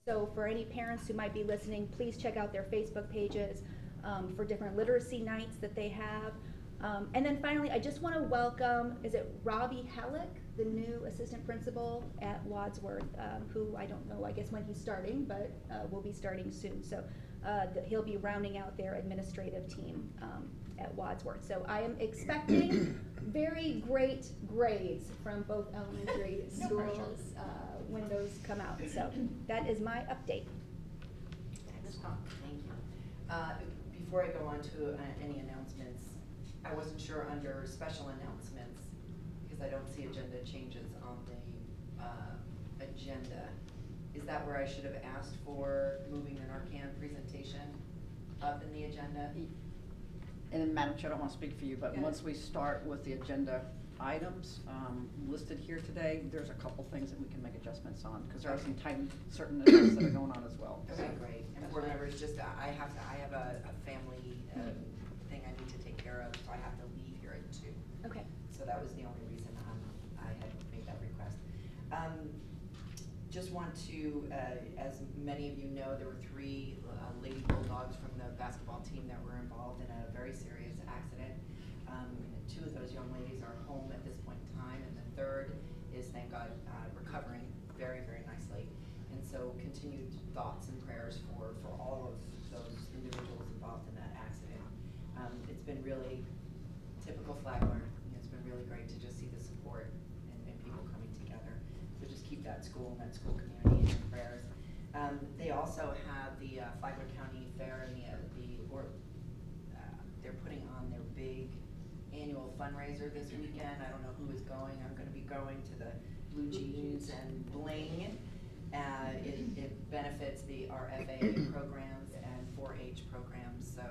So for any parents who might be listening, please check out their Facebook pages for different literacy nights that they have. And then finally, I just want to welcome, is it Robbie Halleck, the new assistant principal at Wadsworth, who I don't know, I guess when he's starting, but will be starting soon. So he'll be rounding out their administrative team at Wadsworth. So I am expecting very great grades from both elementary schools when those come out. So that is my update. Excellent. Thank you. Before I go on to any announcements, I wasn't sure under special announcements, because I don't see agenda changes on the agenda. Is that where I should have asked for moving the Narcan presentation up in the agenda? And Madam Chair, I don't want to speak for you, but Yeah. once we start with the agenda items listed here today, there's a couple things that we can make adjustments on, because there are some certain events that are going on as well. Okay, great. And board members, just I have a family thing I need to take care of, so I have to leave here at 2. Okay. So that was the only reason I had made that request. Just want to, as many of you know, there were 3 Lady Bulldogs from the basketball team that were involved in a very serious accident. 2 of those young ladies are home at this point in time, and the 3rd is, thank God, recovering very, very nicely. And so continued thoughts and prayers for all of those individuals involved in that accident. It's been really typical Flagler. It's been really great to just see the support and people coming together. So just keep that school and that school community in your prayers. They also have the Flagler County Fair and they're putting on their big annual fundraiser this weekend. I don't know who is going. I'm going to be going to the Blue Jeans and Bling. It benefits our FAA programs and 4-H programs. So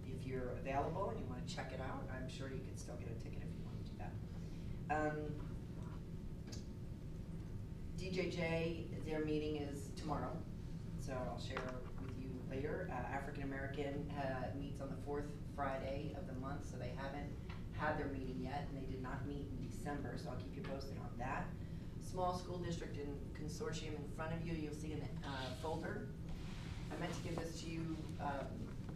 if you're available and you want to check it out, I'm sure you can still get a ticket if you want to do that. DJJ, their meeting is tomorrow, so I'll share with you later. African American meets on the 4th Friday of the month, so they haven't had their meeting yet, and they did not meet in December, so I'll keep you posted on that. Small school district and consortium in front of you, you'll see in a folder. I meant to give this to you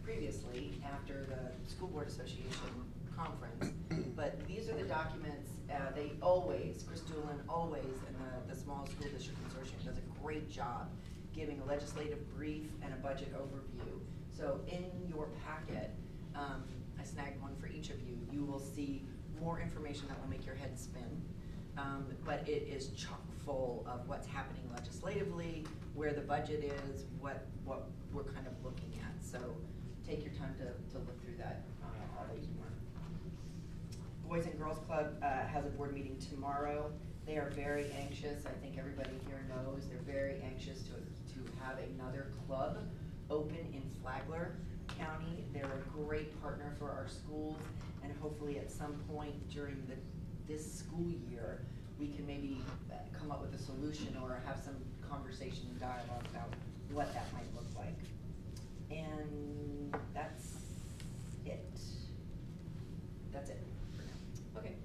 previously after the School Board Association conference, but these are the documents. They always, Chris Doolin always, and the Small School District Consortium does a great job giving a legislative brief and a budget overview. So in your packet, I snagged one for each of you. You will see more information that will make your head spin, but it is chock full of what's happening legislatively, where the budget is, what we're kind of looking at. So take your time to look through that all that you want. Boys and Girls Club has a board meeting tomorrow. They are very anxious. I think everybody here knows they're very anxious to have another club open in Flagler County. They're a great partner for our schools, and hopefully at some point during this school year, we can maybe come up with a solution or have some conversation and dialogue about what that might look like. And that's it. That's it for now. Okay.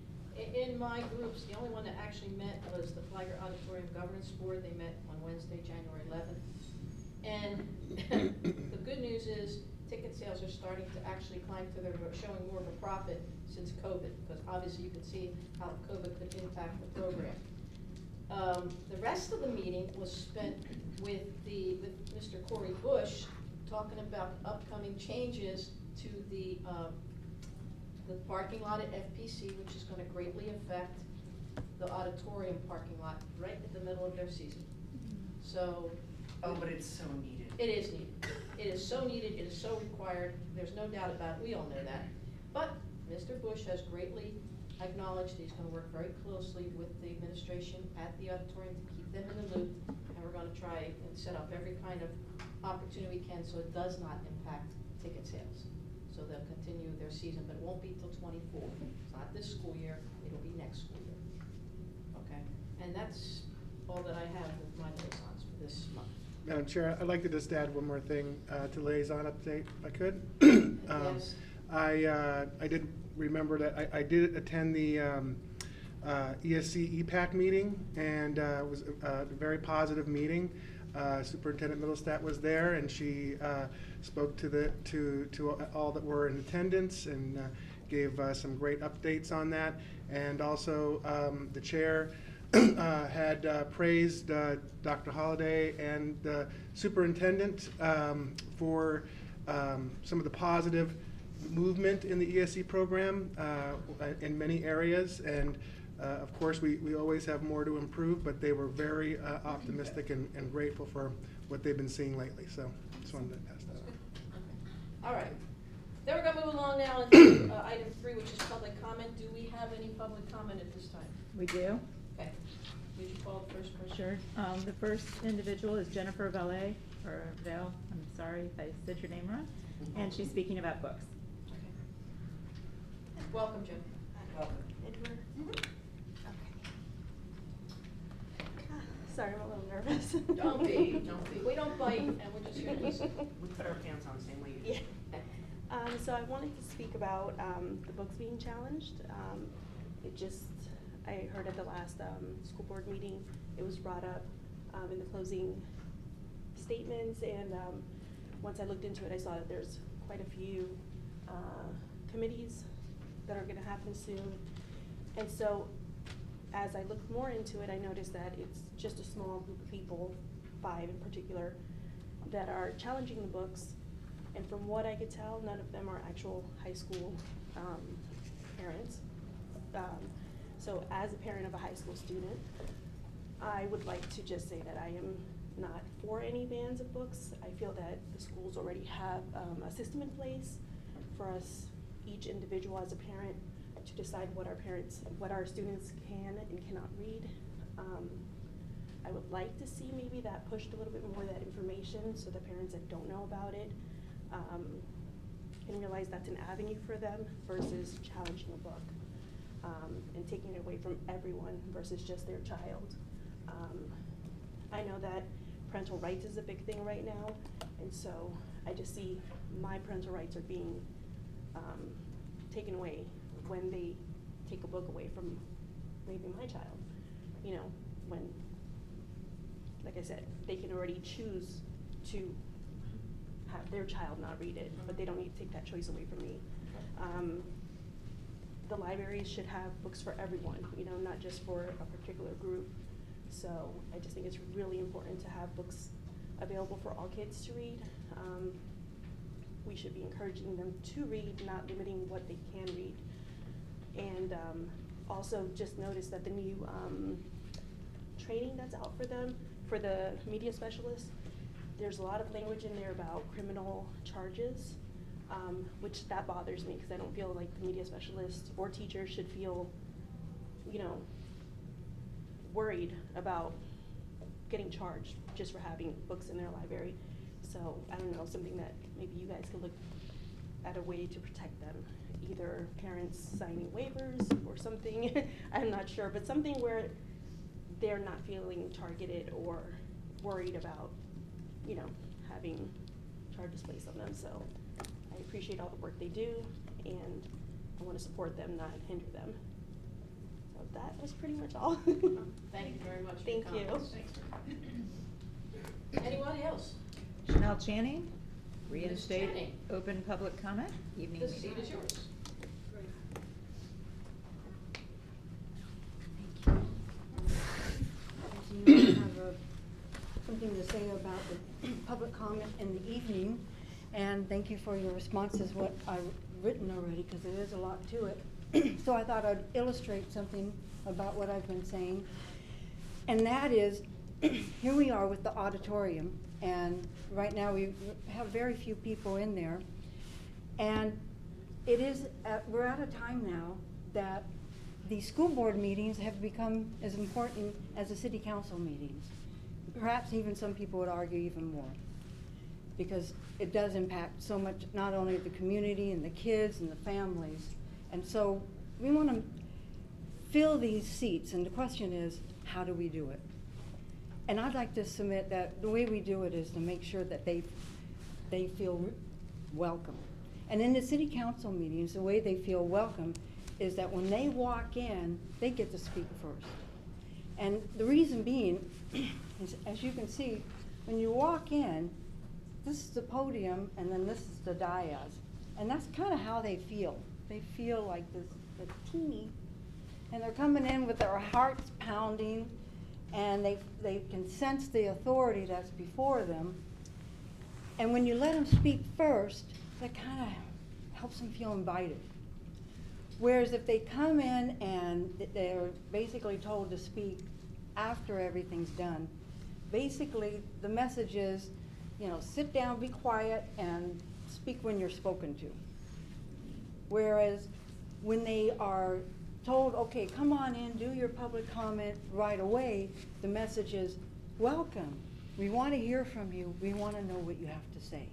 In my groups, the only one that actually met was the Flagler Auditorium Governance Board. They met on Wednesday, January 11th. And the good news is ticket sales are starting to actually climb to showing more of a profit since COVID, because obviously you can see how COVID could impact the program. The rest of the meeting was spent with Mr. Corey Bush talking about upcoming changes to the parking lot at FPC, which is going to greatly affect the auditorium parking lot right at the middle of their season. So. Oh, but it's so needed. It is needed. It is so needed. It is so required. There's no doubt about it. We all know that. But Mr. Bush has greatly acknowledged he's going to work very closely with the administration at the auditorium to keep them in the loop, and we're going to try and set up every kind of opportunity we can so it does not impact ticket sales. So they'll continue their season, but it won't be till 24. It's not this school year. It'll be next school year. Okay? And that's all that I have with my liaisons for this month. Madam Chair, I'd like to just add one more thing to liaison update, if I could. Yes. I did remember that I did attend the ESC EPAC meeting, and it was a very positive meeting. Superintendent Middlestat was there, and she spoke to all that were in attendance and gave some great updates on that. And also the chair had praised Dr. Holliday and the superintendent for some of the positive movement in the ESC program in many areas. And of course, we always have more to improve, but they were very optimistic and grateful for what they've been seeing lately. So just wanted to pass that on. All right. Then we're going to move along now into item 3, which is public comment. Do we have any public comment at this time? We do. Okay. Would you call the first person? Sure. The first individual is Jennifer Valet, or Vale, I'm sorry if I said your name wrong, and she's speaking about books. Okay. Welcome, Jim. Welcome. Sorry, I'm a little nervous. Don't be, don't be. We don't bite, and we're just here to listen. We put our pants on the same way you do. Yeah. So I wanted to speak about the books being challenged. I heard at the last school board meeting, it was brought up in the closing statements, and once I looked into it, I saw that there's quite a few committees that are going to happen soon. And so as I looked more into it, I noticed that it's just a small group of people, 5 in particular, that are challenging the books. And from what I could tell, none of them are actual high school parents. So as a parent of a high school student, I would like to just say that I am not for any bans of books. I feel that the schools already have a system in place for us, each individual as a parent, to decide what our students can and cannot read. I would like to see maybe that pushed a little bit more, that information, so the parents that don't know about it can realize that's an avenue for them versus challenging a book and taking it away from everyone versus just their child. I know that parental rights is a big thing right now, and so I just see my parental rights are being taken away when they take a book away from maybe my child. You know, when, like I said, they can already choose to have their child not read it, but they don't need to take that choice away from me. The libraries should have books for everyone, you know, not just for a particular group. So I just think it's really important to have books available for all kids to read. We should be encouraging them to read, not limiting what they can read. And also just notice that the new training that's out for them, for the media specialists, there's a lot of language in there about criminal charges, which that bothers me because I don't feel like the media specialists or teachers should feel, you know, worried about getting charged just for having books in their library. So I don't know, something that maybe you guys could look at a way to protect them. Either parents signing waivers or something, I'm not sure, but something where they're not feeling targeted or worried about, you know, having charges placed on them. So I appreciate all the work they do, and I want to support them, not hinder them. So that was pretty much all. Thank you very much for Thank your you. comments. Anybody else? Chanel Channing, Ms. reinstate Channing. open public comment, evening The meeting. seat is yours. I have something to say about the public comment in the evening, and thank you for your responses, what I've written already, because there is a lot to it. So I thought I'd illustrate something about what I've been saying, and that is, here we are with the auditorium, and right now we have very few people in there, and we're at a time now that the school board meetings have become as important as the city council meetings. Perhaps even some people would argue even more, because it does impact so much, not only the community and the kids and the families. And so we want to fill these seats, and the question is, how do we do it? And I'd like to submit that the way we do it is to make sure that they feel welcome. And in the city council meetings, the way they feel welcome is that when they walk in, they get to speak first. And the reason being is, as you can see, when you walk in, this is the podium and then this is the dais. And that's kind of how they feel. They feel like this teeny, and they're coming in with their hearts pounding, and they can sense the authority that's before them. And when you let them speak first, that kind of helps them feel invited. Whereas if they come in and they're basically told to speak after everything's done, basically the message is, you know, sit down, be quiet, and speak when you're spoken to. Whereas when they are told, okay, come on in, do your public comment right away, the message is, welcome. We want to hear from you. We want to know what you have to say.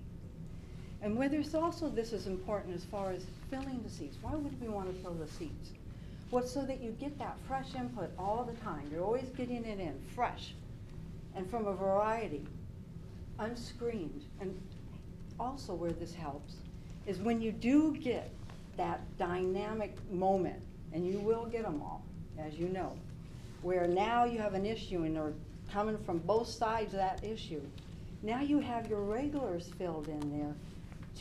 And whether it's also, this is important as far as filling the seats. Why would we want to fill the seats? Well, so that you get that fresh input all the time. You're always getting it in fresh and from a variety, unscreened. And also where this helps is when you do get that dynamic moment, and you will get them all, as you know, where now you have an issue and they're coming from both sides of that issue. Now you have your regulars filled in there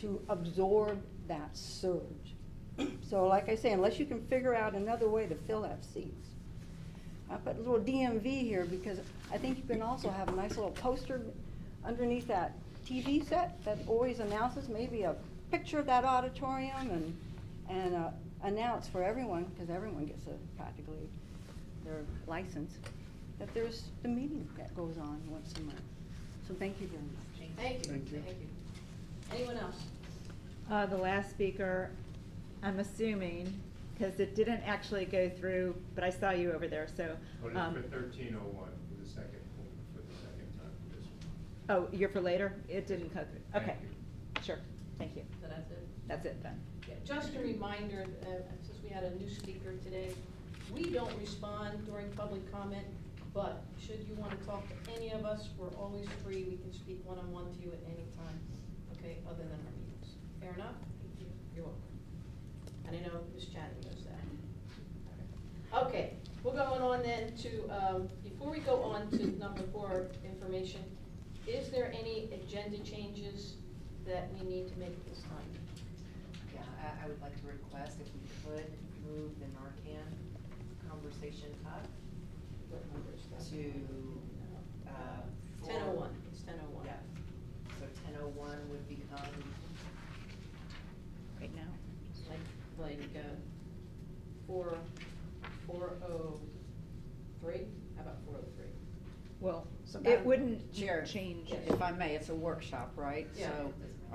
to absorb that surge. So like I say, unless you can figure out another way to fill that seats. I put a little DMV here because I think you can also have a nice little poster underneath that TV set that always announces maybe a picture of that auditorium and announce for everyone, because everyone gets practically their license, that there's the meeting that goes on once a month. So thank you very much. Thank you. Thank you. Thank you. Anyone else? The last speaker, I'm assuming, because it didn't actually go through, but I saw you over there, so. For 1301 for the second time for this one. Oh, you're for later? It didn't go through. Thank Okay, you. sure, thank you. So that's it? That's it then. Yeah, just a reminder, since we had a new speaker today, we don't respond during public comment, but should you want to talk to any of us, we're always free. We can speak one-on-one to you at any time, okay, other than our meetings. Fair enough? You're welcome. And I know Ms. Channing knows that. Okay, we're going on then to, before we go on to number 4, information, is there any agenda changes that we need to make at this time? Yeah, I would like to request if we could move the Narcan conversation up What number is that? to, 10:01, it's 10:01. Yeah, so 10:01 would become, Right now? Like 4:03? How about 4:03? Well, So it Madam wouldn't Chair, change. if I may, it's a workshop, right? Yeah.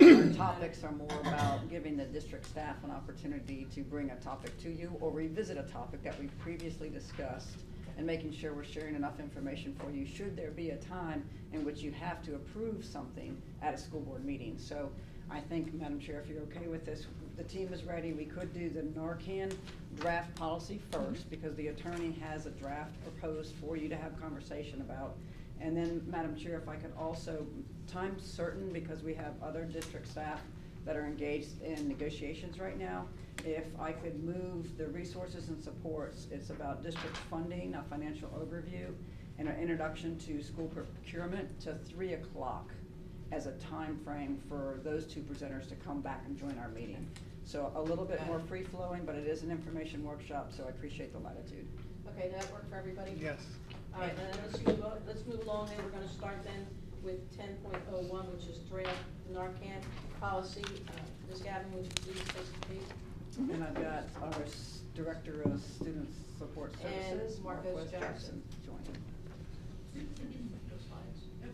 So our topics are more about giving the district staff an opportunity to bring a topic to you or revisit a topic that we previously discussed, and making sure we're sharing enough information for you should there be a time in which you have to approve something at a school board meeting. So I think, Madam Chair, if you're okay with this, the team is ready. We could do the Narcan draft policy first, because the attorney has a draft proposed for you to have conversation about. And then, Madam Chair, if I could also, time certain, because we have other district staff that are engaged in negotiations right now, if I could move the resources and supports, it's about district funding, a financial overview, and an introduction to school procurement to 3 o'clock as a time frame for those 2 presenters to come back and join our meeting. So a little bit more free-flowing, but it is an information workshop, so I appreciate the latitude. Okay, that work for everybody? Yes. All right, then let's move along, and we're gonna start then with 10.01, which is draft Narcan policy. Ms. Gavin, would you please take the lead? And I've got our Director of Student Support And Services, Marcos Marcos Jackson. Jackson, joining. Those slides. Yep.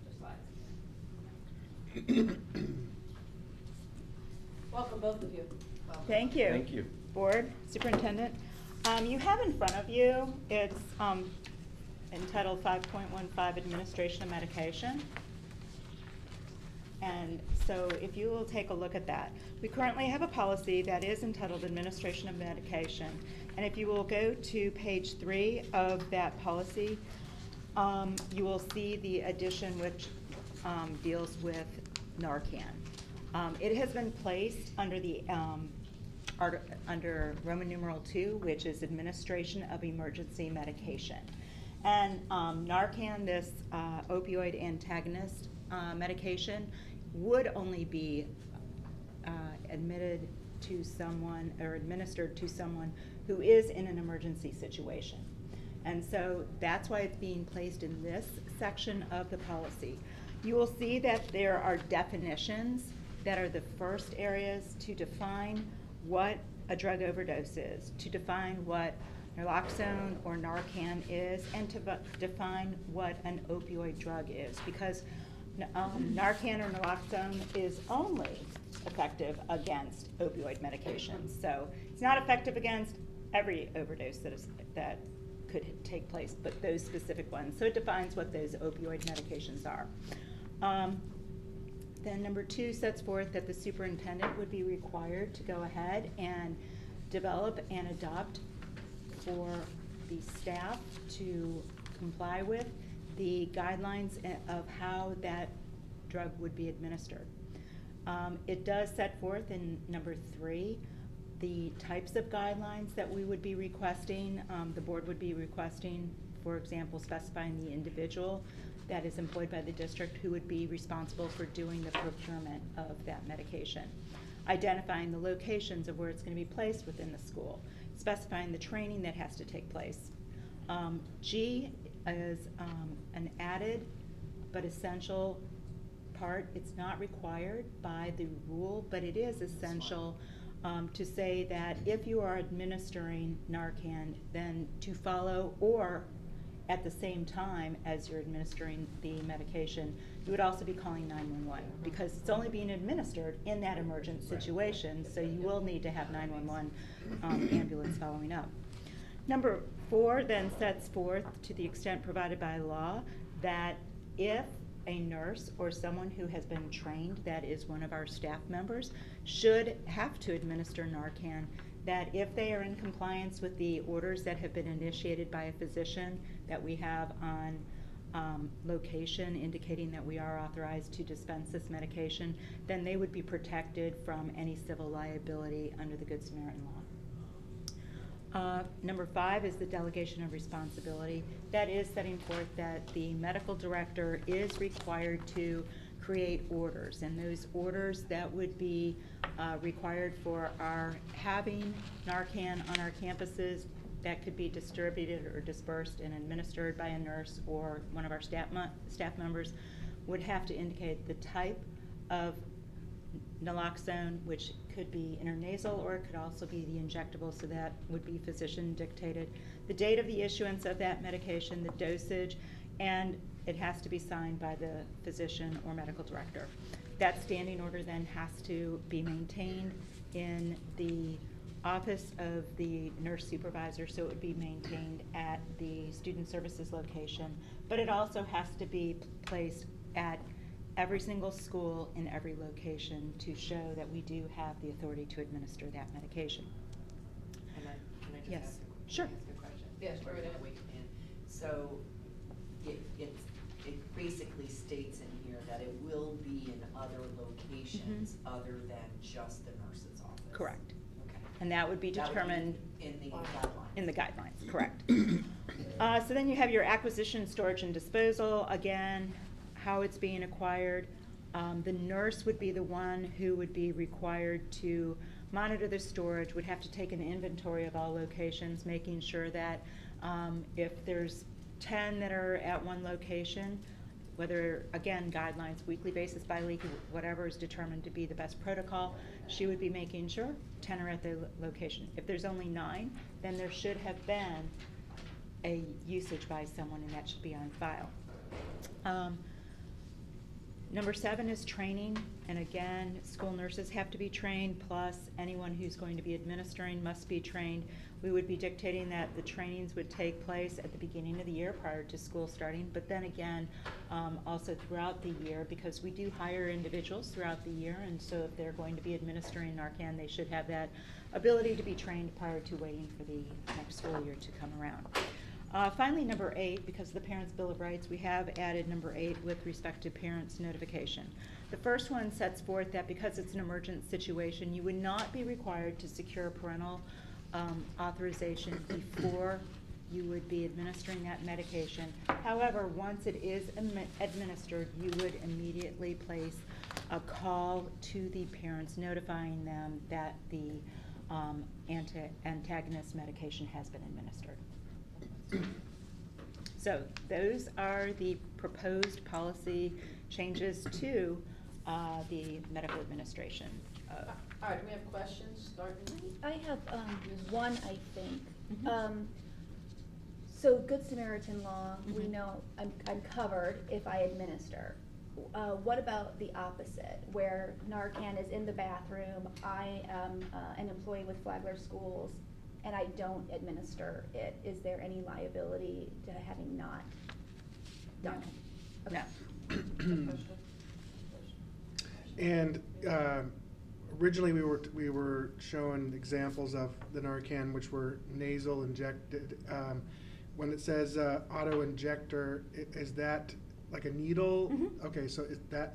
Those slides. Welcome, both of you. Thank you. Thank you. Board, Superintendent. You have in front of you, it's entitled 5.15 Administration of Medication. And so if you will take a look at that. We currently have a policy that is entitled Administration of Medication. And if you will go to page 3 of that policy, you will see the addition which deals with Narcan. It has been placed under the under Roman numeral 2, which is administration of emergency medication. And Narcan, this opioid antagonist medication, would only be admitted to someone or administered to someone who is in an emergency situation. And so that's why it's being placed in this section of the policy. You will see that there are definitions that are the first areas to define what a drug overdose is, to define what naloxone or Narcan is, and to define what an opioid drug is, because Narcan or naloxone is only effective against opioid medications. So it's not effective against every overdose that could take place, but those specific ones. So it defines what those opioid medications are. Then number 2 sets forth that the superintendent would be required to go ahead and develop and adopt for the staff to comply with the guidelines of how that drug would be administered. It does set forth in number 3 the types of guidelines that we would be requesting. The board would be requesting, for example, specifying the individual that is employed by the district who would be responsible for doing the procurement of that medication, identifying the locations of where it's going to be placed within the school, specifying the training that has to take place. G is an added but essential part. It's not required by the rule, but it is essential to say that if you are administering Narcan, then to follow, or at the same time as you're administering the medication, you would also be calling 911, because it's only being administered in that emergent situation, so you will need to have 911 ambulance following up. Number 4 then sets forth, to the extent provided by law, that if a nurse or someone who has been trained, that is one of our staff members, should have to administer Narcan, that if they are in compliance with the orders that have been initiated by a physician that we have on location indicating that we are authorized to dispense this medication, then they would be protected from any civil liability under the Good Samaritan law. Number 5 is the delegation of responsibility. That is setting forth that the medical director is required to create orders, and those orders that would be required for our having Narcan on our campuses that could be distributed or dispersed and administered by a nurse or one of our staff members would have to indicate the type of naloxone, which could be intranasal or it could also be the injectable, so that would be physician dictated, the date of the issuance of that medication, the dosage, and it has to be signed by the physician or medical director. That standing order then has to be maintained in the office of the nurse supervisor, so it would be maintained at the student services location, but it also has to be placed at every single school in every location to show that we do have the authority to administer that medication. Can I just Yes. ask, Sure. ask a question? Yes, go right ahead. So it basically states in here that it will be in other locations other than just the nurse's office. Correct. Okay. And that would be That would be determined in the guidelines. in the guidelines, correct. So then you have your acquisition, storage, and disposal. Again, how it's being acquired. The nurse would be the one who would be required to monitor the storage, would have to take an inventory of all locations, making sure that if there's 10 that are at one location, whether, again, guidelines, weekly basis, bi-weekly, whatever is determined to be the best protocol, she would be making sure 10 are at the location. If there's only 9, then there should have been a usage by someone, and that should be on file. Number 7 is training, and again, school nurses have to be trained, plus anyone who's going to be administering must be trained. We would be dictating that the trainings would take place at the beginning of the year prior to school starting, but then again, also throughout the year, because we do hire individuals throughout the year, and so if they're going to be administering Narcan, they should have that ability to be trained prior to waiting for the next school year to come around. Finally, number 8, because of the Parents' Bill of Rights, we have added number 8 with respect to parents' notification. The first one sets forth that because it's an emergent situation, you would not be required to secure parental authorization before you would be administering that medication. However, once it is administered, you would immediately place a call to the parents notifying them that the antagonist medication has been administered. So those are the proposed policy changes to the medical administration. All right, do we have questions, starting? I have one, I think. So Good Samaritan law, we know I'm covered if I administer. What about the opposite, where Narcan is in the bathroom, I am an employee with Flagler Schools, and I don't administer it? Is there any liability to having not done it? No. And originally we were showing examples of the Narcan which were nasal injected. When it says auto injector, is that like a needle? Okay, so is that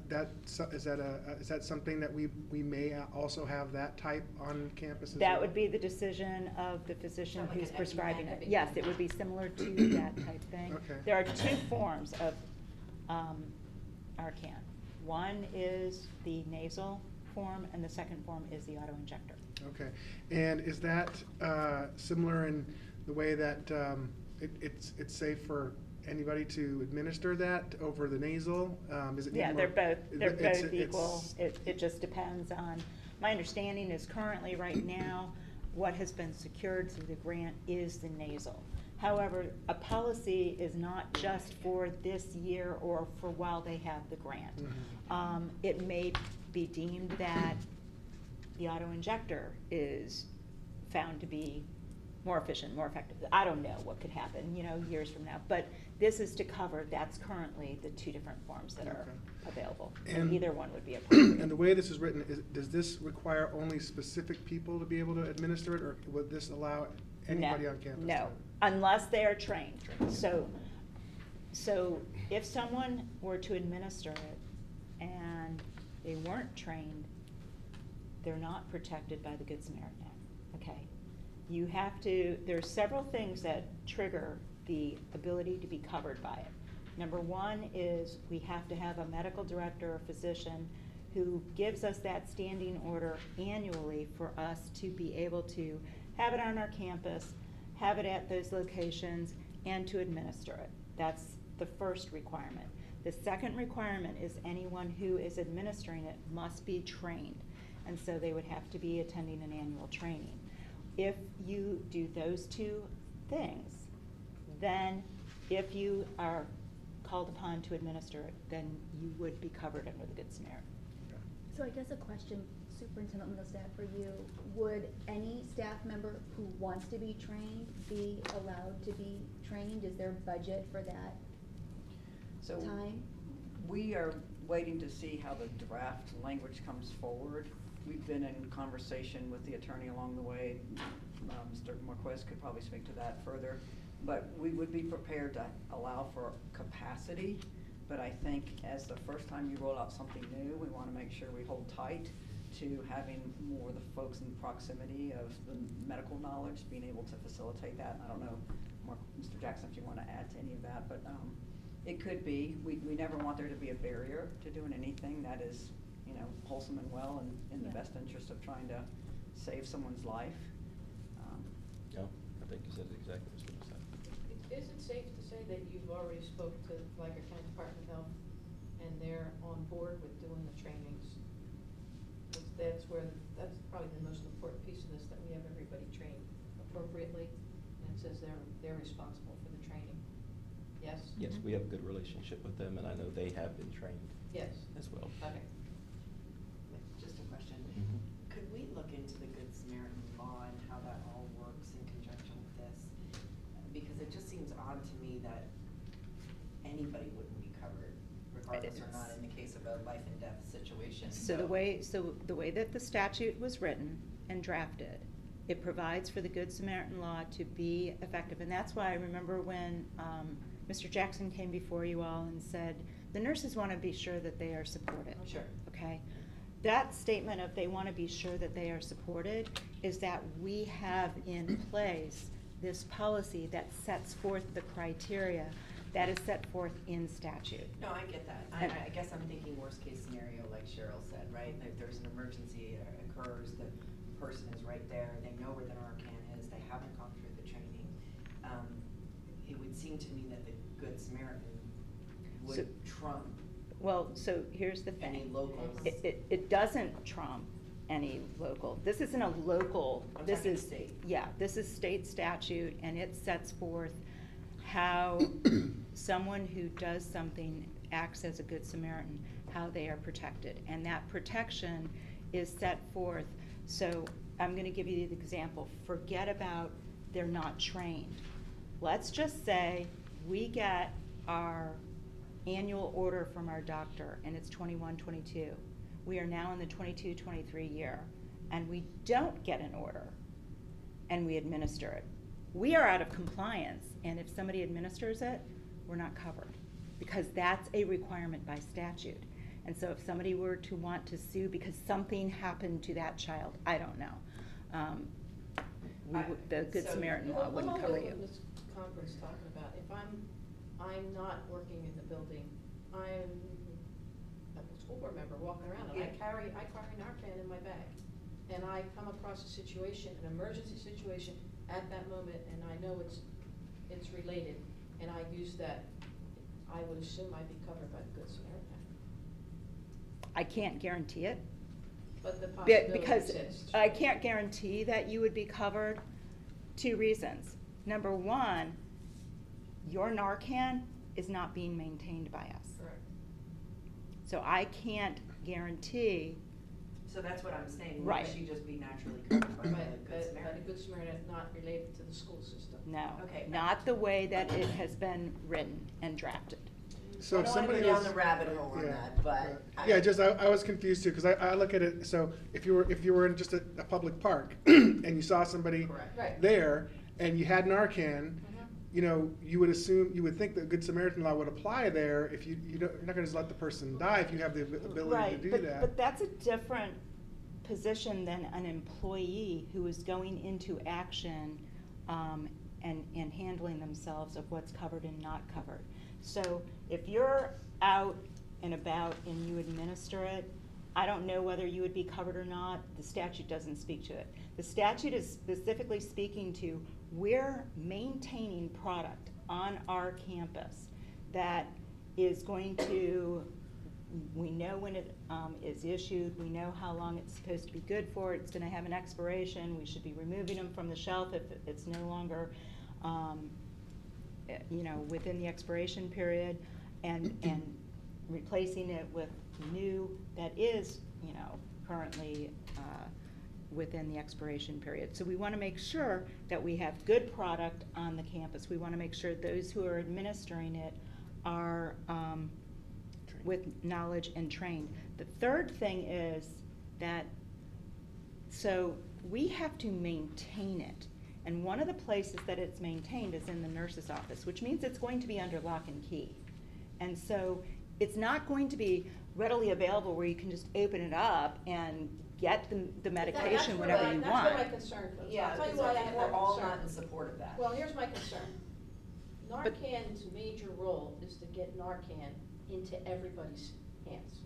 something that we may also have that type on campus as That well? would be the decision of the physician Sound like who's an prescribing epi-med. it. Yes, it would be similar to that type thing. Okay. There are 2 forms of Narcan. One is the nasal form, and the second form is the auto injector. Okay, and is that similar in the way that it's safe for anybody to administer that over the nasal? Is it Yeah, more- they're it's- both equal. it's- It just depends on, my understanding is currently right now, what has been secured through the grant is the nasal. However, a policy is not just for this year or for while they have the grant. It may be deemed that the auto injector is found to be more efficient, more effective. I don't know what could happen, years from now. But this is to cover, that's currently the 2 different forms that are available. And- Either one would be appropriate. And the way this is written, does this require only specific people to be able to administer it, or would this allow anybody on campus? No, unless they are trained. So if someone were to administer it and they weren't trained, they're not protected by the Good Samaritan Act, okay? You have to, there's several things that trigger the ability to be covered by it. Number 1 is we have to have a medical director or physician who gives us that standing order annually for us to be able to have it on our campus, have it at those locations, and to administer it. That's the first requirement. The second requirement is anyone who is administering it must be trained, and so they would have to be attending an annual training. If you do those 2 things, then if you are called upon to administer it, then you would be covered under the Good Samaritan. So I guess a question, Superintendent Middlestat, for you, would any staff member who wants to be trained be allowed to be trained? Is there budget for that So time? we are waiting to see how the draft language comes forward. We've been in conversation with the attorney along the way. Mr. Marquez could probably speak to that further. But we would be prepared to allow for capacity. But I think as the first time you roll out something new, we want to make sure we hold tight to having more of the folks in proximity of the medical knowledge, being able to facilitate that. I don't know, Mr. Jackson, if you want to add to any of that, but it could be. We never want there to be a barrier to doing anything that is, wholesome and well and in the best interest of trying to save someone's life. No, I think you said it exactly what you said. Is it safe to say that you've already spoke to Flagler County Department of Health and they're on board with doing the trainings? That's probably the most important piece of this, that we have everybody trained appropriately, and it says they're responsible for the training. Yes? Yes, we have a good relationship with them, and I know they have been trained Yes. as well. Okay. Just a question. Mhm. Could we look into the Good Samaritan law and how that all works in conjunction with this? Because it just seems odd to me that anybody wouldn't be covered, regardless or not, in the case of a life and death situation. So the way that the statute was written and drafted It provides for the Good Samaritan law to be effective. And that's why I remember when Mr. Jackson came before you all and said, the nurses want to be sure that they are supported. Sure. Okay? That statement of they want to be sure that they are supported is that we have in place this policy that sets forth the criteria that is set forth in statute. No, I get that. And- I guess I'm thinking worst case scenario, like Cheryl said, right? If there's an emergency occurs, the person is right there, they know where the Narcan is, they haven't gone through the training. It would seem to me that the Good Samaritan So- would trump Well, so here's the thing. any locals. It doesn't trump any local. This isn't a local, I'm this talking is, state. yeah, this is state statute, and it sets forth how someone who does something acts as a Good Samaritan, how they are protected. And that protection is set forth. So I'm gonna give you the example. Forget about they're not trained. Let's just say we get our annual order from our doctor, and it's 21-22. We are now in the 22-23 year, and we don't get an order, and we administer it. We are out of compliance, and if somebody administers it, we're not covered, because that's a requirement by statute. And so if somebody were to want to sue because something happened to that child, I don't know, the Good So- Samaritan law wouldn't cover you. What Ms. Conklin's talking about, if I'm not working in the building, I'm a school board member walking around, and I Yeah. carry Narcan in my bag, and I come across a situation, an emergency situation at that moment, and I know it's related, and I use that, I would assume I'd be covered by the Good Samaritan. I can't guarantee it. But the possibility Because exists. I can't guarantee that you would be covered. 2 reasons. Number 1, your Narcan is not being maintained by us. Correct. So I can't guarantee, So that's what I'm saying. Right. Wouldn't she just be naturally covered by the Good But a Samaritan? Good Samaritan is not related to the school system. no, Okay. not the way that it has been written and drafted. So I if don't wanna somebody go down was. the rabbit hole on Yeah, that, but. Yeah, just, I was confused too, because I look at it, so if you were in just a public park, and you saw somebody Correct. Right. there, and you had Narcan, Mhm. you know, you would think that Good Samaritan law would apply there if you're not gonna just let the person die if you have the ability to do that. But that's a different position than an employee who is going into action and handling themselves of what's covered and not covered. So if you're out and about and you administer it, I don't know whether you would be covered or not. The statute doesn't speak to it. The statute is specifically speaking to, we're maintaining product on our campus that is going to, we know when it is issued, we know how long it's supposed to be good for, it's gonna have an expiration, we should be removing them from the shelf if it's no longer, within the expiration period, and replacing it with new that is, currently within the expiration period. So we wanna make sure that we have good product on the campus. We wanna make sure those who are administering it are with knowledge and trained. The third thing is that, so we have to maintain it. And one of the places that it's maintained is in the nurse's office, which means it's going to be under lock and key. And so it's not going to be readily available where you can just open it up and get the medication whenever you want. That's where my concern comes. Yeah, I'll tell you because why I I'm think more we're all concerned. not in support of that. Well, here's my concern. Narcan's major role is to get Narcan into everybody's hands.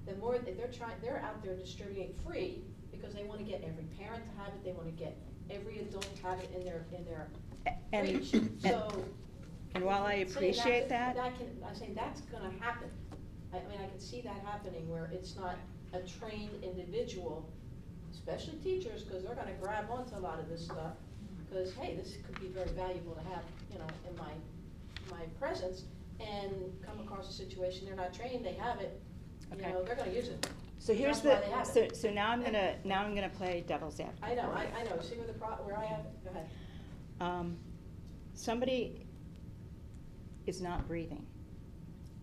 The more that they're out there distributing free because they wanna get every parent to have it, they wanna get every adult to have it in their And- reach. and- So. And while I saying appreciate that, I'm saying that's gonna happen. I mean, I can see that happening where it's not a trained individual, especially teachers, cause they're gonna grab onto a lot of this stuff. Cause, hey, this could be very valuable to have, in my presence, and come across a situation, they're not trained, they have it, Okay. they're gonna use it. so here's That's why they have it. so now I'm gonna play devil's advocate. I know, for you. I know, see where I have it, go ahead. Somebody is not breathing.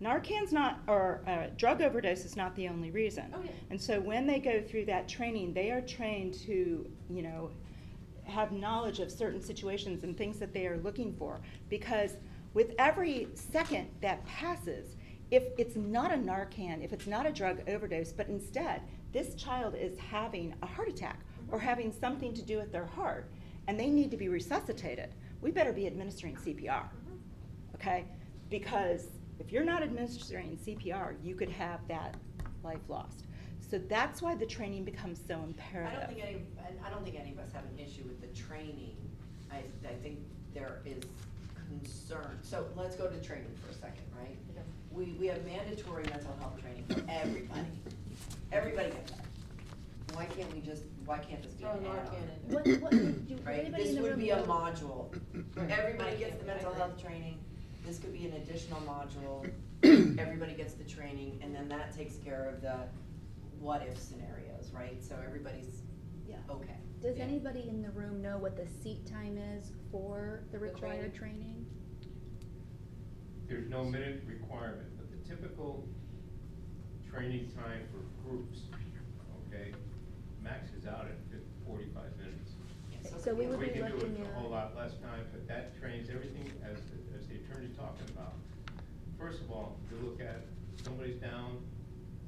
Narcan's not, or drug overdose is not the only reason. Oh, yeah. And so when they go through that training, they are trained to, have knowledge of certain situations and things that they are looking for. Because with every second that passes, if it's not a Narcan, if it's not a drug overdose, but instead this child is having a heart attack or having something to do with their heart and they need to be resuscitated, we better be administering CPR, okay? Because if you're not administering CPR, you could have that life lost. So that's why the training becomes so imperative. I don't think any of us have an issue with the training. I think there is concern. So let's go to training for a second, right? We have mandatory mental health training for everybody. Everybody gets that. Why can't this be Throw an Narcan add-on? in there. Right, anybody this in the would room be a know- module. Everybody I gets the agree. mental health training, this could be an additional module, everybody gets the training, and then that takes care of the what-if scenarios, right? So everybody's Yeah. okay. Does Yeah. anybody in the room know what the seat time is for the The required training? There's no minute requirement, but the typical training time for groups, okay, maxes out at 45 minutes. Yeah, So we would We be can do looking it for a whole at, lot less time, but that trains everything as the attorney's talking about. First of all, you look at, somebody's down,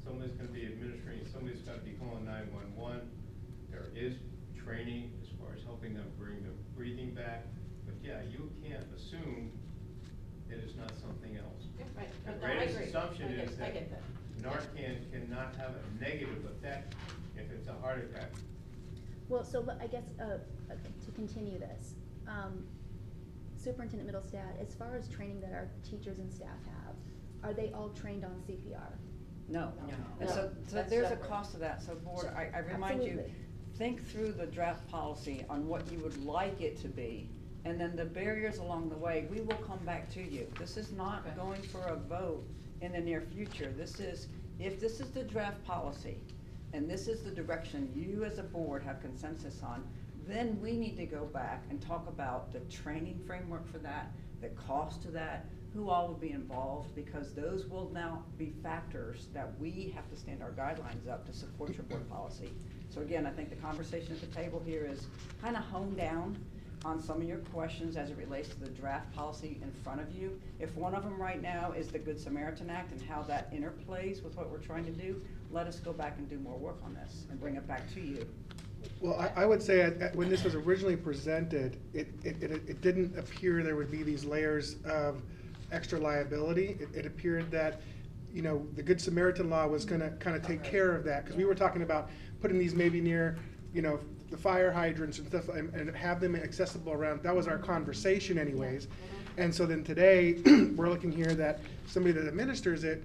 somebody's gonna be administering, somebody's gotta be calling 911. There is training as far as helping them bring the breathing back, but yeah, you can't assume it is not something else. Yeah, right. The No, I greatest agree. assumption I get- is I that get that. Narcan cannot have a negative effect if it's a heart attack. well, so I guess, to continue this, Superintendent Middlestat, as far as training that our teachers and staff have, are they all trained on CPR? No. No. And No, so that's there's a separate. cost to that, so board, Sure, I remind you, absolutely. think through the draft policy on what you would like it to be, and then the barriers along the way, we will come back to you. This is not Okay. going for a vote in the near future. This is, if this is the draft policy, and this is the direction you as a board have consensus on, then we need to go back and talk about the training framework for that, the cost of that, who all will be involved, because those will now be factors that we have to stand our guidelines up to support your board policy. So again, I think the conversation at the table here is kind of honed down on some of your questions as it relates to the draft policy in front of you. If one of them right now is the Good Samaritan Act and how that interplays with what we're trying to do, let us go back and do more work on this and bring it back to you. Well, I would say when this was originally presented, it didn't appear there would be these layers of extra liability. It appeared that, you know, the Good Samaritan law was gonna kind of take care of that, because we were talking about putting these maybe near, you know, the fire hydrants and stuff, and have them accessible around. That was our conversation anyways. And so then today, we're looking here that somebody that administers it,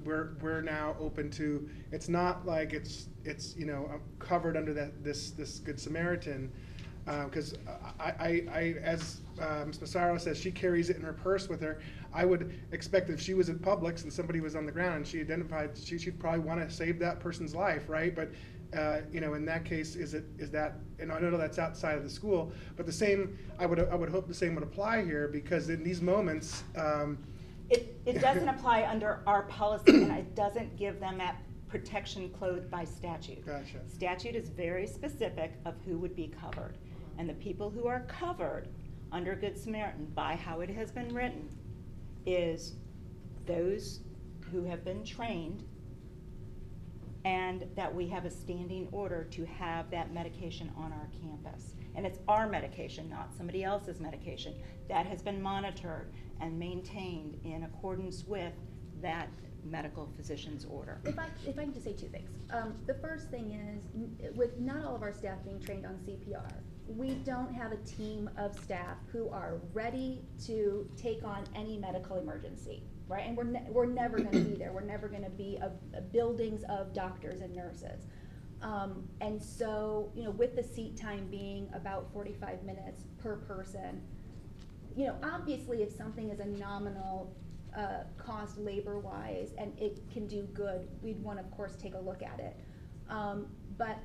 we're now open to, it's not like it's you know, covered under this Good Samaritan, because I as Ms. Massaro says, she carries it in her purse with her. I would expect that if she was at Publix and somebody was on the ground and she identified, she'd probably want to save that person's life, right? But you know, in that case, is that, and I know that's outside of the school, but the same, I would hope the same would apply here, because in these moments, It doesn't apply under our policy, and it doesn't give them that protection clothed by statute. Gotcha. Statute is very specific of who would be covered. And the people who are covered under Good Samaritan, by how it has been written, is those who have been trained and that we have a standing order to have that medication on our campus. And it's our medication, not somebody else's medication. That has been monitored and maintained in accordance with that medical physician's order. If I can just say two things. The first thing is, with not all of our staff being trained on CPR, we don't have a team of staff who are ready to take on any medical emergency, right? And we're never gonna be there. We're never gonna be a buildings of doctors and nurses. And so, you know, with the seat time being about 45 minutes per person, you know, obviously if something is a nominal cost labor-wise and it can do good, we'd want to, of course, take a look at it. But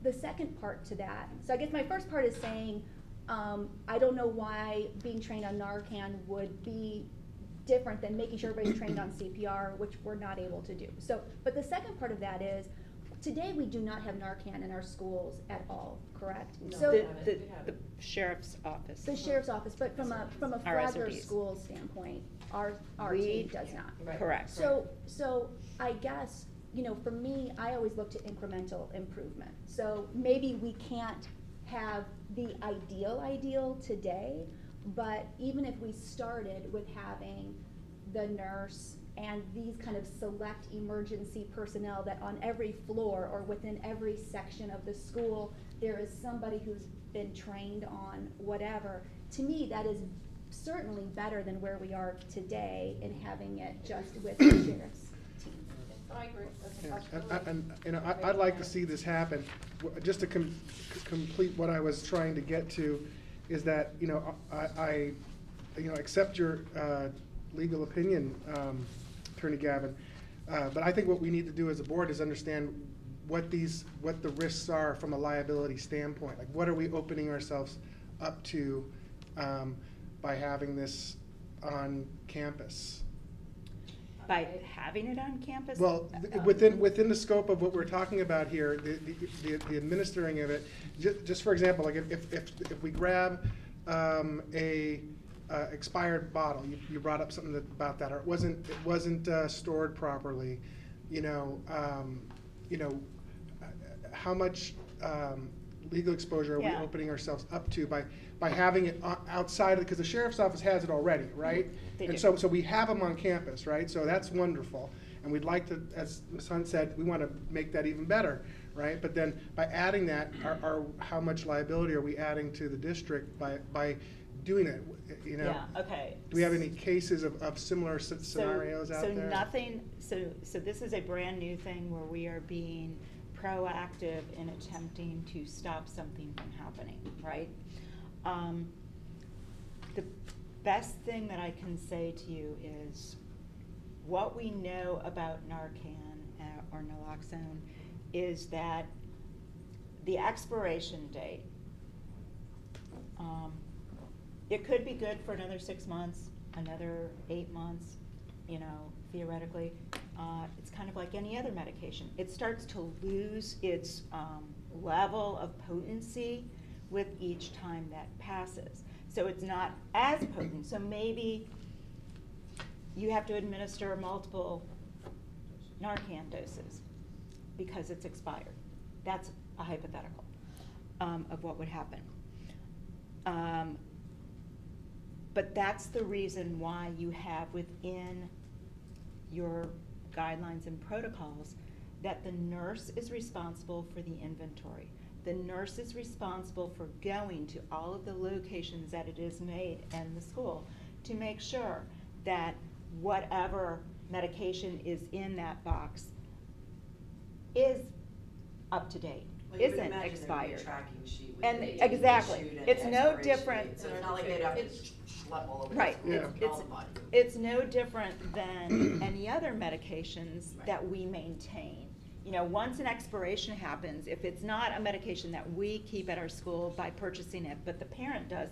the second part to that, so I guess my first part is saying, I don't know why being trained on Narcan would be different than making sure everybody's trained on CPR, which we're not able to do. So, but the second part of that is, today we do not have Narcan in our schools at all, correct? No. So, we The, haven't. the, We haven't. the sheriff's office. the sheriff's office, but from a Our Flagler SOPs. school standpoint, our We- team does not. Right. Correct. So I guess, you know, for me, I always look to incremental improvement. So maybe we can't have the ideal today, but even if we started with having the nurse and these kind of select emergency personnel that on every floor or within every section of the school, there is somebody who's been trained on whatever, to me, that is certainly better than where we are today in having it just with the sheriff's team. I agree, that's a Yeah, possibility. and, you know, I'd like to see this happen. Just to complete what I was trying to get to, is that, you know, I accept your legal opinion, Attorney Gavin, but I think what we need to do as a board is understand what the risks are from a liability standpoint. Like, what are we opening ourselves up to by having this on campus? By having it on campus? Well, within the scope of what we're talking about here, the administering of it, just for example, like if we grab a expired bottle, you brought up something about that, or it wasn't stored properly, you know, how much legal exposure are we Yeah. opening ourselves up to by having it outside of, because the sheriff's office has it already, right? They And do. so we have them on campus, right? So that's wonderful. And we'd like to, as Ms. Hunt said, we want to make that even better, right? But then by adding that, how much liability are we adding to the district by doing it, you know? Yeah, okay. Do we have any cases of similar scenarios out there? So nothing, so this is a brand new thing where we are being proactive in attempting to stop something from happening, right? The best thing that I can say to you is what we know about Narcan or naloxone is that the expiration date, it could be good for another 6 months, another 8 months, you know, theoretically. It's kind of like any other medication. It starts to lose its level of potency with each time that passes. So it's not as potent. So maybe you have to administer multiple Narcan doses because it's expired. That's a hypothetical of what would happen. But that's the reason why you have within your guidelines and protocols that the nurse is responsible for the inventory. The nurse is responsible for going to all of the locations that it is made in the school to make sure that whatever medication is in that box is up to date, Well, you would isn't imagine there'd be a expired. tracking sheet with And the date exactly. issued and It's the no expiration different- date. So it's not like they'd have to It's- schlep all over Right, the Yeah. school and all the body. it's no different than any other medications Right. that we maintain. You know, once an expiration happens, if it's not a medication that we keep at our school by purchasing it, but the parent does,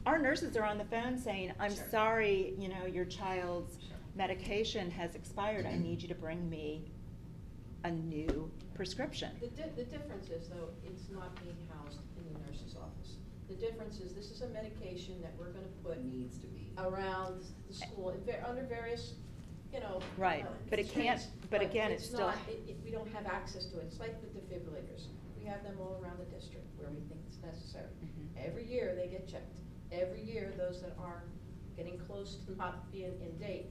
our nurses are on the phone saying, I'm Sure. sorry, you know, your child's Sure. medication has expired, I need you to bring me a new prescription. The difference is, though, it's not being housed in the nurse's office. The difference is, this is a medication that we're gonna put It needs to be. around the school, under various, you know. Right, but it can't- constraints, but again, it's still- not- we don't have access to it. It's like the defibrillators. We have them all around the district where we think it's necessary. Mhm. Every year, they get checked. Every year, those that are getting close to not being in date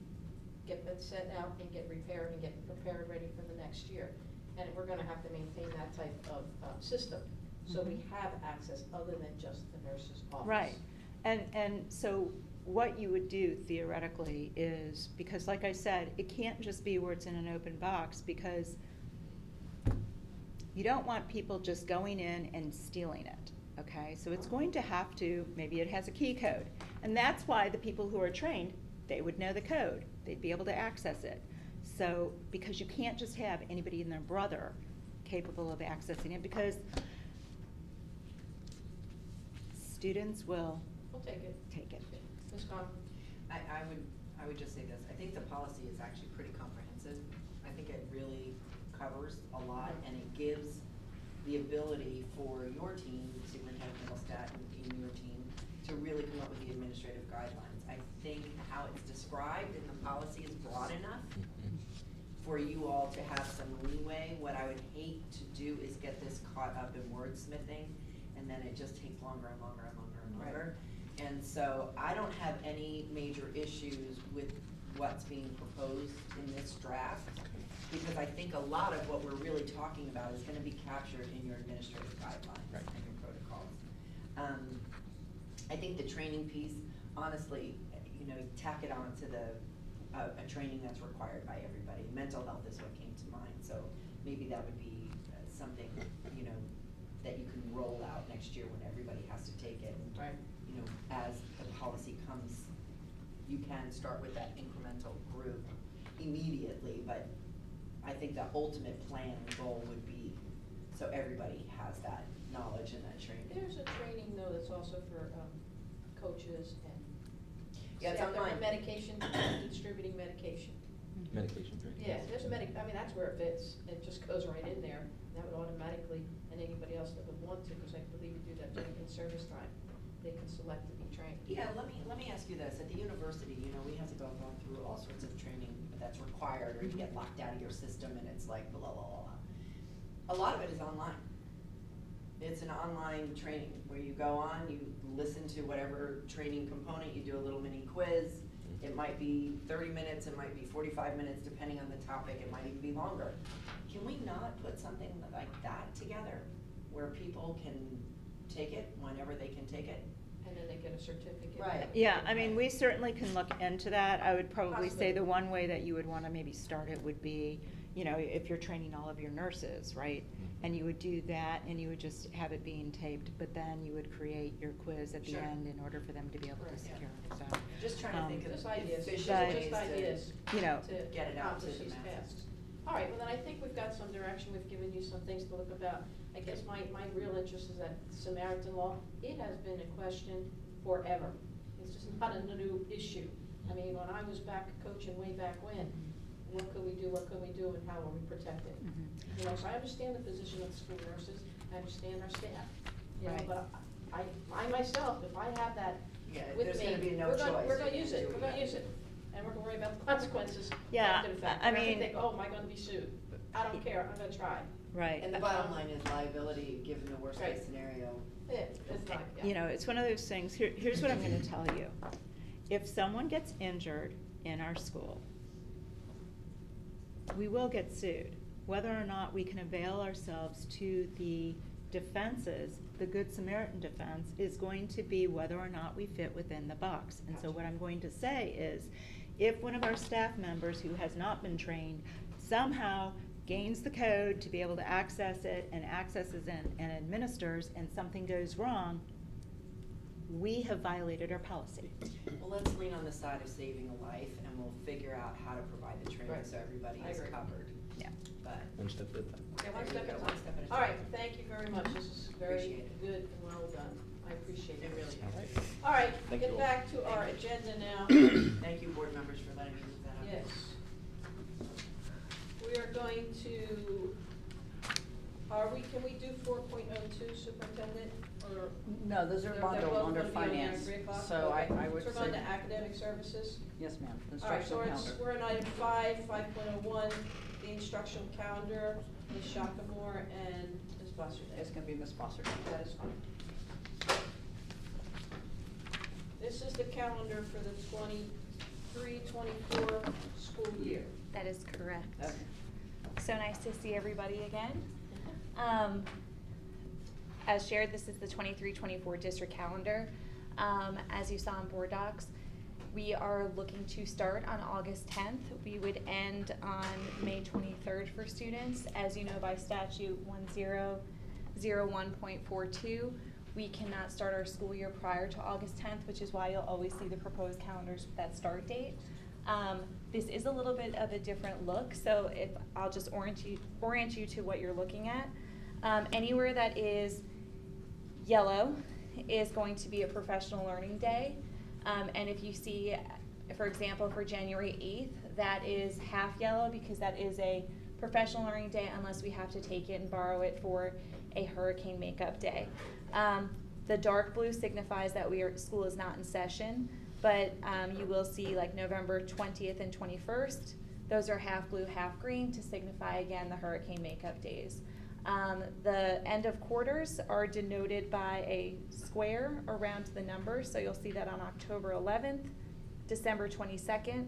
get that sent out and get repaired and get prepared, ready for the next year. And we're gonna have to maintain that type of system. So we Mhm. have access other than just the nurse's office. Right, and so what you would do theoretically is, because like I said, it can't just be where it's in an open box, because you don't want people just going in and stealing it, okay? So it's going to have to, maybe it has a key code, and that's why the people who are trained, they would know the code, they'd be able to access it. So, because you can't just have anybody and their brother capable of accessing it, because students will We'll take it. take it. Ms. Conlon? I would just say this, I think the policy is actually pretty comprehensive. I think it really covers a lot, and it gives the ability for your team, Superintendent Middlestat and your team, to really come up with the administrative guidelines. I think how it's described in the policy is broad enough for you all to have some leeway. What I would hate to do is get this caught up in wordsmithing, and then it just takes longer and longer and longer and longer. And so I don't have any major issues with what's being proposed in this draft, because I think a lot of what we're really talking about is gonna be captured in your administrative guidelines and your protocols. I think the training piece, honestly, you know, tack it on to a training that's required by everybody. Mental health is what came to mind, so maybe that would be something, you know, that you can roll out next year when everybody has to take it. Right. You know, as the policy comes, you can start with that incremental group immediately, but I think the ultimate plan and goal would be so everybody has that knowledge and that training. There's a training though that's also for coaches and Yeah, it's staff that are online. medication, distributing medication. Medication training. Yeah, there's a I mean, that's where it fits. It just goes right in there. That would automatically, and anybody else that would want to, because I believe you do that during in-service time, they can select to be trained. Yeah, let me ask you this. At the university, you know, we have to go through all sorts of training that's required, or you get locked out of your system and it's like blah, blah, blah, blah. A lot of it is online. It's an online training where you go on, you listen to whatever training component, you do a little mini quiz. It might be 30 minutes, it might be 45 minutes, depending on the topic, it might even be longer. Can we not put something like that together where people can take it whenever they can take it? And then they get a certificate. Right. Yeah, I mean, we certainly can look into that. I would probably say Possibly. the one way that you would wanna maybe start it would be, you know, if you're training all of your nurses, right? And you would do that, and you would just have it being taped, but then you would create your quiz at the Sure. end in order for them to be able to Right, secure yeah. it, so. Just trying to think of Just ideas, efficient But- ways just ideas. You know, To get it out to accomplish the these masses. tasks. All right, well then I think we've got some direction, we've given you some things to look about. I guess my real interest is that Samaritan law, it has been a question forever. It's just not a new issue. I mean, when I was back coaching way back when, what could we do, and how will we protect it? Mhm. You know, so I understand the position of the school nurses, I understand our staff, you know, Right. but I myself, if I have that Yeah, with there's me, gonna be no we're gonna choice. use it, Do we're what gonna you use have it. to do. And we're gonna worry about the consequences Yeah, after the fact. I We're gonna mean- think, oh, am I gonna be sued? I don't care, I'm gonna try. Right. And the bottom line is liability, given the worst Right. case scenario. Yeah, it's not, yeah. You know, it's one of those things, here's what I'm gonna tell you. If someone gets injured in our school, we will get sued. Whether or not we can avail ourselves to the defenses, the Good Samaritan defense is going to be whether or not we fit within the box. And so Gotcha. what I'm going to say is, if one of our staff members who has not been trained somehow gains the code to be able to access it and accesses and administers, and something goes wrong, we have violated our policy. Well, let's lean on the side of saving a life, and we'll figure out how to provide the training Right. so everybody I is agree. covered. Yeah. But, One step at a time. Okay, one There step you at a go, time. one step at a All right, time. thank you very much, this is very Appreciate it. good and well done, I appreciate it. It really All right. All right, Thank you get all. back to our agenda now. thank you, board members, for letting me move that up. Yes. We are going to, can we do 4.02 superintendent, or? No, those are they're bundled both under gonna be on there at finance, 3 o'clock? so Okay. I would So we're going say- to academic services? Yes, ma'am, All right, so instructional it's, calendar. we're in item 5.01, the instructional calendar, Ms. Shackamore and Ms. Busterday. It's gonna be Ms. Foster. That is fine. This is the calendar for the 23-24 school year. That is correct. Okay. So nice to see everybody again. As shared, this is the 23-24 district calendar. As you saw in board docs, we are looking to start on August 10th. We would end on May 23rd for students. As you know by statute 1001.42, we cannot start our school year prior to August 10th, which is why you'll always see the proposed calendars with that start date. This is a little bit of a different look, so if I'll just orient you to what you're looking at. Anywhere that is yellow is going to be a professional learning day. And if you see, for example, for January 8th, that is half yellow because that is a professional learning day unless we have to take it and borrow it for a hurricane makeup day. The dark blue signifies that school is not in session, but you will see like November 20th and 21st. Those are half blue, half green to signify again the hurricane makeup days. The end of quarters are denoted by a square around the number, so you'll see that on October 11th, December 22nd,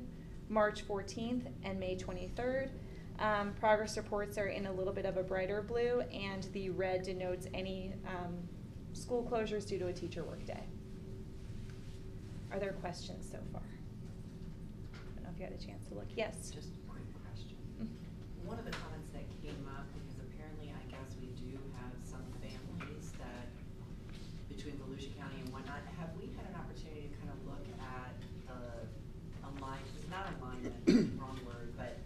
March 14th, and May 23rd. Progress reports are in a little bit of a brighter blue, and the red denotes any school closures due to a teacher workday. Are there questions so far? I don't know if you had a chance to look. Yes? Just a quick question. One of the comments that came up, because apparently I guess we do have some families that, between Volusia County and whatnot, have we had an opportunity to kind of look at the not alignment, wrong word, but.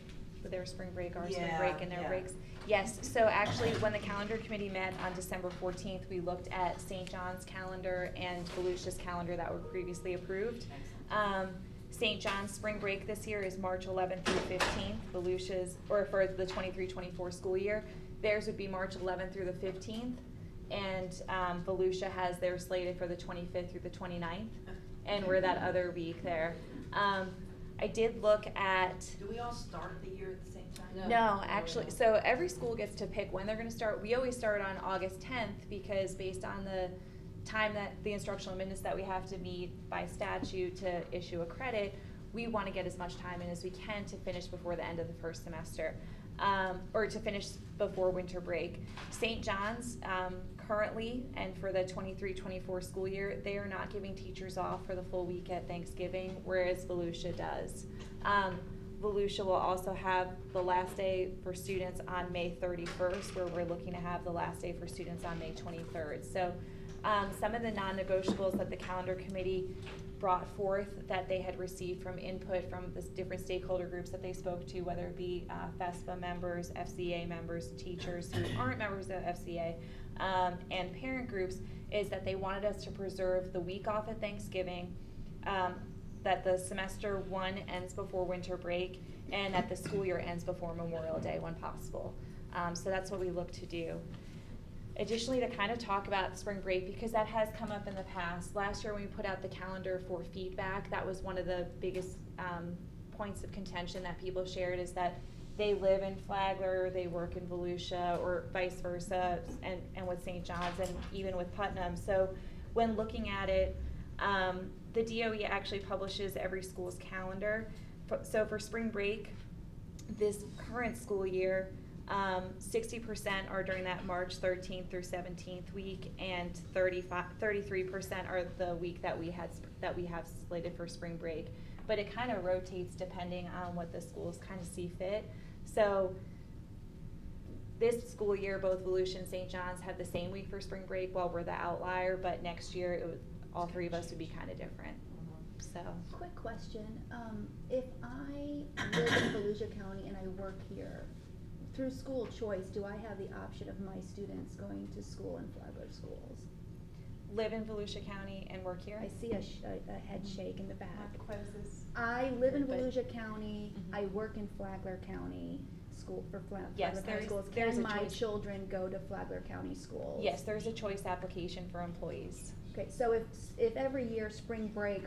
With their spring break, our spring Yeah, break, and their yeah. breaks. Yes, so actually, when the calendar committee met on December 14th, we looked at St. John's calendar and Volusia's calendar that were previously approved. St. John's spring break this year is March 11th through 15th. Volusia's, or for the 23-24 school year, theirs would be March 11th through the 15th, and Volusia has theirs slated for the 25th through the 29th, and we're that other week there. I did look at. Do we all start the year at the same time? No, actually, so every school gets to pick when they're gonna start. We always start on August 10th because based on the time that the instructional minutes that we have to meet by statute to issue a credit, we wanna get as much time in as we can to finish before the end of the first semester, or to finish before winter break. St. John's, currently, and for the 23-24 school year, they are not giving teachers off for the full week at Thanksgiving, whereas Volusia does. Volusia will also have the last day for students on May 31st, where we're looking to have the last day for students on May 23rd. So some of the non-negotiables that the calendar committee brought forth that they had received from input from the different stakeholder groups that they spoke to, whether it be FESPA members, FCA members, teachers who aren't members of FCA, and parent groups, is that they wanted us to preserve the week off at Thanksgiving, that the semester one ends before winter break, and that the school year ends before Memorial Day when possible. So that's what we look to do. Additionally, to kind of talk about spring break, because that has come up in the past. Last year when we put out the calendar for feedback, that was one of the biggest points of contention that people shared, is that they live in Flagler, they work in Volusia, or vice versa, and with St. John's, and even with Putnam. So when looking at it, the DOE actually publishes every school's calendar. So for spring break, this current school year, 60% are during that March 13th through 17th week, and 33% are the week that we have slated for spring break. But it kind of rotates depending on what the schools kind of see fit. So this school year, both Volusia and St. John's have the same week for spring break, while we're the outlier. But next year, all three of us would be kind of different. So. Quick question, if I live in Volusia County and I work here, through school choice, do I have the option of my students going to school in Flagler schools? Live in Volusia County and work here? I see a head shake in the back. Closes. I live in But- Volusia County, Mhm. I work in Flagler County school, for Yes, Flagler County schools. there's Can a my choice. children go to Flagler County schools? Yes, there's a choice application for employees. Okay, so if every year spring break,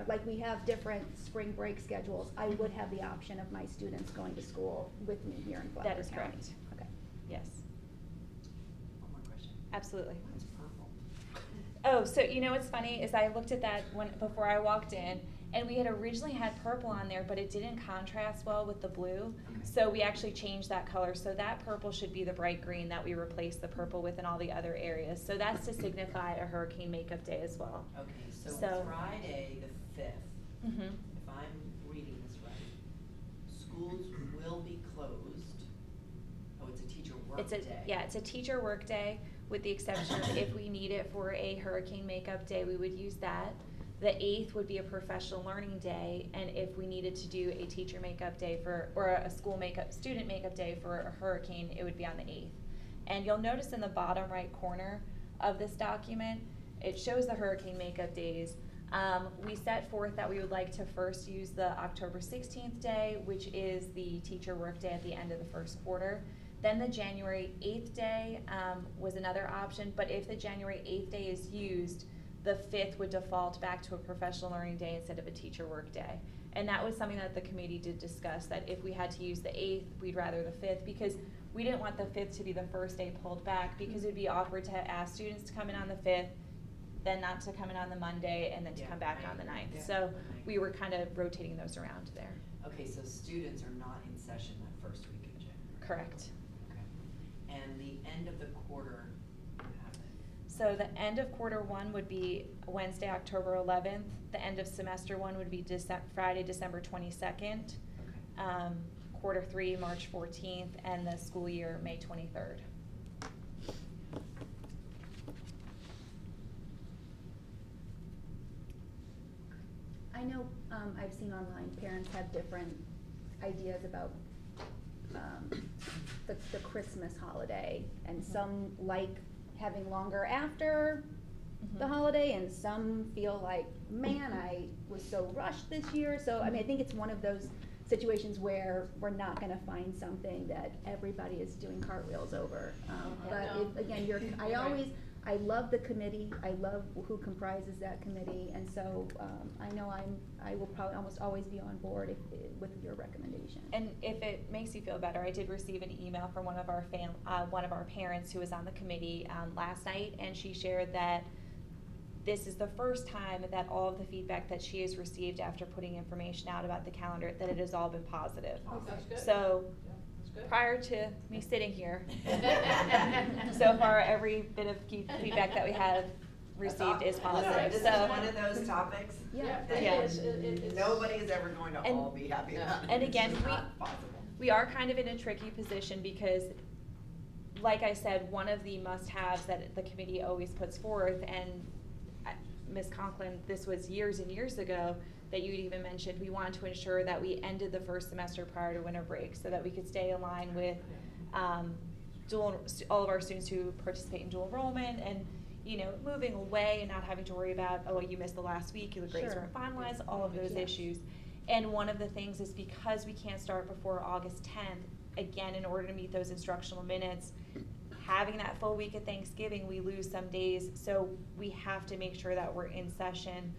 like we have different spring break schedules, I would have the option of my students going to school with me here in Flagler That is County? correct. Okay. Yes, One more question. absolutely. What's purple? Oh, so you know what's funny is I looked at that before I walked in, and we had originally had purple on there, but it didn't contrast well with the blue. Okay. So we actually changed that color. So that purple should be the bright green that we replaced the purple with in all the other areas. So that's to signify a hurricane makeup day as well. Okay, so So- Friday, the 5th, Mm-hmm. if I'm reading this right, schools will be closed. Oh, it's a teacher work day. It's a teacher work day, with the exception of if we need it for a hurricane makeup day, we would use that. The 8th would be a professional learning day, and if we needed to do a teacher makeup day or a student makeup day for a hurricane, it would be on the 8th. And you'll notice in the bottom right corner of this document, it shows the hurricane makeup days, We set forth that we would like to first use the October 16th day, which is the teacher work day at the end of the first quarter. Then the January 8th day was another option, but if the January 8th day is used, the 5th would default back to a professional learning day instead of a teacher work day. And that was something that the committee did discuss, that if we had to use the 8th, we'd rather the 5th, because we didn't want the 5th to be the first day pulled back, because it'd be awkward to ask students to come in on the 5th, then not to come in on the Monday, and then to come back on the 9th. Yeah. So we were kind of rotating those around there. Okay, so students are not in session that first week of January? Correct. Okay. And the end of the quarter, you have it? So the end of quarter one would be Wednesday, October 11th. The end of semester one would be Friday, December 22nd. Okay. Quarter three, March 14th, and the school year, May 23rd. I know, I've seen online, parents have different ideas about, the Christmas holiday, and some like having longer after the Mhm. holiday, and some feel like, man, I was so rushed this year, so, I mean, I think it's one of those situations where we're not gonna find something that everybody is doing cartwheels over. But No. if, again, I love the committee, I love who comprises that committee, and so, I know I will probably almost always be on board with your recommendation. And if it makes you feel better, I did receive an email from one of our parents who was on the committee, last night, and she shared that this is the first time that all of the feedback that she has received after putting information out about the calendar, that it has all been positive. Oh, that's good. So, Yeah, that's good. prior to me sitting here, so far, every bit of feedback that we have received is positive, This so. is one of those topics Yeah. that Yeah. It's. nobody is ever going to And- all be happy about. and It's again, just we- not possible. We are kind of in a tricky position because, like I said, one of the must-haves that the committee always puts forth, and Ms. Conklin, this was years and years ago, that you'd even mentioned, we wanted to ensure that we ended the first semester prior to winter break, so that we could stay in line with all of our students who participate in dual enrollment, and, you know, moving away and not having to worry about, oh, you missed the last week, your grades Sure. weren't finalized, all of those Yeah. issues. And one of the things is, because we can't start before August 10th, again, in order to meet those instructional minutes, having that full week of Thanksgiving, we lose some days, so we have to make sure that we're in session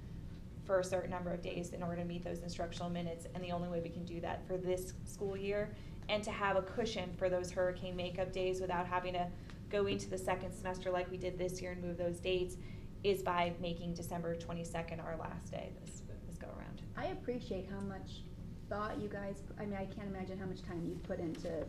for a certain number of days in order to meet those instructional minutes, and the only way we can do that for this school year, and to have a cushion for those hurricane makeup days without having to go into the second semester like we did this year and move those dates, is by making December 22nd our last day this go around. I appreciate how much thought you guys, I mean, I can't imagine how much time you've put into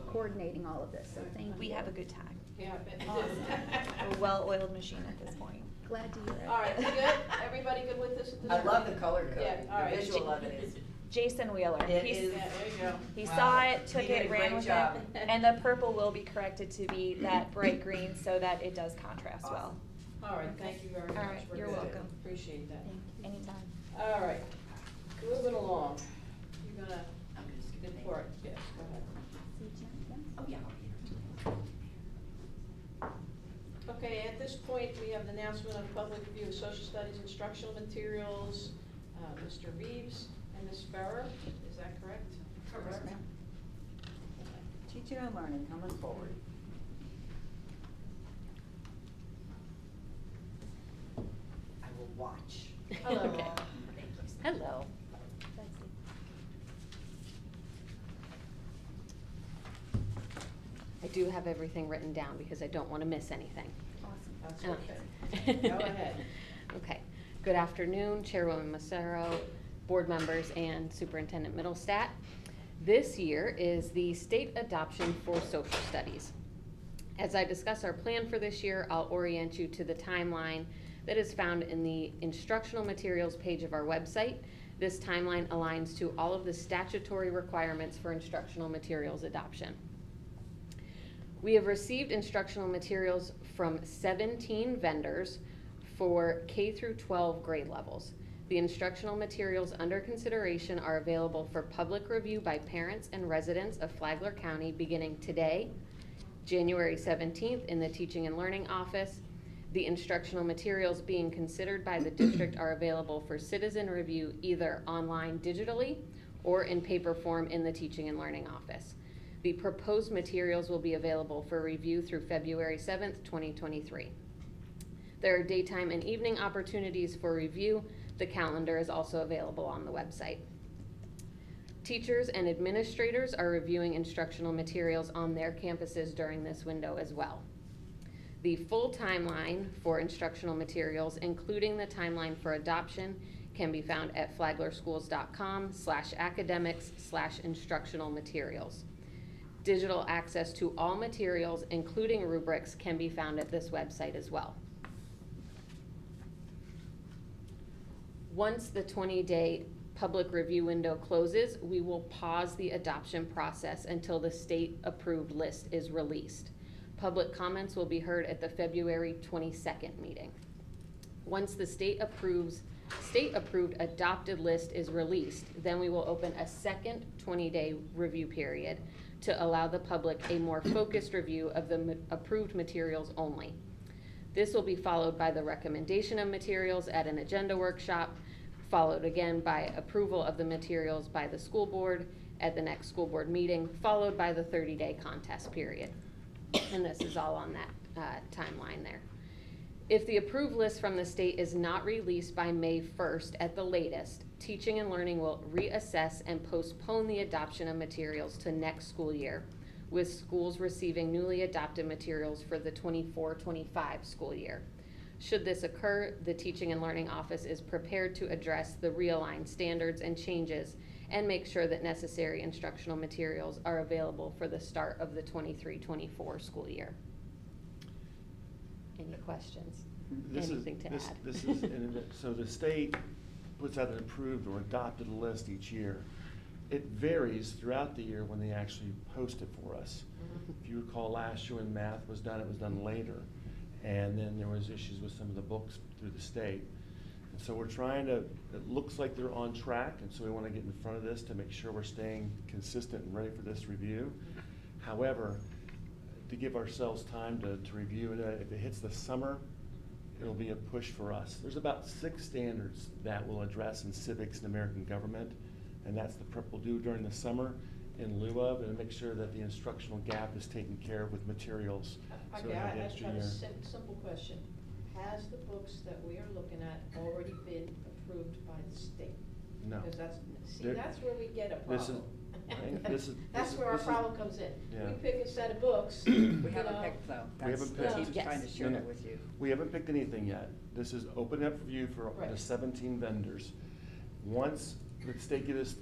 coordinating all of this, so thank you. We have a good time. Yeah, I bet you Awesome. do. We're a well-oiled machine at this point. Glad to hear it. All right, we good? Everybody good with this at this I point? love the color code. Yeah, all right. The visual of it is. Jason Wheeler. It he's- is- Yeah, there you go. He Wow. saw it, took He did it, a ran great with job. it, and the purple will be corrected to be that bright green so that it does contrast well. All right, thank you very much. All right, We're you're good. welcome. Appreciate that. Thank you. Anytime. All right, moving along. You're gonna, I'm gonna skip good it. for it, yes, go ahead. See Jen again? Oh, yeah, I'll be here. Okay, at this point, we have an announcement of public review of social studies instructional materials. Mr. Reeves and Ms. Farrer, is that correct? Correct. Teaching and learning, coming forward. I will watch. Hello. Okay. Thank you. Hello. I do have everything written down because I don't want to miss anything. Awesome. That's Oh. okay. Go ahead. Okay. Good afternoon, Chairwoman Massaro, board members, and Superintendent Middlestat. This year is the state adoption for social studies. As I discuss our plan for this year, I'll orient you to the timeline that is found in the instructional materials page of our website. This timeline aligns to all of the statutory requirements for instructional materials adoption. We have received instructional materials from 17 vendors for K through 12 grade levels. The instructional materials under consideration are available for public review by parents and residents of Flagler County beginning today, January 17th in the Teaching and Learning Office, The instructional materials being considered by the district are available for citizen review either online digitally or in paper form in the Teaching and Learning Office. The proposed materials will be available for review through February 7th, 2023. There are daytime and evening opportunities for review. The calendar is also available on the website. Teachers and administrators are reviewing instructional materials on their campuses during this window as well. The full timeline for instructional materials, including the timeline for adoption, can be found at flaglerschools.com/academics/instructional materials. Digital access to all materials, including rubrics, can be found at this website as well. Once the 20-day public review window closes, we will pause the adoption process until the state-approved list is released. Public comments will be heard at the February 22nd meeting. Once the state-approved adopted list is released, then we will open a second 20-day review period to allow the public a more focused review of the approved materials only. This will be followed by the recommendation of materials at an agenda workshop, followed again by approval of the materials by the school board at the next school board meeting, followed by the 30-day contest period. And this is all on that timeline there. If the approved list from the state is not released by May 1st at the latest, Teaching and Learning will reassess and postpone the adoption of materials to next school year, with schools receiving newly adopted materials for the 24-25 school year. Should this occur, the Teaching and Learning Office is prepared to address the realigned standards and changes and make sure that necessary instructional materials are available for the start of the 23-24 school year. Any questions? Anything to add? So the state puts out an approved or adopted list each year. It varies throughout the year when they actually post it for us. If you recall, last year when math was done, it was done later. And then there was issues with some of the books through the state. And so we're trying to, it looks like they're on track, and so we want to get in front of this to make sure we're staying consistent and ready for this review. However, to give ourselves time to review it, if it hits the summer, it'll be a push for us. There's about 6 standards that we'll address in civics and American government, and that's the prep we'll do during the summer in lieu of, and make sure that the instructional gap is taken care of with materials. So Okay, we I have the have extra a year. simple question. Has the books that we are looking at already been approved by the state? No. Because that's, see, There- that's where we get a this is- problem. That's where our this is- problem comes in. yeah. We pick a set of books. We you haven't know, picked though. We haven't That's picked. just trying to share No, that no. with you. We haven't picked anything yet. This is open up for you for Right. the 17 vendors. Once the state gives us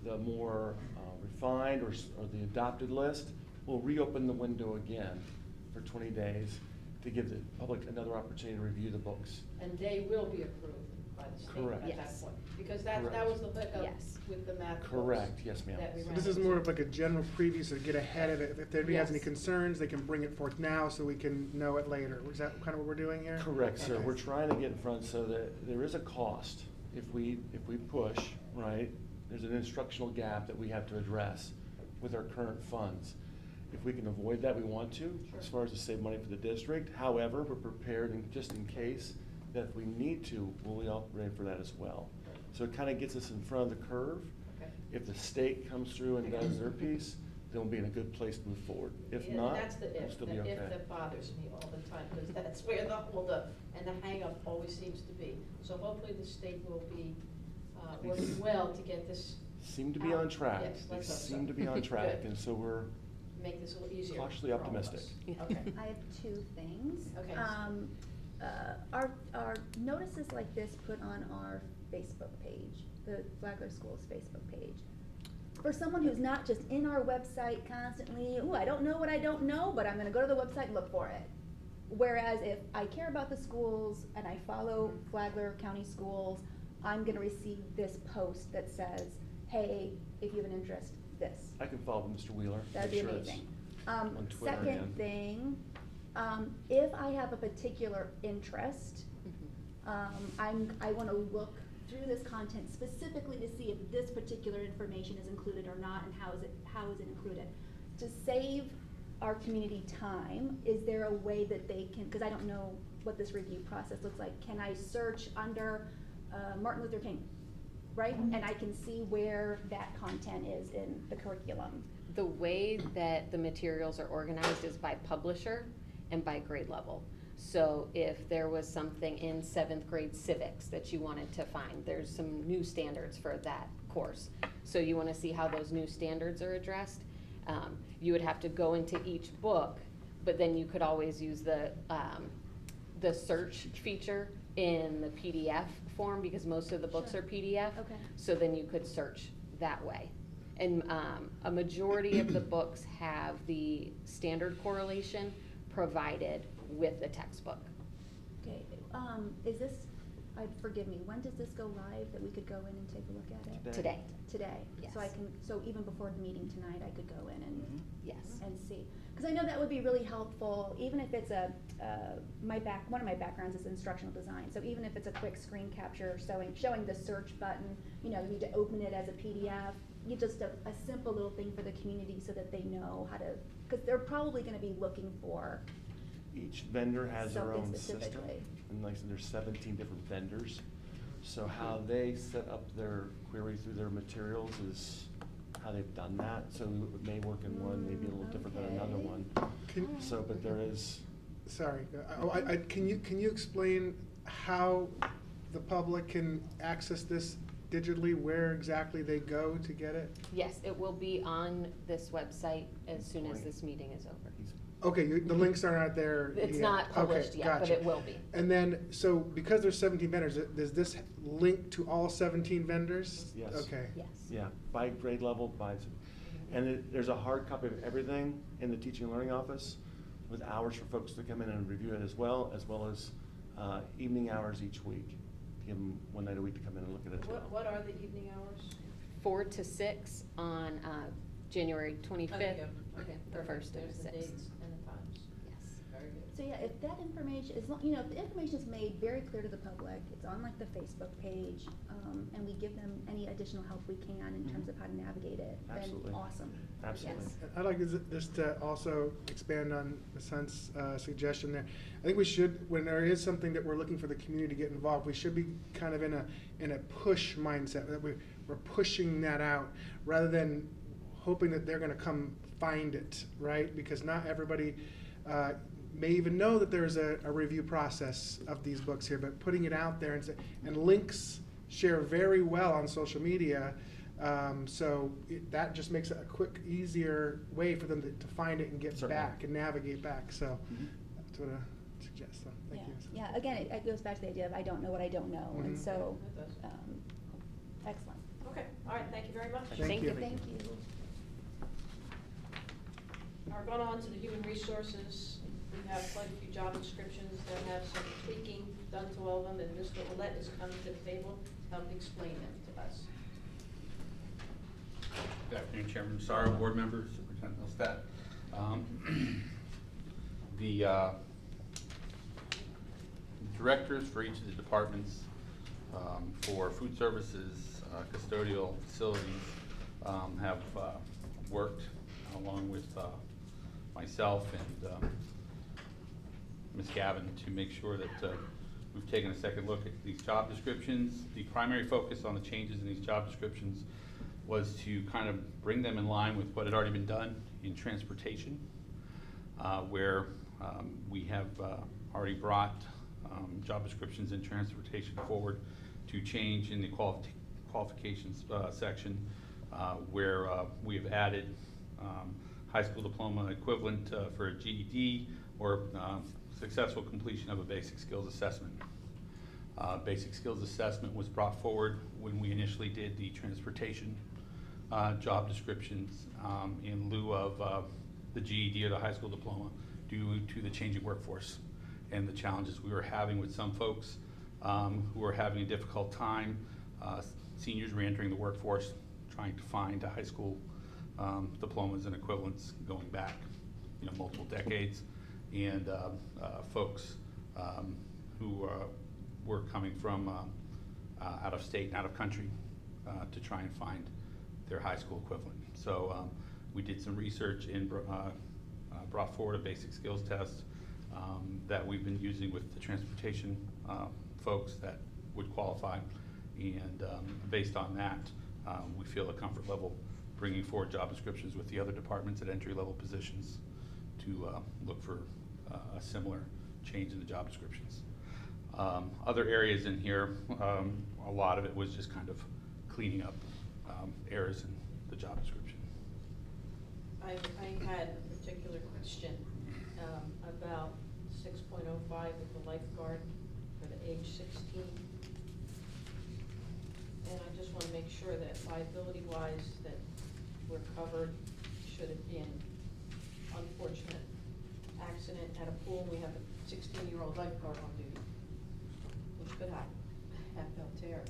the more refined or the adopted list, we'll reopen the window again for 20 days to give the public another opportunity to review the books. And they will be approved by the state Correct. at that Yes. point. Because that Correct. was the hiccup Yes. with the math books. Correct, yes, ma'am. that we So ran this is into. more of like a general preview, so to get ahead of it. If anybody has any Yes. concerns, they can bring it forth now so we can know it later. Is that kind of what we're doing here? Correct, sir. Okay. We're trying to get in front so that there is a cost if we push, right? There's an instructional gap that we have to address with our current funds. If we can avoid that, we want to, Sure. as far as to save money for the district. However, we're prepared just in case that if we need to, we'll be all ready for that as well. So it kind of gets us in front of the curve. Okay. If the state comes through and does their piece, then we'll be in a good place to move forward. If Yeah, not, that's the we'll if, still the be okay. if that bothers me all the time, because that's where the holdup and the hangup always seems to be. So hopefully the state will be working well to get this. Seem to be out. on track. Yes, They let's hope so. seem to be on track, Good. and so we're Make this a little easier. cautiously for all of optimistic. us. Okay. I have 2 things. Okay. Are notices like this put on our Facebook page, the Flagler School's Facebook page? For someone who's not just in our website constantly, ooh, I don't know what I don't know, but I'm gonna go to the website and look for it. Whereas if I care about the schools and I follow Flagler County Schools, I'm gonna receive this post that says, hey, if you have an interest, this. I can follow up with Mr. Wheeler. That'd make be sure it's amazing. on Twitter Second and- thing, if I have a particular interest, I wanna look through this content specifically to see if this particular information is included or not, and how is it included. To save our community time, is there a way that they can, cause I don't know what this review process looks like. Can I search under Martin Luther King, right? And I can see where that content is in the curriculum. The way that the materials are organized is by publisher and by grade level. So if there was something in 7th grade civics that you wanted to find, there's some new standards for that course. So you wanna see how those new standards are addressed. You would have to go into each book, but then you could always use the search feature in the PDF form, because most of the books Sure. are PDF. Okay. So then you could search that way. And a majority of the books have the standard correlation provided with the textbook. Okay, is this, forgive me, when does this go live, that we could go in and take a look at it? Today. Today? Yes. So I can, so even before the meeting tonight, I could go in and, Yes. and see. Because I know that would be really helpful, even if it's one of my backgrounds is instructional design. So even if it's a quick screen capture showing the search button, you need to open it as a PDF. Just a simple little thing for the community so that they know how to, because they're probably gonna be looking for. Each vendor has their Something own system, specifically. and like I said, there's 17 different vendors. So how they set up their query through their materials is how they've done that. So it may work in one, maybe a little different than another Okay. one. Can- So, but there is, Sorry, can you explain how the public can access this digitally, where exactly they go to get it? Yes, it will be on this website as soon as this meeting is over. Okay, the links are not there yet. It's not published Okay, yet, but gotcha. it will be. And then, so because there's 17 vendors, does this link to all 17 vendors? Yes. Okay. Yes. yeah, by grade level, and there's a hard copy of everything in the teaching and learning office with hours for folks to come in and review it as well as evening hours each week. Give them one night a week to come in and look at it as well. What are the evening hours? 4 to 6 on January 25th, Okay, the perfect. 1st and There's the the 6th. dates and the times. Yes. Very good. So yeah, if that information is, if the information is made very clear to the public, it's on like the Facebook page, and we give them any additional help we can in terms of how to navigate it, then Absolutely. awesome. Absolutely. Yes. I'd like to just to also expand on Ms. Hunt's suggestion there. I think we should, when there is something that we're looking for the community to get involved, we should be kind of in a push mindset, that we're pushing that out, rather than hoping that they're gonna come find it, right? Because not everybody may even know that there's a review process of these books here, but putting it out there and links share very well on social media. So that just makes it a quick, easier way for them to find it and get Certainly. back and navigate back. So Mhm. that's what I suggest. So thank you. Yeah, again, it goes back to the idea of I don't know what I don't know, and Mhm. so, That does. excellent. Okay, all right, thank you very much. Thank you. Thank you. We're going on to the human resources. We have quite a few job descriptions that have some tweaking done to all of them, and Mr. Ouellette is coming to the table to help explain them to us. Good afternoon, Chairman Massaro, board members, Superintendent Milstead. The directors for each of the departments for food services, custodial facilities have worked along with myself and Ms. Gavin to make sure that we've taken a second look at these job descriptions. The primary focus on the changes in these job descriptions was to kind of bring them in line with what had already been done in transportation, where we have already brought job descriptions in transportation forward to change in the qualifications section, where we have added high school diploma equivalent for a GED or successful completion of a basic skills assessment. Basic skills assessment was brought forward when we initially did the transportation job descriptions in lieu of the GED or the high school diploma due to the changing workforce and the challenges we were having with some folks who were having a difficult time, seniors re-entering the workforce, trying to find high school diplomas and equivalents going back, multiple decades, and folks who were coming from out of state and out of country to try and find their high school equivalent. So we did some research and brought forward a basic skills test that we've been using with the transportation folks that would qualify. And based on that, we feel a comfort level bringing forward job descriptions with the other departments at entry-level positions to look for a similar change in the job descriptions. Other areas in here, a lot of it was just kind of cleaning up errors in the job description. I had a particular question about 6.05 with the lifeguard for the age 16. And I just want to make sure that liability-wise that we're covered should have been unfortunate accident at a pool. We have a 16-year-old lifeguard on duty, which could happen at Belterre.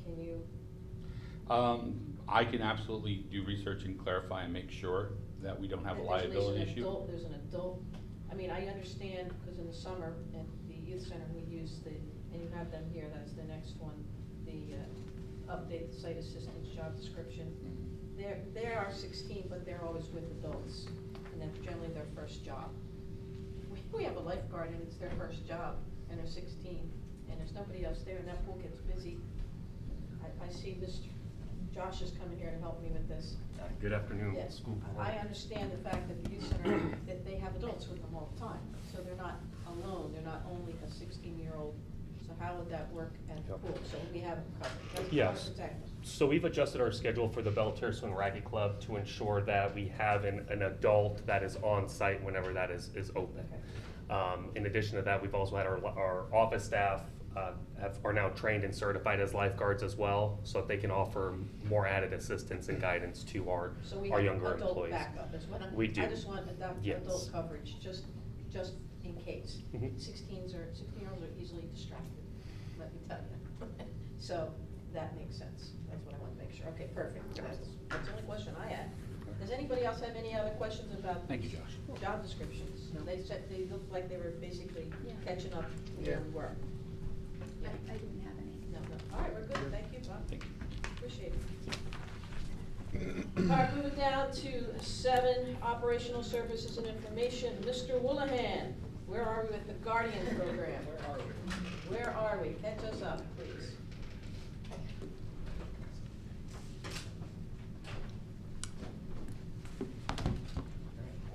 Can you? I can absolutely do research and clarify and make sure that we don't have a liability issue. There's an adult, I mean, I understand, because in the summer at the youth center, we use the, and you have them here, that's the next one, the update the site assistant's job description. They are 16, but they're always with adults, and that's generally their first job. We have a lifeguard, and it's their first job, and they're 16, and there's nobody else there, and that pool gets busy. I see Mr. Josh is coming here to help me with this. Good afternoon, Yes. school board. I understand the fact that the youth center, that they have adults with them all the time, so they're not alone, they're not only a 16-year-old. So how would that work at the pool? So we have them covered. That's Yes. protected. So we've adjusted our schedule for the Belterre Swing Racket Club to ensure that we have an adult that is on site whenever that is open. Okay. In addition to that, we've also had our office staff are now trained and certified as lifeguards as well, so that they can offer more added assistance and guidance to our younger So we have adult employees. backup is what We do. I just want adult Yes. coverage, just in case. Mhm. 16-year-olds are easily distracted, let me tell you. So that makes sense. That's what I want to make sure. Okay, perfect. That's the only question I had. Does anybody else have any other questions about? Thank you, Josh. Job descriptions? No. They looked like they were basically Yeah. catching up to Yeah. where we were. Yeah. I didn't have any. No. All right, we're good. Thank you, Bob. Thank you. Appreciate it. All right, moving down to 7, operational services and information. Mr. Woolahan, where are we with the Guardian program? Where are we? Catch us up, please.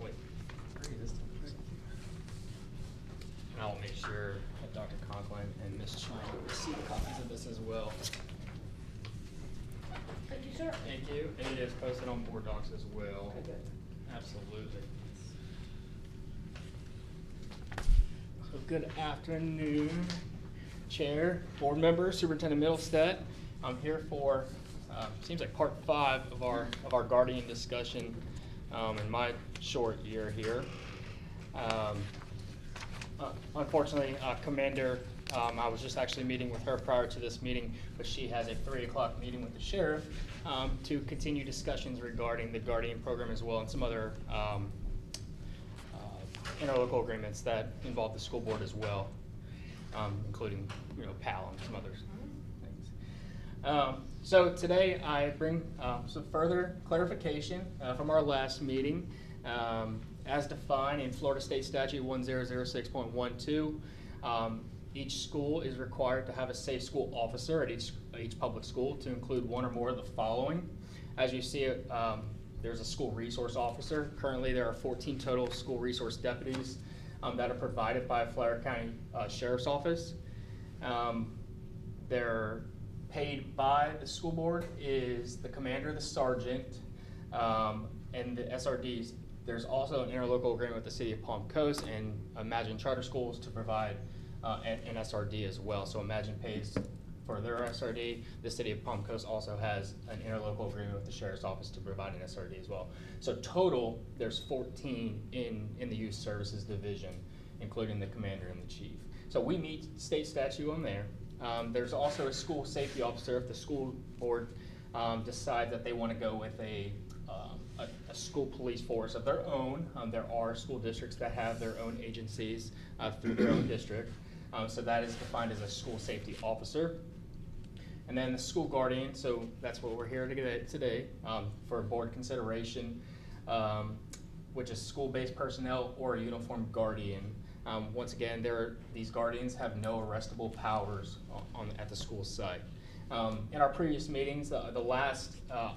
Wait, and I'll make sure that Dr. Conklin and Ms. Chang receive copies of this as well. Thank you, sir. Thank you. And it is posted on board docs as well. Okay, good. Absolutely. So good afternoon, Chair, board members, Superintendent Middlestat. I'm here for, seems like part 5 of our Guardian discussion in my short year here. Unfortunately, Commander, I was just actually meeting with her prior to this meeting, but she has a 3 o'clock meeting with the sheriff to continue discussions regarding the Guardian program as well and some other interlocal agreements that involve the school board as well, including, PAL and some other things. So today I bring some further clarification from our last meeting. As defined in Florida State Statute 1006.12, each school is required to have a safe school officer at each public school to include one or more of the following. As you see, there's a school resource officer. Currently, there are 14 total school resource deputies that are provided by Flagler County Sheriff's Office. They're paid by the school board is the commander, the sergeant, and the SRDs. There's also an interlocal agreement with the city of Palm Coast and Imagine Charter Schools to provide an SRD as well. So Imagine pays for their SRD. The city of Palm Coast also has an interlocal agreement with the sheriff's office to provide an SRD as well. So total, there's 14 in the youth services division, including the commander and the chief. So we meet state statute on there. There's also a school safety officer if the school board decides that they want to go with a school police force of their own. There are school districts that have their own agencies through their own district. So that is defined as a school safety officer. And then the school guardian, so that's what we're here to get today for board consideration. which is school-based personnel or a uniformed guardian. Once again, these guardians have no arrestable powers at the school site. In our previous meetings, the last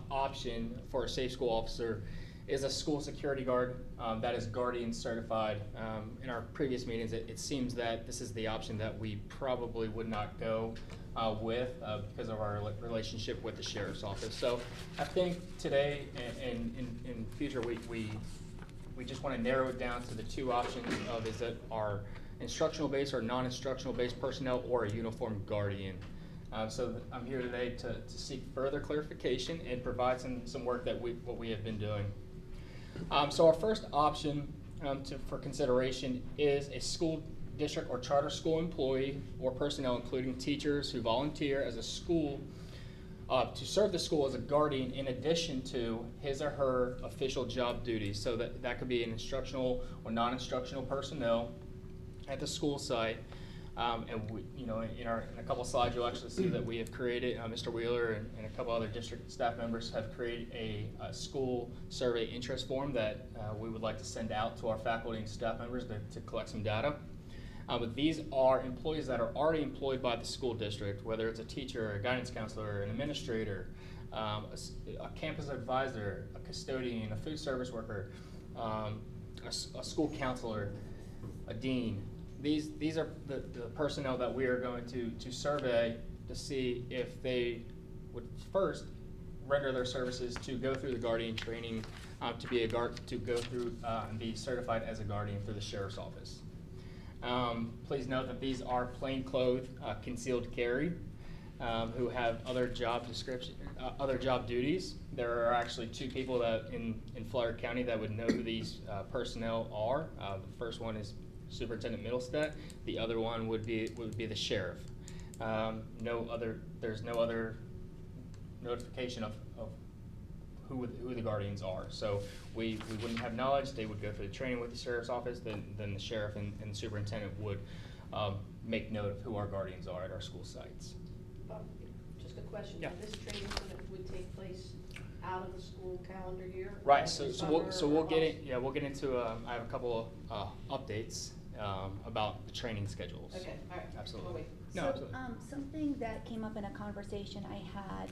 option for a safe school officer is a school security guard that is guardian certified. In our previous meetings, it seems that this is the option that we probably would not go with because of our relationship with the sheriff's office. So I think today and in future, we just want to narrow it down to the two options of is it our instructional based or non-instructional based personnel or a uniformed guardian. So I'm here today to seek further clarification and provide some work that what we have been doing. So our first option for consideration is a school district or charter school employee or personnel, including teachers who volunteer as a school to serve the school as a guardian in addition to his or her official job duties. So that could be an instructional or non-instructional personnel at the school site. And we, in a couple slides, you'll actually see that we have created, Mr. Wheeler and a couple other district staff members have created a school survey interest form that we would like to send out to our faculty and staff members to collect some data. But these are employees that are already employed by the school district, whether it's a teacher, a guidance counselor, an administrator, a campus advisor, a custodian, a food service worker, a school counselor, a dean. These are the personnel that we are going to survey to see if they would first render their services to go through the guardian training, to go through and be certified as a guardian through the sheriff's office. Please note that these are plainclothes concealed carry who have other job duties. There are actually two people that in Flagler County that would know who these personnel are. The first one is Superintendent Middlestat. The other one would be the sheriff. There's no other notification of who the guardians are. So we wouldn't have knowledge. They would go through the training with the sheriff's office. Then the sheriff and the superintendent would make note of who our guardians are at our school sites. Just a question. Yeah. This training would take place out of the school calendar year? Right. So we'll get it. Yeah, we'll get into. I have a couple of updates about the training schedules. Okay. All right. Absolutely. So, No, absolutely. something that came up in a conversation I had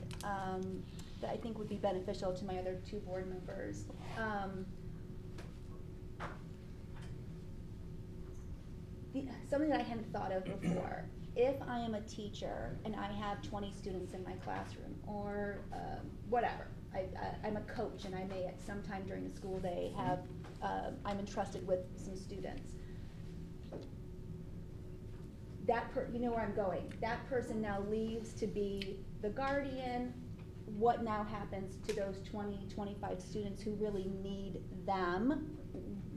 that I think would be beneficial to my other two board members. Something that I hadn't thought of before. If I am a teacher and I have 20 students in my classroom or whatever, I'm a coach and I may at some time during the school day have, I'm entrusted with some students. You know where I'm going. That person now leaves to be the guardian. What now happens to those 20, 25 students who really need them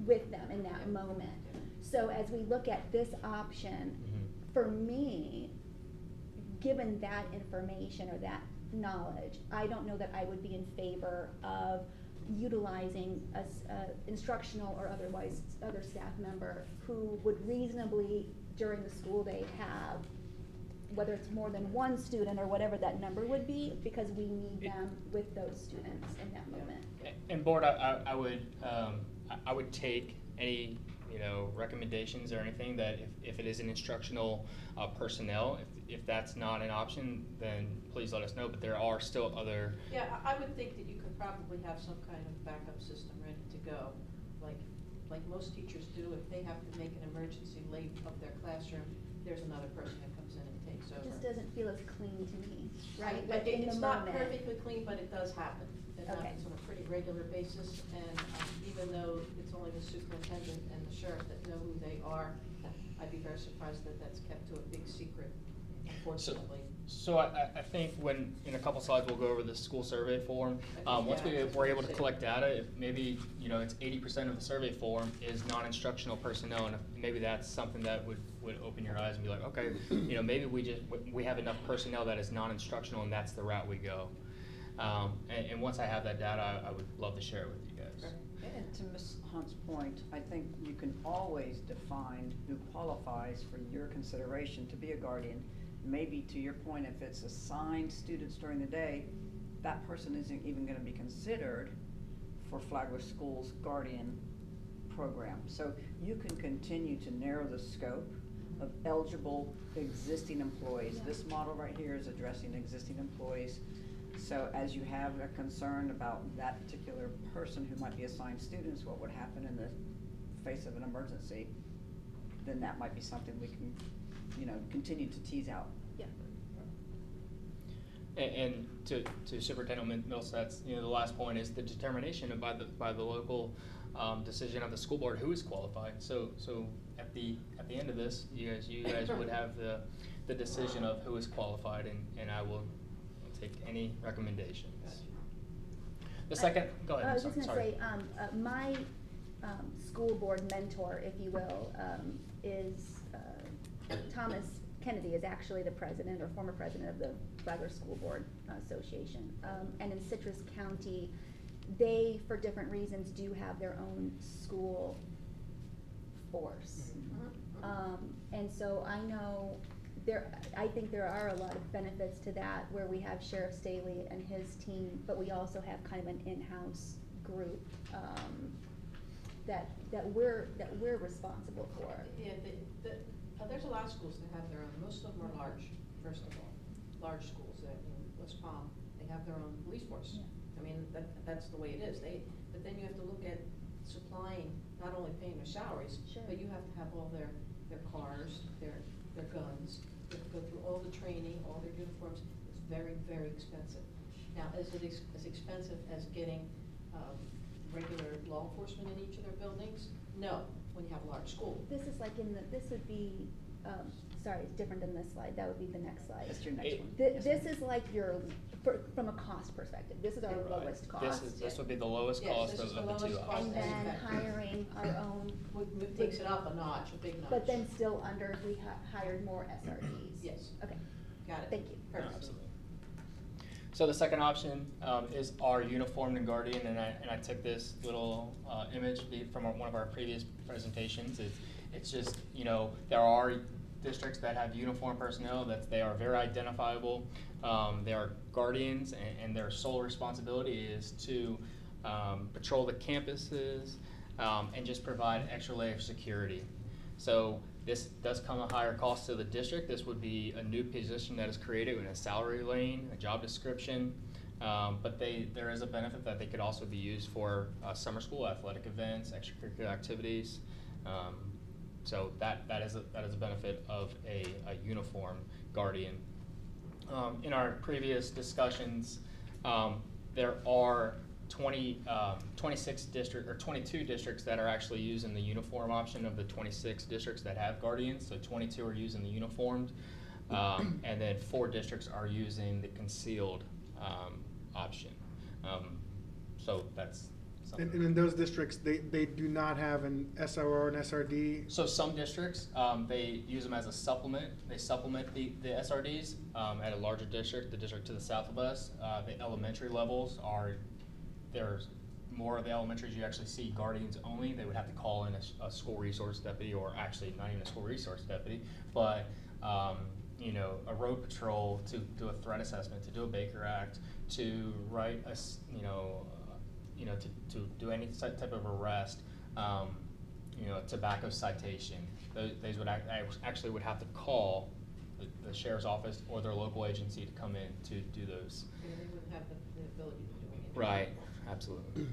with them in that moment? So as we look at this option, for me, given that information or that knowledge, I don't know that I would be in favor of utilizing a instructional or otherwise other staff member who would reasonably during the school day have, whether it's more than one student or whatever that number would be, because we need them with those students in that moment. And board, I would take any recommendations or anything that if it is an instructional personnel, if that's not an option, then please let us know. But there are still other. Yeah, I would think that you could probably have some kind of backup system ready to go, like most teachers do. If they have to make an emergency leave of their classroom, there's another person that comes in and takes over. It just doesn't feel as clean to me, right? But in it's the not moment. perfectly clean, but it does happen. It Okay. happens on a pretty regular basis, and even though it's only the superintendent and the sheriff that know who they are, I'd be very surprised that that's kept to a big secret, unfortunately. So I think when, in a couple slides, we'll go over the school survey form. Once we're able to collect data, if maybe, it's 80% of the survey form is non-instructional personnel, and if maybe that's something that would open your eyes and be like, okay, maybe we have enough personnel that is non-instructional and that's the route we go. And once I have that data, I would love to share it with you guys. And to Ms. Hunt's point, I think you can always define who qualifies for your consideration to be a guardian. Maybe to your point, if it's assigned students during the day, that person isn't even going to be considered for Flagler School's guardian program. So you can continue to narrow the scope of eligible existing employees. This model right here is addressing existing employees. So as you have a concern about that particular person who might be assigned students, what would happen in the face of an emergency, then that might be something we can, continue to tease out. Yeah. And to Superintendent Middlestat's, the last point is the determination by the local decision of the school board who is qualified. So at the end of this, you guys would have the decision of who is qualified, and I will take any recommendations. The second, go ahead. I was just going to sorry. say, my school board mentor, if you will, is Thomas Kennedy is actually the president or former president of the Flagler School Board Association. And in Citrus County, they, for different reasons, do have their own school force. And so I know I think there are a lot of benefits to that, where we have Sheriff Staley and his team, but we also have kind of an in-house group that we're responsible for. Yeah, there's a lot of schools that have their own. Most of them are large, first of all. Large schools that in West Palm, they have their own police force. Yeah. I mean, that's the way it is. But then you have to look at supplying, not only paying their salaries, Sure. but you have to have all their cars, their guns. You have to go through all the training, all their uniforms. It's very, very expensive. Now, is it as expensive as getting regular law enforcement in each of their buildings? No, when you have a large school. This is like this would be, sorry, it's different than this slide. That would be the next slide. That's your next one. This is like from a cost perspective, this is our lowest cost. This would be the lowest Yes, cost this of is the the two lowest cost. options. And then hiring our own. Takes it up a notch, a big notch. But then still under, if we hired more SRDs. Yes. Okay, Got it. thank you. Perfect. Absolutely. So the second option is our uniformed and guardian, and I took this little image from one of our previous presentations. It's just, there are districts that have uniformed personnel that they are very identifiable. They are guardians, and their sole responsibility is to patrol the campuses and just provide extra layer of security. So this does come at a higher cost to the district. This would be a new position that is created with a salary lane, a job description, but there is a benefit that they could also be used for summer school athletic events, extracurricular activities. So that is a benefit of a uniform guardian. In our previous discussions, there are 26 districts or 22 districts that are actually using the uniform option of the 26 districts that have guardians. So 22 are using the uniformed, and then 4 districts are using the concealed option. So that's something. And in those districts, they do not have an SRO or an SRD? So some districts, they use them as a supplement. They supplement the SRDs at a larger district, the district to the south of us. The elementary levels there's more of the elementaries you actually see guardians only. They would have to call in a school resource deputy, or actually not even a school resource deputy, but a road patrol to do a threat assessment, to do a Baker Act, to write to do any type of arrest, tobacco citation. Those would actually would have to call the sheriff's office or their local agency to come in to do those. Yeah, they wouldn't have the ability to do anything. Right, absolutely.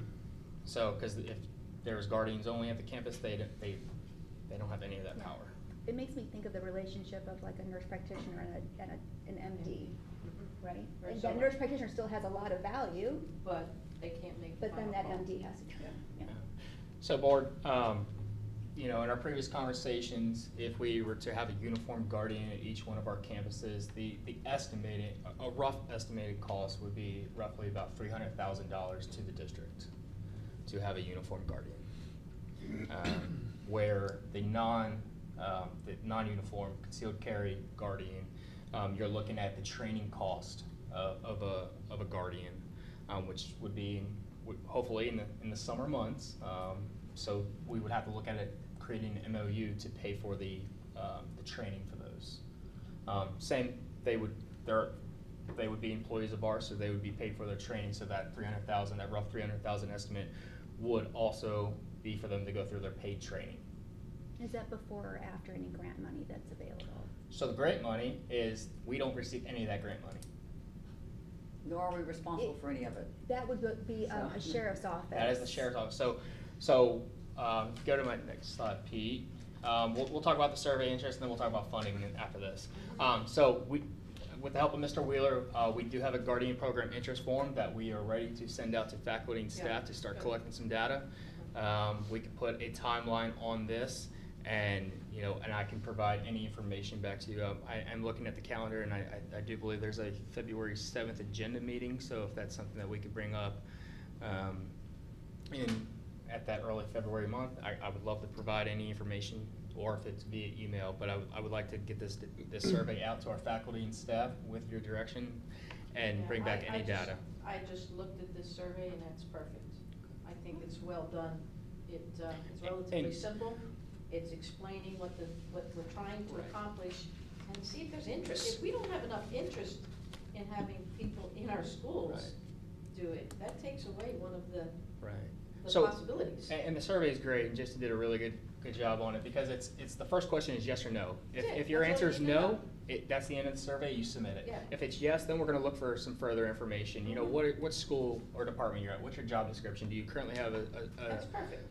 So, because if there's guardians only at the campus, they don't have any of that power. It makes me think of the relationship of like a nurse practitioner and an MD, right? Very And that similar. nurse practitioner still has a lot of value, But they can't make the but then final that call. MD has to, yeah. So board, in our previous conversations, if we were to have a uniform guardian at each one of our campuses, the rough estimated cost would be roughly about $300,000 to the district to have a uniform guardian. Where the non-uniform concealed carry guardian, you're looking at the training cost of a guardian, which would be hopefully in the summer months. So we would have to look at it, creating an MOU to pay for the training for those. They would be employees of ours, so they would be paid for their training. So that rough 300,000 estimate would also be for them to go through their paid training. Is that before or after any grant money that's available? So the grant money is, we don't receive any of that grant money. Nor are we responsible for any of it. That would be a sheriff's office. That is the sheriff's office. So, go to my next slide, Pete. We'll talk about the survey interest, and then we'll talk about funding after this. So with the help of Mr. Wheeler, we do have a Guardian Program interest form that we are ready to send out to faculty and staff to start collecting some data. We can put a timeline on this, and I can provide any information back to you. I'm looking at the calendar, and I do believe there's a February 7th agenda meeting, so if that's something that we could bring up at that early February month, I would love to provide any information, or if it's via email, but I would like to get this survey out to our faculty and staff with your direction and bring back any data. I just looked at this survey and that's perfect. I think it's well done. It's relatively simple. It's explaining what we're trying to accomplish and see if there's interest. If we don't have enough interest in having people in our schools do it, that takes away one of the possibilities. And the survey is great, and Justin did a really good job on it, because it's the first question is yes or no. If your answer is no, that's the end of the survey, you submit it. Yeah. If it's yes, then we're gonna look for some further information. What school or department you're at, what's your job description? Do you currently have a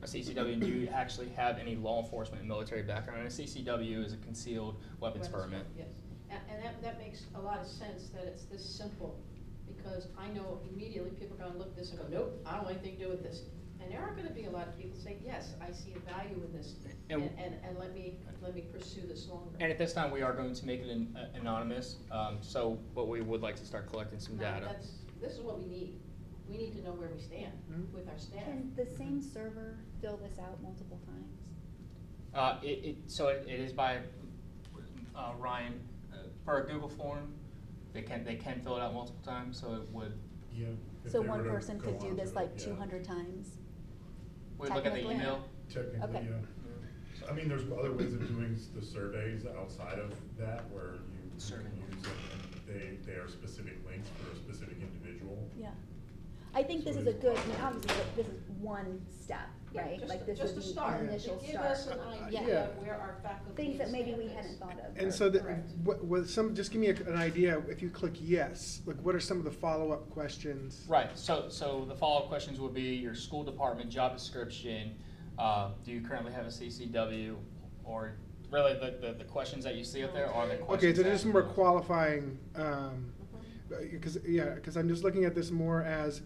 CCW, and do you actually have any law enforcement and military background? And a CCW is a concealed weapons permit. Yes, and that makes a lot of sense that it's this simple, because I know immediately people are gonna look at this and go, nope, I don't want anything to do with this. And there are gonna be a lot of people saying, yes, I see a value in this, and let me pursue this longer. And at this time, we are going to make it anonymous, but we would like to start collecting some data. This is what we need. We need to know where we stand with our staff. Can the same server fill this out multiple times? It is by Ryan. For a Google form, they can fill it out multiple times, so it would. Yeah. So one person could do this like 200 times? We look at the email? Technically, Okay. yeah. I mean, there's other ways of doing the surveys outside of that, where you can use them, and they are specific links for a specific individual. Yeah. I think this is a good, I mean, obviously, this is one step, right? Like this is the initial start. Give us an idea of where our faculty Things that maybe we staff is. hadn't thought of. And so, just give me an idea, if you click yes, like what are some of the follow-up questions? Right, so the follow-up questions would be your school department job description, do you currently have a CCW, or really the questions that you see up there are the questions. Okay, so there's some more qualifying, because I'm just looking at this more as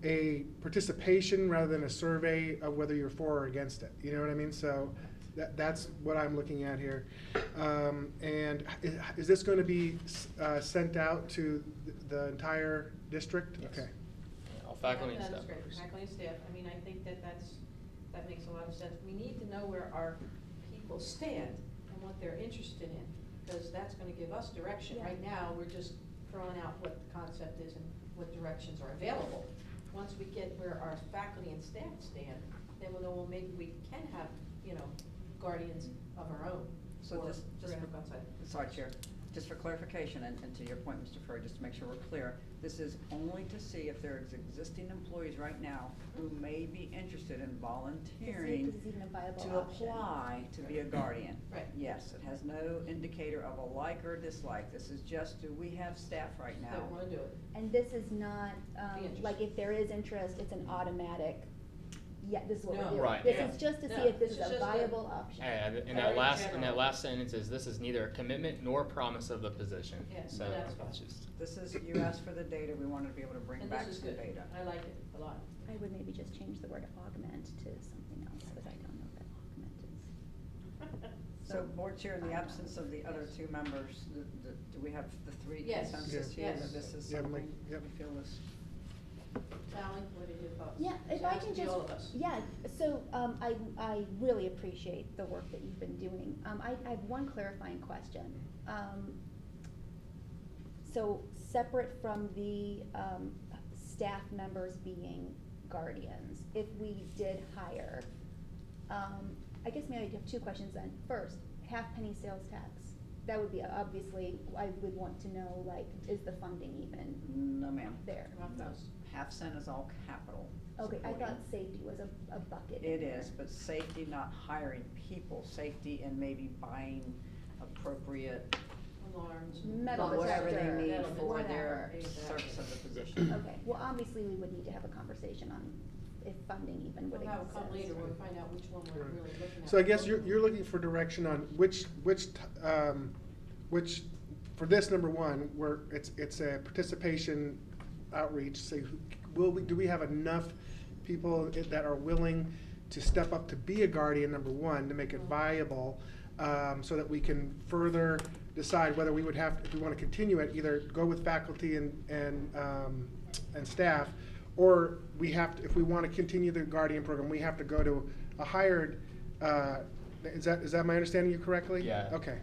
a participation rather than a survey of whether you're for or against it. You know what I mean? So that's what I'm looking at here. And is this going to be sent out to the entire district? Yes. Okay. All faculty and staff That's great. members. Faculty and staff. I mean, I think that makes a lot of sense. We need to know where our people stand and what they're interested in, because that's going to give us direction. Yeah. Right now, we're just throwing out what the concept is and what directions are available. Once we get where our faculty and staff stand, then we'll know, well, maybe we can have, guardians of our own. So just outside. Sorry, Chair, just for clarification, and to your point, Mr. Furry, just to make sure we're clear, this is only to see if there's existing employees right now who may be interested in volunteering this is even a viable to option. apply to be a guardian. Right. Yes, it has no indicator of a like or dislike. This is just, do we have staff right now? That want to do it. And this is not, interest. like if there is interest, it's an automatic, this is what we're No. doing. Right. This Yeah. is just to see No, if this this is is a just a- viable option. And in Very that general. last sentence is, this is neither a commitment nor a promise of the position. Yeah, So that's fine. it's just. This is, you asked for the data, we wanted to be able to bring And back this is some good. data. I like it a lot. I would maybe just change the word augment to something else, because I don't know what augment is. So, Board Chair, in the absence of the other two members, do we have the three Yes. consensus here Yes. that this is Yeah, something yep. we feel is? Sally, what are your thoughts? Yeah, if I Sounds can to just, all of us. yeah, so, I really appreciate the work that you've been doing. I have one clarifying question. So separate from the, staff members being guardians, if we did hire, I guess maybe I have two questions then. First, half-penny sales tax. That would be, obviously, I would want to know, like, is the funding even No, ma'am. there? No. Half cent is all capital. Okay, I supporting. thought safety was a bucket. It in there. is, but safety, not hiring people, safety and maybe buying appropriate Alarms. Metal whatever they detector, need metal for detector, their exactly. service of the position. Okay, well, obviously, we would need to have a conversation on if funding even would We'll have a exist. come later, we'll find out which one we're really looking at. So I guess you're looking for direction on which, for this number one, where it's a participation outreach, say, do we have enough people that are willing to step up to be a guardian, number one, to make it viable, so that we can further decide whether we would have, if we want to continue it, either go with faculty and staff, or we have to, if we want to continue the guardian program, we have to go to a hired, is that my understanding you correctly? Yeah. Okay.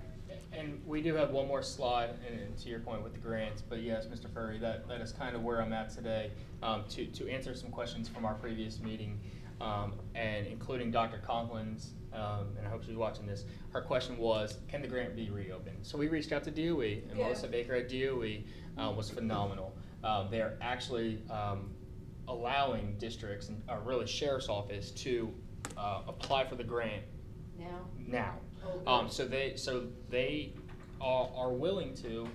And we do have one more slide, and to your point with the grants, but yes, Mr. Furry, that is kind of where I'm at today, to answer some questions from our previous meeting, and including Dr. Conklin's, and I hope she's watching this. Her question was, can the grant be reopened? So we reached out to DOE, and Melissa Baker at DOE was phenomenal. They're actually allowing districts, and really sheriff's office, to apply for the grant now. Oh, So they are willing to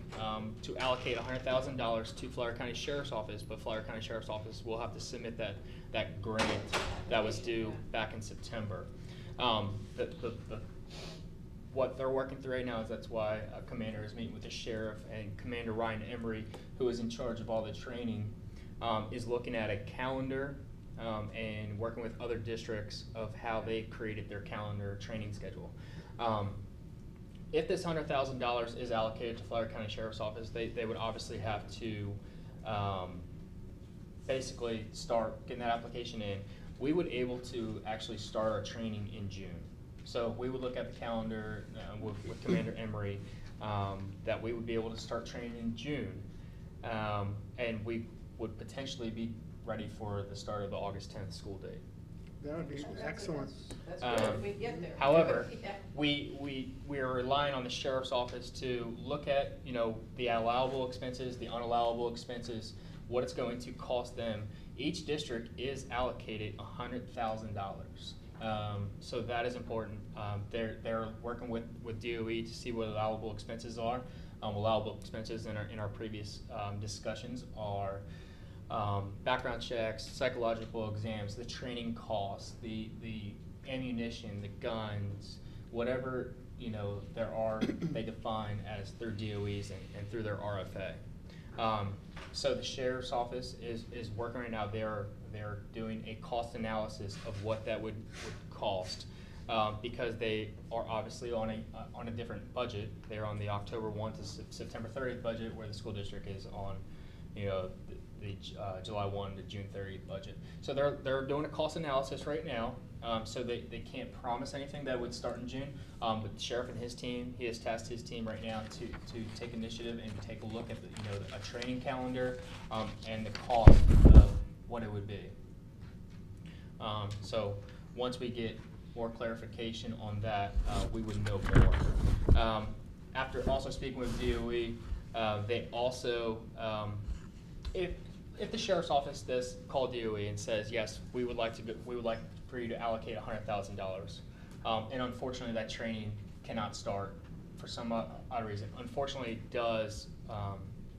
allocate $100,000 to Flagler County Sheriff's Office, but Flagler County Sheriff's Office will have to submit that grant that was due back in September. What they're working through right now is that's why Commander is meeting with the sheriff, and Commander Ryan Emery, who is in charge of all the training, is looking at a calendar and working with other districts of how they created their calendar training schedule. If this $100,000 is allocated to Flagler County Sheriff's Office, they would obviously have to basically start getting that application in. We would able to actually start our training in June. So we would look at the calendar with Commander Emery, that we would be able to start training in June. And we would potentially be ready for the start of the August 10th school date. That would be excellent. That's good if we get there. However, Yeah. we are relying on the sheriff's office to look at, the allowable expenses, the unallowable expenses, what it's going to cost them. Each district is allocated $100,000. So that is important. They're working with DOE to see what allowable expenses are. Allowable expenses in our previous discussions are background checks, psychological exams, the training costs, the ammunition, the guns, whatever there are, they define as their DOEs and through their RFA. So the sheriff's office is working right now. They're doing a cost analysis of what that would cost, because they are obviously on a different budget. They're on the October 1 to September 30th budget, where the school district is on the July 1 to June 30th budget. So they're doing a cost analysis right now. So they can't promise anything that would start in June. But the sheriff and his team, he has tasked his team right now to take initiative and take a look at a training calendar and the cost of what it would be. So once we get more clarification on that, we would know more. After also speaking with DOE, they also, if the sheriff's office does call DOE and says, yes, we would like for you to allocate $100,000, and unfortunately that training cannot start for some odd reason. Unfortunately, it does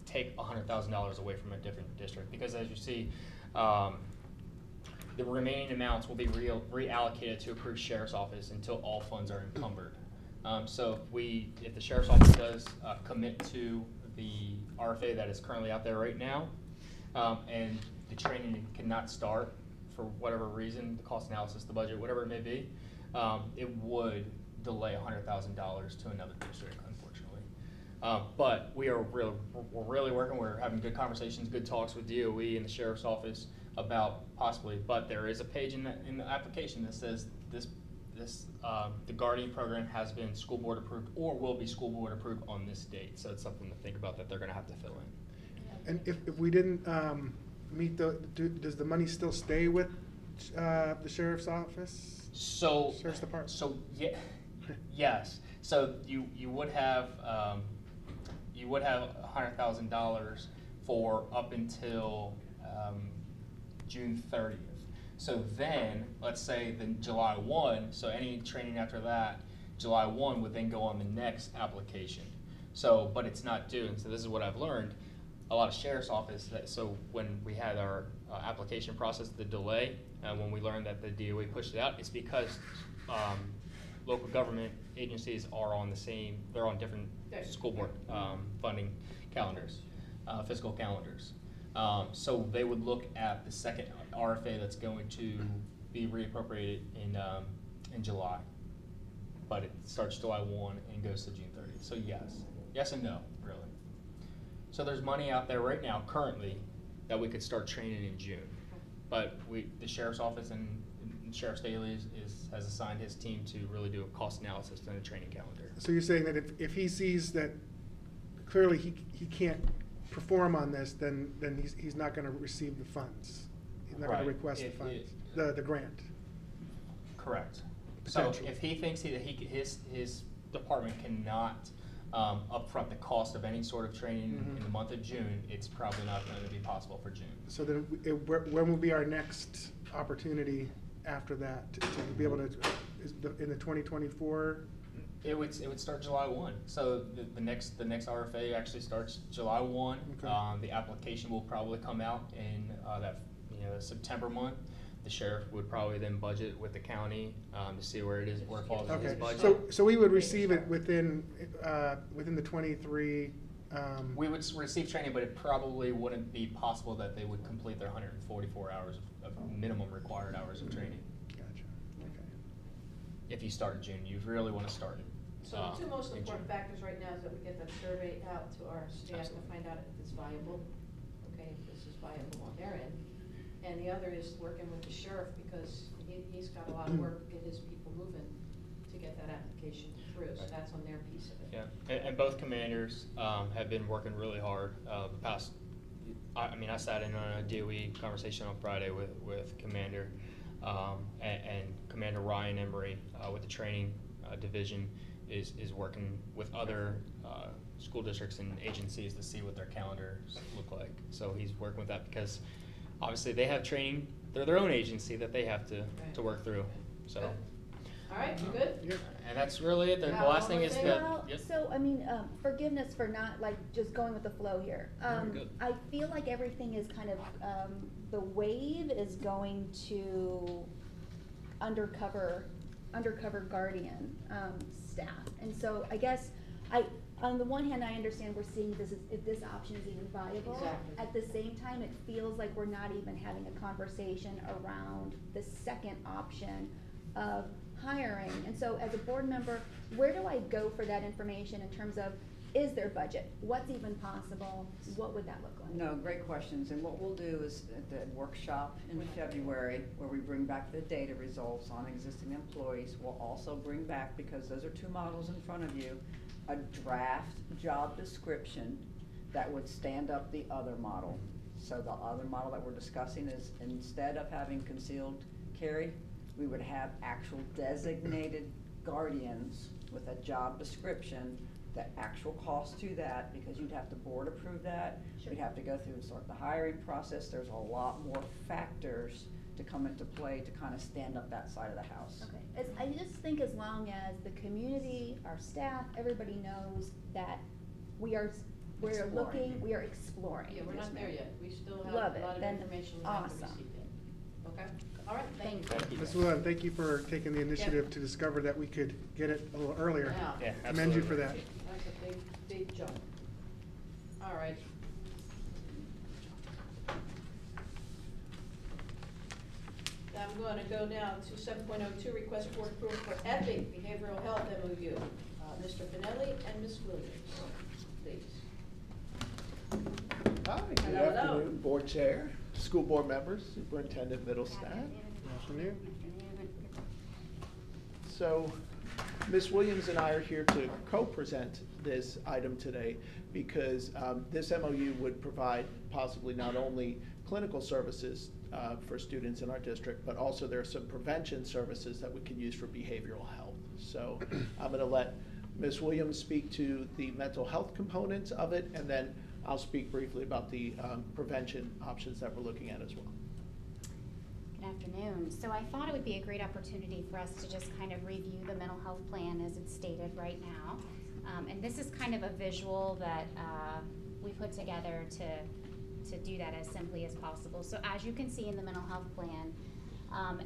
take $100,000 away from a different district, because as you see, the remaining amounts will be reallocated to approved sheriff's office until all funds are encumbered. So if the sheriff's office does commit to the RFA that is currently out there right now, and the training cannot start for whatever reason, the cost analysis, the budget, whatever it may be, it would delay $100,000 to another district, unfortunately. But we're really working. We're having good conversations, good talks with DOE and the sheriff's office about possibly. But there is a page in the application that says the Guardian program has been school board approved or will be school board approved on this date. So it's something to think about that they're going to have to fill in. And if we didn't meet does the money still stay with the sheriff's office? So Sheriff's Department? So yes. So you would have $100,000 for up until June 30th. So then, let's say then July 1, so any training after that, July 1 would then go on the next application. So, but it's not due, and so this is what I've learned. A lot of sheriff's office, so when we had our application process, the delay, when we learned that the DOE pushed it out, it's because local government agencies are on the same, they're on different school board funding calendars, fiscal calendars. So they would look at the second RFA that's going to be reappropriated in July. But it starts July 1 and goes to June 30th. So yes and no, really. So there's money out there right now, currently, that we could start training in June. But the sheriff's office and Sheriff Staley has assigned his team to really do a cost analysis and a training calendar. So you're saying that if he sees that clearly he can't perform on this, then he's not going to receive the funds. He's not going to request the funds, the grant. Correct. So if he thinks that his department cannot upfront the cost of any sort of training in the month of June, it's probably not going to be possible for June. So then, when will be our next opportunity after that to be able to, in the 2024? It would start July 1. So the next RFA actually starts July 1. Okay. The application will probably come out in that September month. The sheriff would probably then budget with the county to see where it falls in his budget. So we would receive it within the 23. We would receive training, but it probably wouldn't be possible that they would complete their 144 hours of minimum required hours of training. Gotcha. Okay. If you start in June, you really want to start it. So the two most important factors right now is that we get that survey out to our staff to find out if it's viable, okay, if this is viable on their end. And the other is working with the sheriff, because he's got a lot of work to get his people moving to get that application through, so that's on their piece of it. Yeah, and both commanders have been working really hard the past, I sat in on a DOE conversation on Friday with Commander and Commander Ryan Emery with the training division is working with other school districts and agencies to see what their calendars look like. So he's working with that because obviously they have training, they're their own agency that they have to work through, so. Good. All right, you good? Yeah. And that's really it. The last thing is that. Well, so I mean, forgiveness for not just going with the flow here. I feel like everything is kind of, the wave is going to undercover guardian staff. And so I guess on the one hand, I understand we're seeing if this option is even viable. Exactly. At the same time, it feels like we're not even having a conversation around the second option of hiring. And so as a board member, where do I go for that information in terms of, is there budget? What's even possible? What would that look like? No, great questions. And what we'll do is at the workshop in February, where we bring back the data results on existing employees, we'll also bring back, because those are two models in front of you, a draft job description that would stand up the other model. So the other model that we're discussing is, instead of having concealed carry, we would have actual designated guardians with a job description, the actual cost to that, because you'd have to board approve that. Sure. We'd have to go through sort of the hiring process. There's a lot more factors to come into play to kind of stand up that side of the house. Okay, I just think as long as the community, our staff, everybody knows that we're Exploring. looking, we are exploring. Yeah, we're not there yet. We still have Love a it. lot of Then information we have to awesome. receive in. Okay? All right, thank you. Thank you. Ms. Willen, thank you for taking the initiative to discover that we could get it a little earlier. Yeah. Yeah, Commend you absolutely. for that. That's a big jump. All right. I'm going to go now to 7.02, request for approval for Epic Behavioral Health MOU. Mr. Finelli and Ms. Williams, please. Hi, good Hello, hello. afternoon, board chair, school board members, superintendent Middlestat. Good afternoon. So, Ms. Williams and I are here to co-present this item today because this MOU would provide possibly not only clinical services for students in our district, but also there are some prevention services that we can use for behavioral health. So I'm going to let Ms. Williams speak to the mental health components of it, and then I'll speak briefly about the prevention options that we're looking at as well. Good afternoon. So I thought it would be a great opportunity for us to just kind of review the mental health plan as it's stated right now. And this is kind of a visual that we put together to do that as simply as possible. So as you can see in the mental health plan,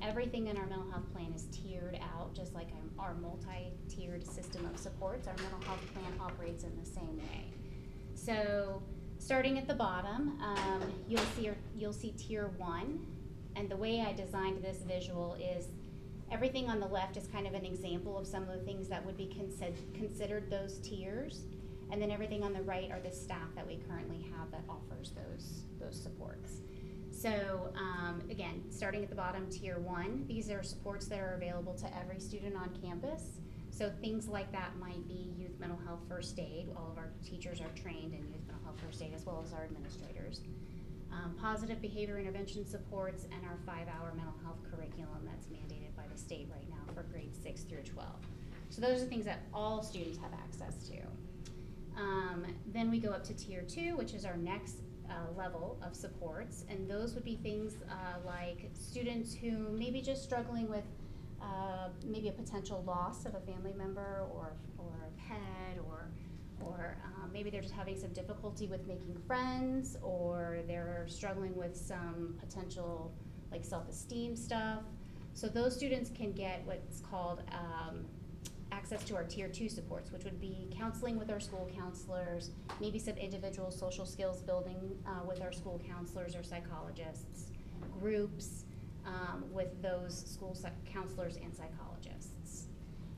everything in our mental health plan is tiered out, just like our multi-tiered system of supports. Our mental health plan operates in the same way. So starting at the bottom, you'll see tier 1. And the way I designed this visual is everything on the left is kind of an example of some of the things that would be considered those tiers. And then everything on the right are the staff that we currently have that offers those supports. So again, starting at the bottom, tier 1, these are supports that are available to every student on campus. So things like that might be youth mental health first aid. All of our teachers are trained in youth mental health first aid, as well as our administrators. Positive behavior intervention supports, and our 5-hour mental health curriculum that's mandated by the state right now for grades 6 through 12. So those are things that all students have access to. Then we go up to tier 2, which is our next level of supports, and those would be things like students who may be just struggling with maybe a potential loss of a family member or a pet, or maybe they're just having some difficulty with making friends, or they're struggling with some potential like self-esteem stuff. So those students can get what's called access to our tier 2 supports, which would be counseling with our school counselors, maybe some individual social skills building with our school counselors or psychologists, groups with those school counselors and psychologists.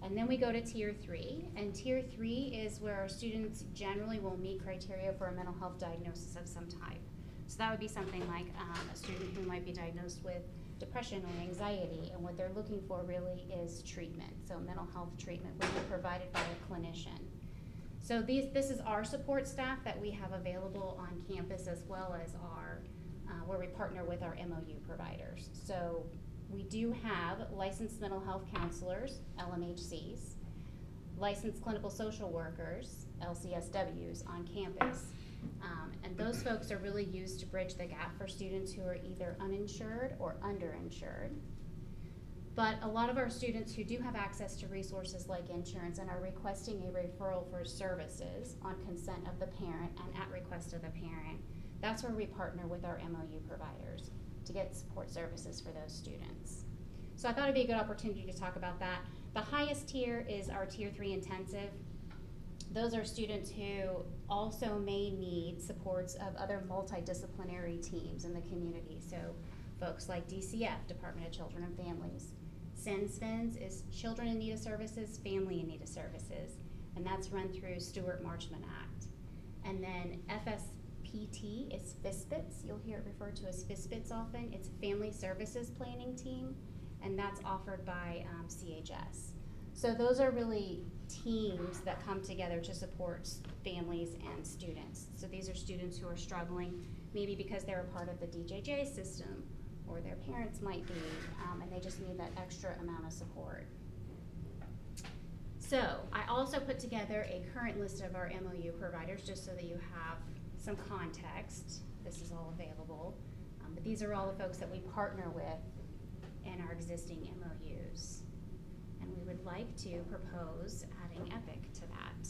And then we go to tier 3, and tier 3 is where our students generally will meet criteria for a mental health diagnosis of some type. So that would be something like a student who might be diagnosed with depression or anxiety, and what they're looking for really is treatment. So mental health treatment would be provided by a clinician. So this is our support staff that we have available on campus, as well as our where we partner with our MOU providers. So we do have licensed mental health counselors, LMHCs, licensed clinical social workers, LCSWs, on campus. And those folks are really used to bridge the gap for students who are either uninsured or underinsured. But a lot of our students who do have access to resources like insurance and are requesting a referral for services on consent of the parent and at request of the parent, that's where we partner with our MOU providers to get support services for those students. So I thought it'd be a good opportunity to talk about that. The highest tier is our tier 3 intensive. Those are students who also may need supports of other multidisciplinary teams in the community. So folks like DCF, Department of Children and Families. SINS is Children in Need of Services, Family in Need of Services, and that's run through Stewart Marchman Act. And then FSPT is FISPITS. You'll hear it referred to as FISPITS often. It's a Family Services Planning Team, and that's offered by CHS. So those are really teams that come together to support families and students. So these are students who are struggling, maybe because they're a part of the DJJ system, or their parents might be, and they just need that extra amount of support. So I also put together a current list of our MOU providers, just so that you have some context. This is all available. But these are all the folks that we partner with in our existing MOUs. And we would like to propose adding EPIC to that.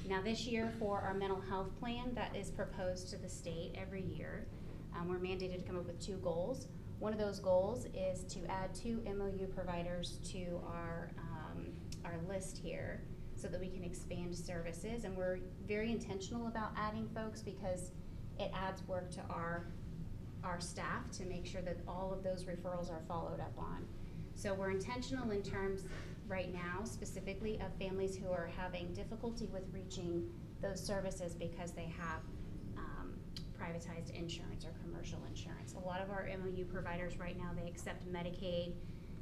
Now this year, for our mental health plan that is proposed to the state every year, we're mandated to come up with 2 goals. One of those goals is to add 2 MOU providers to our list here, so that we can expand services. And we're very intentional about adding folks, because it adds work to our staff to make sure that all of those referrals are followed up on. So we're intentional in terms right now specifically of families who are having difficulty with reaching those services because they have privatized insurance or commercial insurance. A lot of our MOU providers right now, they accept Medicaid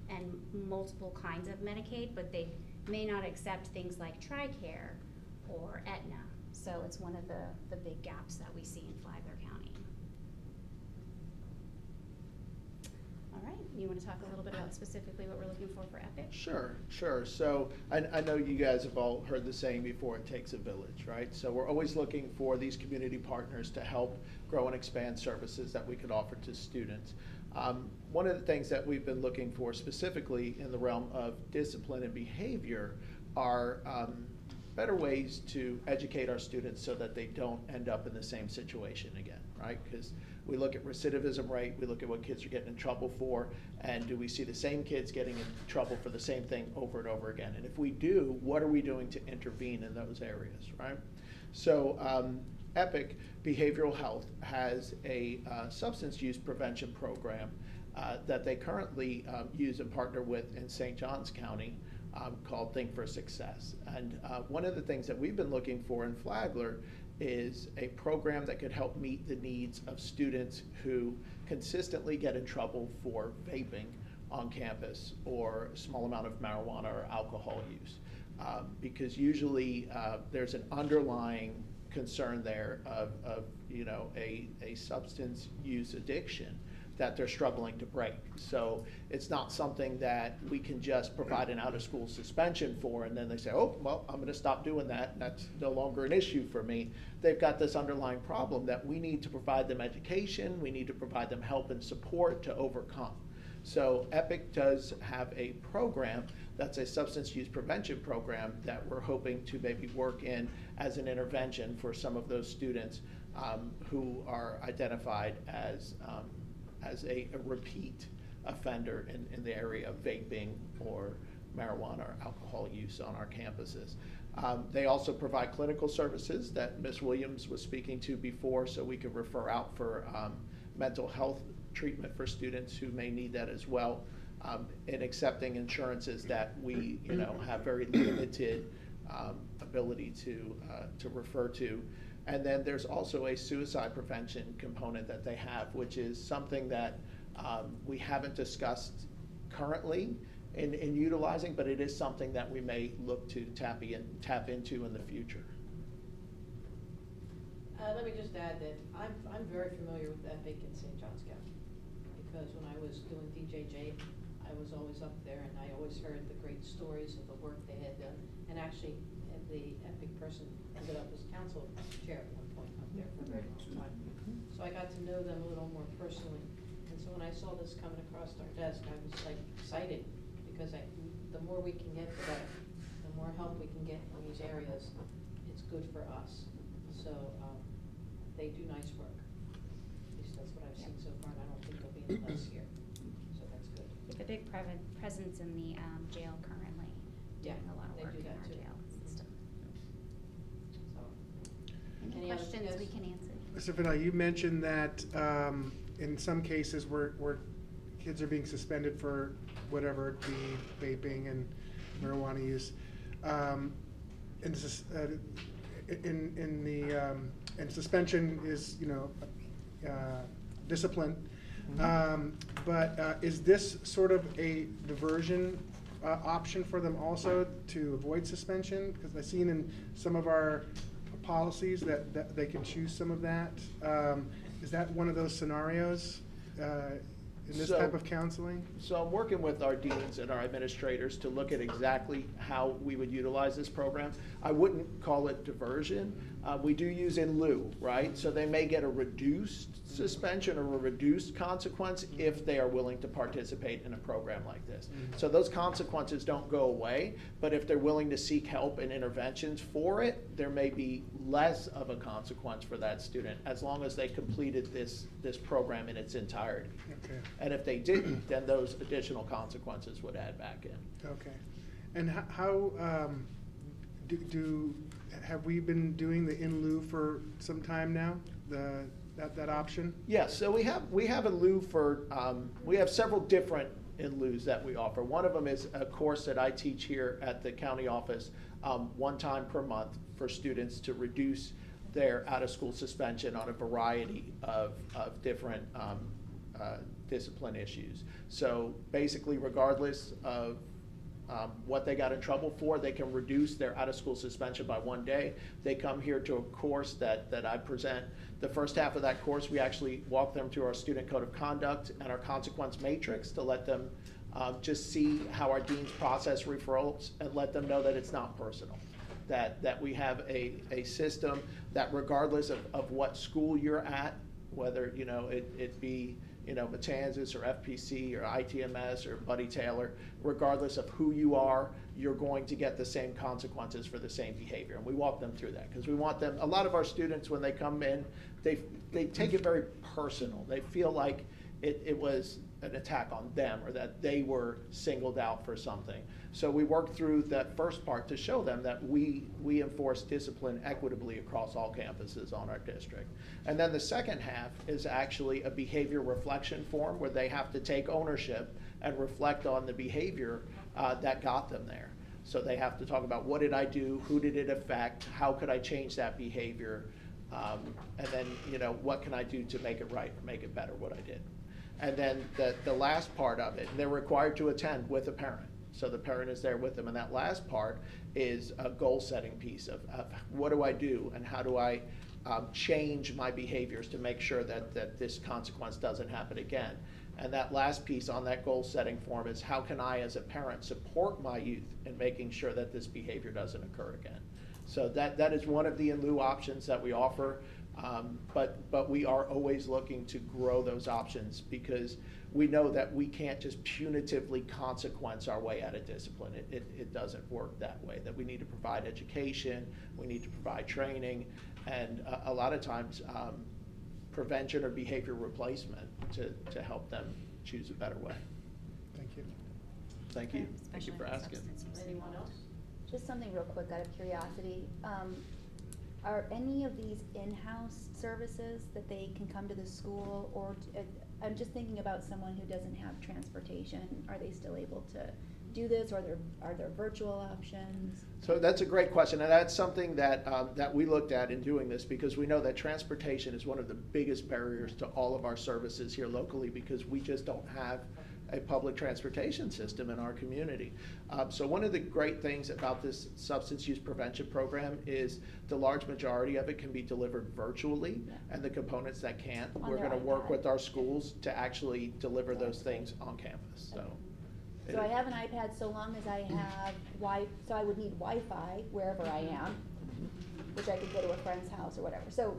and multiple kinds of Medicaid, but they may not accept things like TRICARE or Aetna. So it's one of the big gaps that we see in Flagler County. All right, you want to talk a little bit about specifically what we're looking for EPIC? Sure. So I know you guys have all heard the saying before, it takes a village, right? So we're always looking for these community partners to help grow and expand services that we could offer to students. One of the things that we've been looking for specifically in the realm of discipline and behavior are better ways to educate our students so that they don't end up in the same situation again, right? Because we look at recidivism rate, we look at what kids are getting in trouble for, and do we see the same kids getting in trouble for the same thing over and over again? And if we do, what are we doing to intervene in those areas, right? So EPIC Behavioral Health has a substance use prevention program that they currently use and partner with in St. Johns County called Think for Success. And one of the things that we've been looking for in Flagler is a program that could help meet the needs of students who consistently get in trouble for vaping on campus or a small amount of marijuana or alcohol use. Because usually there's an underlying concern there of a substance use addiction that they're struggling to break. So it's not something that we can just provide an out-of-school suspension for and then they say, oh, well, I'm gonna stop doing that, and that's no longer an issue for me. They've got this underlying problem that we need to provide them education, we need to provide them help and support to overcome. So EPIC does have a program that's a substance use prevention program that we're hoping to maybe work in as an intervention for some of those students who are identified as a repeat offender in the area of vaping or marijuana or alcohol use on our campuses. They also provide clinical services that Ms. Williams was speaking to before, so we could refer out for mental health treatment for students who may need that as well, in accepting insurances that we have very limited ability to refer to. And then there's also a suicide prevention component that they have, which is something that we haven't discussed currently in utilizing, but it is something that we may look to tap into in the future. Let me just add that I'm very familiar with EPIC in St. Johns County, because when I was doing DJJ, I was always up there and I always heard the great stories of the work they had done. And actually, the EPIC person ended up as council chair at one point up there for a very long time. So I got to know them a little more personally. And so when I saw this coming across our desk, I was like excited, because the more we can get, the better. The more help we can get in these areas, it's good for us. So they do nice work. At least that's what I've seen so far, and I don't think they'll be in less here. So that's good. We have a big presence in the jail currently, doing a lot of work in our jail system. So, any questions we can answer? Mr. Fennell, you mentioned that in some cases where kids are being suspended for whatever it be, vaping and marijuana use, and suspension is discipline. But is this sort of a diversion option for them also to avoid suspension? Because I've seen in some of our policies that they can choose some of that. Is that one of those scenarios in this type of counseling? So I'm working with our deans and our administrators to look at exactly how we would utilize this program. I wouldn't call it diversion. We do use in lieu, right? So they may get a reduced suspension or a reduced consequence if they are willing to participate in a program like this. So those consequences don't go away, but if they're willing to seek help and interventions for it, there may be less of a consequence for that student as long as they completed this program in its entirety. Okay. And if they didn't, then those additional consequences would add back in. Okay. And how have we been doing the in lieu for some time now? That option? Yes. So we have in lieu for we have several different in lieus that we offer. One of them is a course that I teach here at the county office one time per month for students to reduce their out-of-school suspension on a variety of different discipline issues. So basically, regardless of what they got in trouble for, they can reduce their out-of-school suspension by 1 day. They come here to a course that I present. The first half of that course, we actually walk them through our student code of conduct and our consequence matrix to let them just see how our deans process referrals and let them know that it's not personal. That we have a system that regardless of what school you're at, whether it be Matanzas or FPC or ITMS or Buddy Taylor, regardless of who you are, you're going to get the same consequences for the same behavior. And we walk them through that because we want them, a lot of our students, when they come in, they take it very personal. They feel like it was an attack on them or that they were singled out for something. So we work through that first part to show them that we enforce discipline equitably across all campuses on our district. And then the second half is actually a behavior reflection form where they have to take ownership and reflect on the behavior that got them there. So they have to talk about, what did I do, who did it affect, how could I change that behavior, and then what can I do to make it right or make it better what I did. And then the last part of it, they're required to attend with a parent. So the parent is there with them. And that last part is a goal setting piece of what do I do and how do I change my behaviors to make sure that this consequence doesn't happen again. And that last piece on that goal setting form is, how can I as a parent support my youth in making sure that this behavior doesn't occur again. So that is one of the in lieu options that we offer. But we are always looking to grow those options because we know that we can't just punitively consequence our way out of discipline. It doesn't work that way, that we need to provide education, we need to provide training, and a lot of times prevention or behavior replacement to help them choose a better way. Thank you. Thank you. Thank you for asking. Anyone else? Just something real quick out of curiosity. Are any of these in-house services that they can come to the school, or I'm just thinking about someone who doesn't have transportation. Are they still able to do this, or are there virtual options? So that's a great question, and that's something that that we looked at in doing this, because we know that transportation is one of the biggest barriers to all of our services here locally, because we just don't have a public transportation system in our community. So one of the great things about this substance use prevention program is the large majority of it can be delivered virtually, and the components that can't, we're going to work with our schools to actually deliver those things on campus. So I have an iPad so long as I have so I would need Wi-Fi wherever I am, which I could go to a friend's house or whatever. So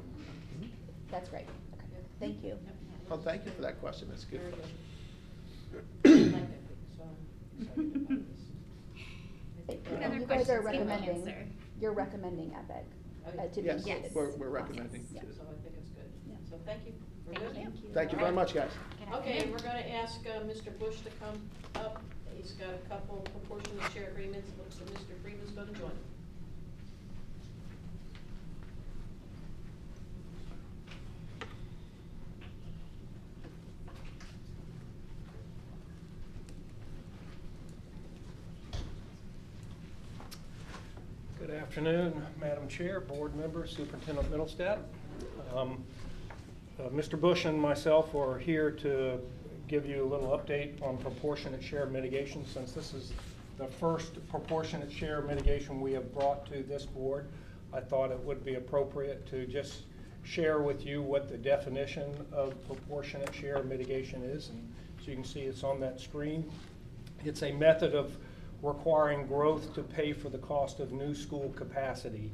that's great. Okay. Thank you. Well, thank you for that question. That's good. You guys are recommending, you're recommending EPIC to be Yes, included. we're recommending. So I think it's good. So thank you. We're good? Thank you very much, guys. Okay, we're gonna ask Mr. Bush to come up. He's got a couple proportionate share agreements. Looks like Mr. Freeman's gonna join. Good afternoon, Madam Chair, board members, Superintendent Middlestat. Mr. Bush and myself are here to give you a little update on proportionate share mitigation, since this is the first proportionate share mitigation we have brought to this board. I thought it would be appropriate to just share with you what the definition of proportionate share mitigation is. And so you can see it's on that screen. It's a method of requiring growth to pay for the cost of new school capacity.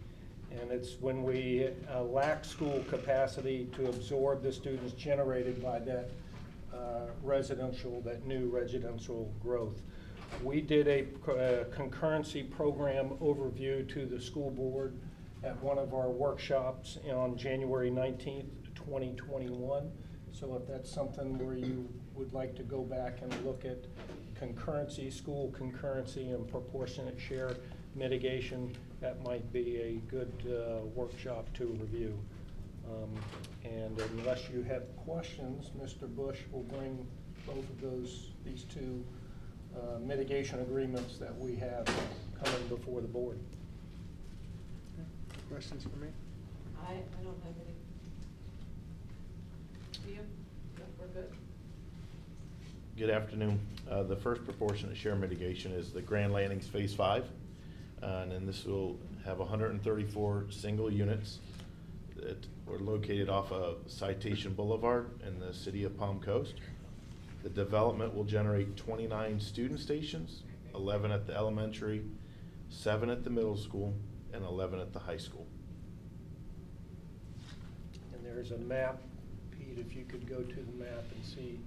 And it's when we lack school capacity to absorb the students generated by that that new residential growth. We did a concurrency program overview to the school board at one of our workshops on January 19th, 2021. So if that's something where you would like to go back and look at concurrency, school concurrency, and proportionate share mitigation, that might be a good workshop to review. And unless you have questions, Mr. Bush will bring both of these two mitigation agreements that we have coming before the board. Questions for me? I don't have any. Do you? No, we're good. Good afternoon. The first proportionate share mitigation is the Grand Landings Phase 5. And then this will have 134 single units that were located off of Citation Boulevard in the city of Palm Coast. The development will generate 29 student stations, 11 at the elementary, 7 at the middle school, and 11 at the high school. And there's a map, Pete, sheet, if you could go to the map and see.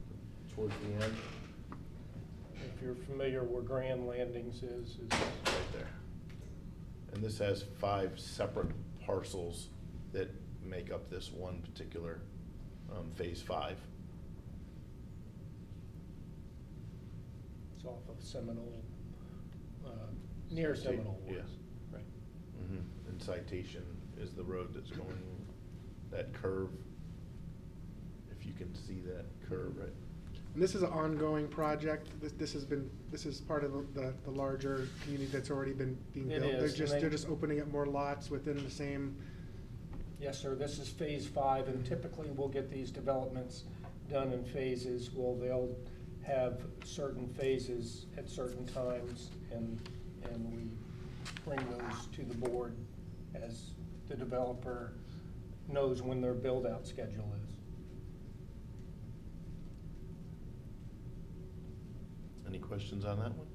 Towards the end. If you're familiar where Grand Landings is. Right there. And this has 5 separate parcels that make up this one particular phase 5. It's off of Seminole, near Seminole Woods. Yeah. Right. And Citation is the road that's going, that curve, if you can see that curve, right? And this is an ongoing project. This is part of the larger community that's already been being It built. is, They're just opening up more lots within the same. Yes, sir, this is phase 5, and typically we'll get these developments done in phases. Well, they'll have certain phases at certain times, and we bring those to the board as the developer knows when their build-out schedule is. Any questions on that one?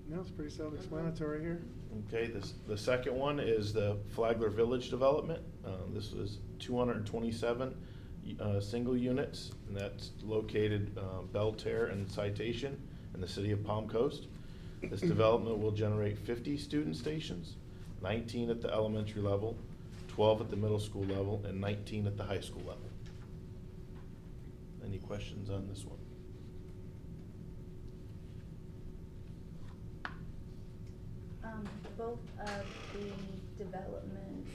No, it's pretty self-explanatory here. Okay, the second one is the Flagler Village development. This was 227 single units, and that's located Belterre and Citation in the city of Palm Coast. This development will generate 50 student stations, 19 at the elementary level, 12 at the middle school level, and 19 at the high school level. Any questions on this one? Both of the developments,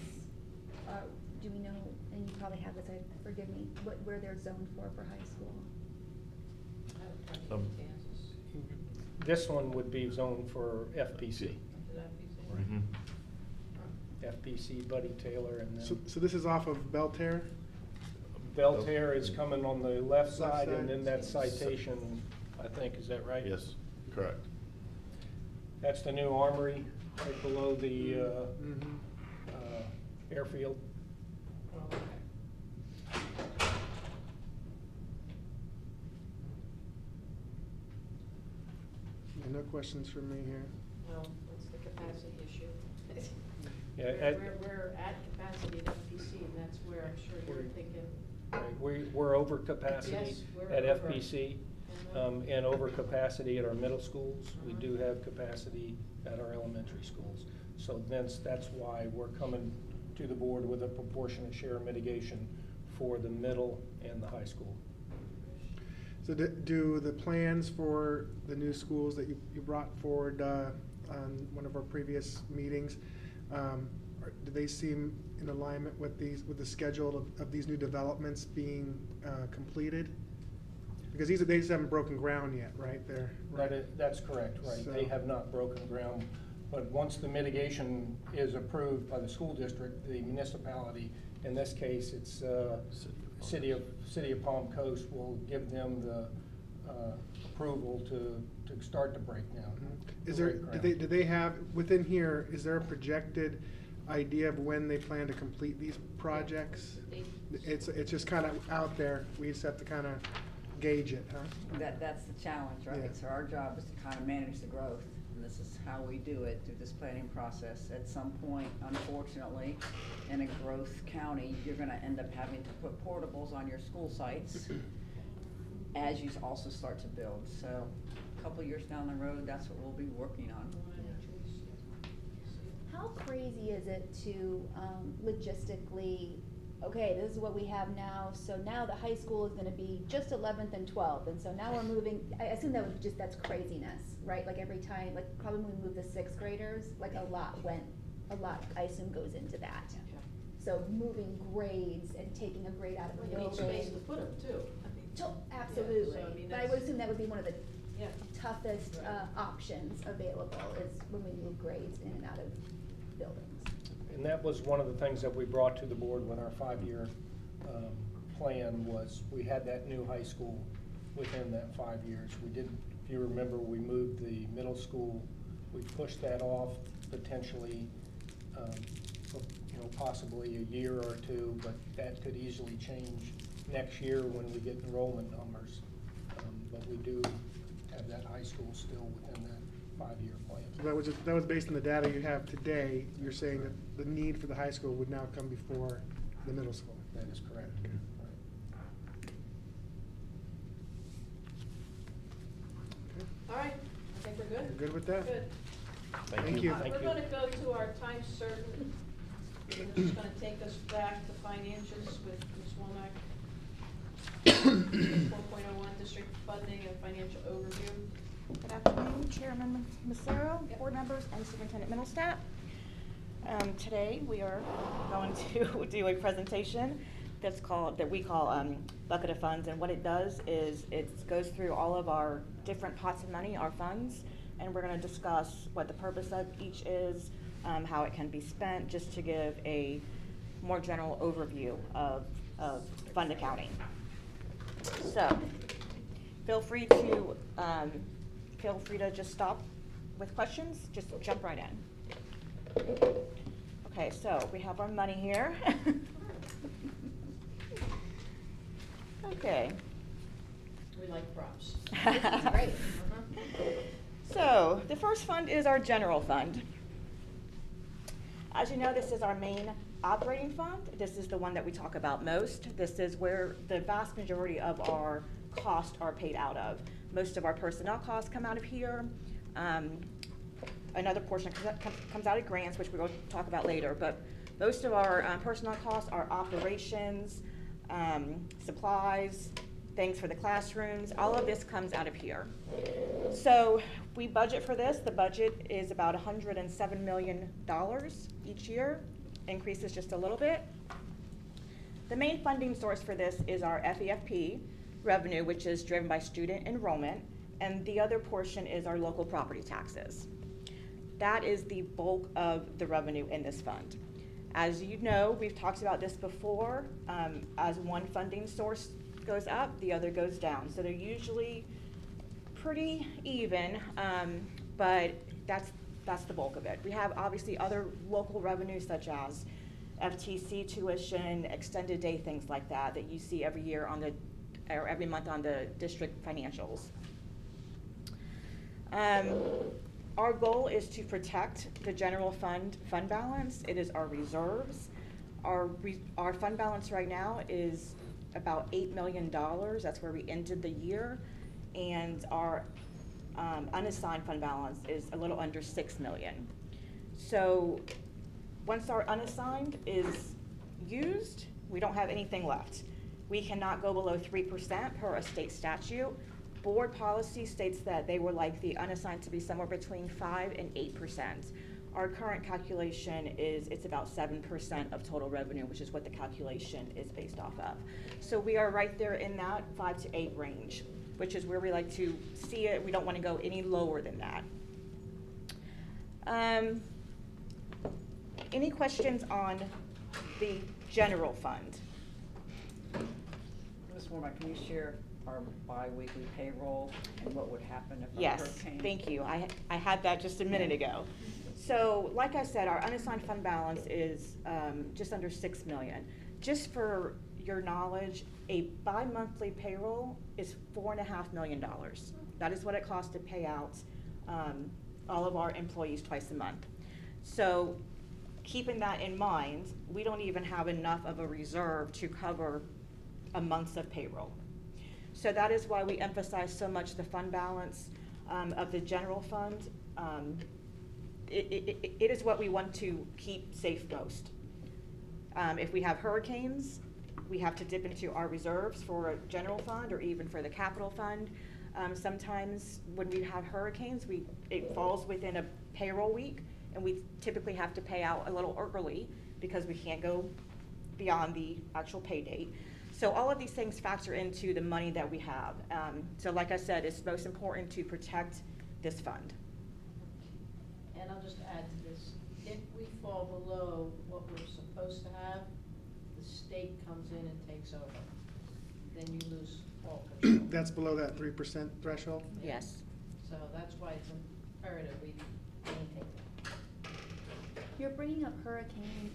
do we know, and you probably have this, forgive me, where they're zoned for high school? This one would be zoned for FPC. Mhm. FPC, Buddy Taylor, and then. So this is off of Belterre? Belterre is coming on the left side, side. and then that Citation, I think, is that right? Yes, correct. That's the new armory right below the airfield. Yeah, no questions from me here. Well, that's the capacity issue. Yeah, We're at capacity at FPC, and that's where I'm sure you're thinking. right, we're over capacity Yes, we're at over. FPC, and over capacity at our middle schools. We do have capacity at our elementary schools. So that's why we're coming to the board with a proportionate share mitigation for the middle and the high school. So do the plans for the new schools that you brought forward on one of our previous meetings, do they seem in alignment with the schedule of these new developments being completed? Because they just haven't broken ground yet, right? That's correct, right. So- They have not broken ground. But once the mitigation is approved by the school district, the municipality, in this case, it's City of Palm Coast, will give them the approval to start to break down. Do they have, within here, is there a projected idea of when they plan to complete these projects? It's just kind of out there, we just have to kind of gauge it, huh? That's the challenge, right? Yeah. So our job is to kind of manage the growth, and this is how we do it through this planning process. At some point, unfortunately, in a growth county, you're gonna end up having to put portables on your school sites as you also start to build. So a couple years down the road, that's what we'll be working on. How crazy is it to logistically, okay, this is what we have now, so now the high school is gonna be just 11th and 12th, and so now we're moving, I assume that's craziness, right? Like every time, like probably when we move the 6th graders, like a lot, I assume goes into that. So moving grades and taking a grade out of the You need building. space to put them too. Absolutely, Yeah, so, I mean, but I would assume that would be one of the Yeah. toughest options available is when we move grades in and out of buildings. And that was one of the things that we brought to the board when our 5-year plan was, we had that new high school within that 5 years. We did, if you remember, we moved the middle school, we pushed that off potentially, possibly a year or two, but that could easily change next year when we get enrollment numbers. But we do have that high school still within that 5-year plan. So that was based on the data you have today. You're saying that the need for the high school would now come before the middle school. That is correct. All right, I think we're good. You're good with that? Good. Thank you. We're gonna go to our time certain. This is gonna take us back to financials with Ms. Womack. 4.01 district funding and financial overview. Good afternoon, Chairman Massaro, board members, and Superintendent Middlestat. Today, we are going to do a presentation that we call Bucket of Funds, and what it does is it goes through all of our different pots of money, our funds, and we're going to discuss what the purpose of each is, how it can be spent, just to give a more general overview of fund accounting. So, feel free to just stop with questions, just jump right in. Okay, so we have our money here. Okay. We like props. Great. So, the first fund is our general fund. As you know, this is our main operating fund. This is the one that we talk about most. This is where the vast majority of our costs are paid out of. Most of our personnel costs come out of here. Another portion comes out of grants, which we will talk about later, but most of our personnel costs are operations, supplies, things for the classrooms. All of this comes out of here. So we budget for this. The budget is about $107 million each year, increases just a little bit. The main funding source for this is our FEFP revenue, which is driven by student enrollment, and the other portion is our local property taxes. That is the bulk of the revenue in this fund. As you know, we've talked about this before. As one funding source goes up, the other goes down. So they're usually pretty even, but that's the bulk of it. We have obviously other local revenues such as FTC tuition, extended day, things like that you see every year or every month on the district financials. Our goal is to protect the general fund balance. It is our reserves. Our fund balance right now is about $8 million. That's where we ended the year. And our unassigned fund balance is a little under $6 million. So once our unassigned is used, we don't have anything left. We cannot go below 3% per a state statute. Board policy states that they would like the unassigned to be somewhere between 5 and 8%. Our current calculation is it's about 7% of total revenue, which is what the calculation is based off of. So we are right there in that 5 to 8 range, which is where we like to see it. We don't want to go any lower than that. Any questions on the general fund? Ms. Womack, can you share our bi-weekly payroll and what would happen if a Yes, hurricane? thank you. I had that just a minute ago. So, like I said, our unassigned fund balance is just under $6 million. Just for your knowledge, a bi-monthly payroll is $4.5 million. That is what it costs to pay out all of our employees twice a month. So, keeping that in mind, we don't even have enough of a reserve to cover a month's of payroll. So that is why we emphasize so much the fund balance of the general fund. It is what we want to keep safe most. If we have hurricanes, we have to dip into our reserves for a general fund or even for the capital fund. Sometimes when we have hurricanes, it falls within a payroll week, and we typically have to pay out a little early because we can't go beyond the actual pay date. So all of these things factor into the money that we have. So like I said, it's most important to protect this fund. And I'll just add to this, if we fall below what we're supposed to have, the state comes in and takes over. Then you lose all control. That's below that 3% threshold? Yes. So that's why it's imperative we maintain that. You're bringing up hurricane.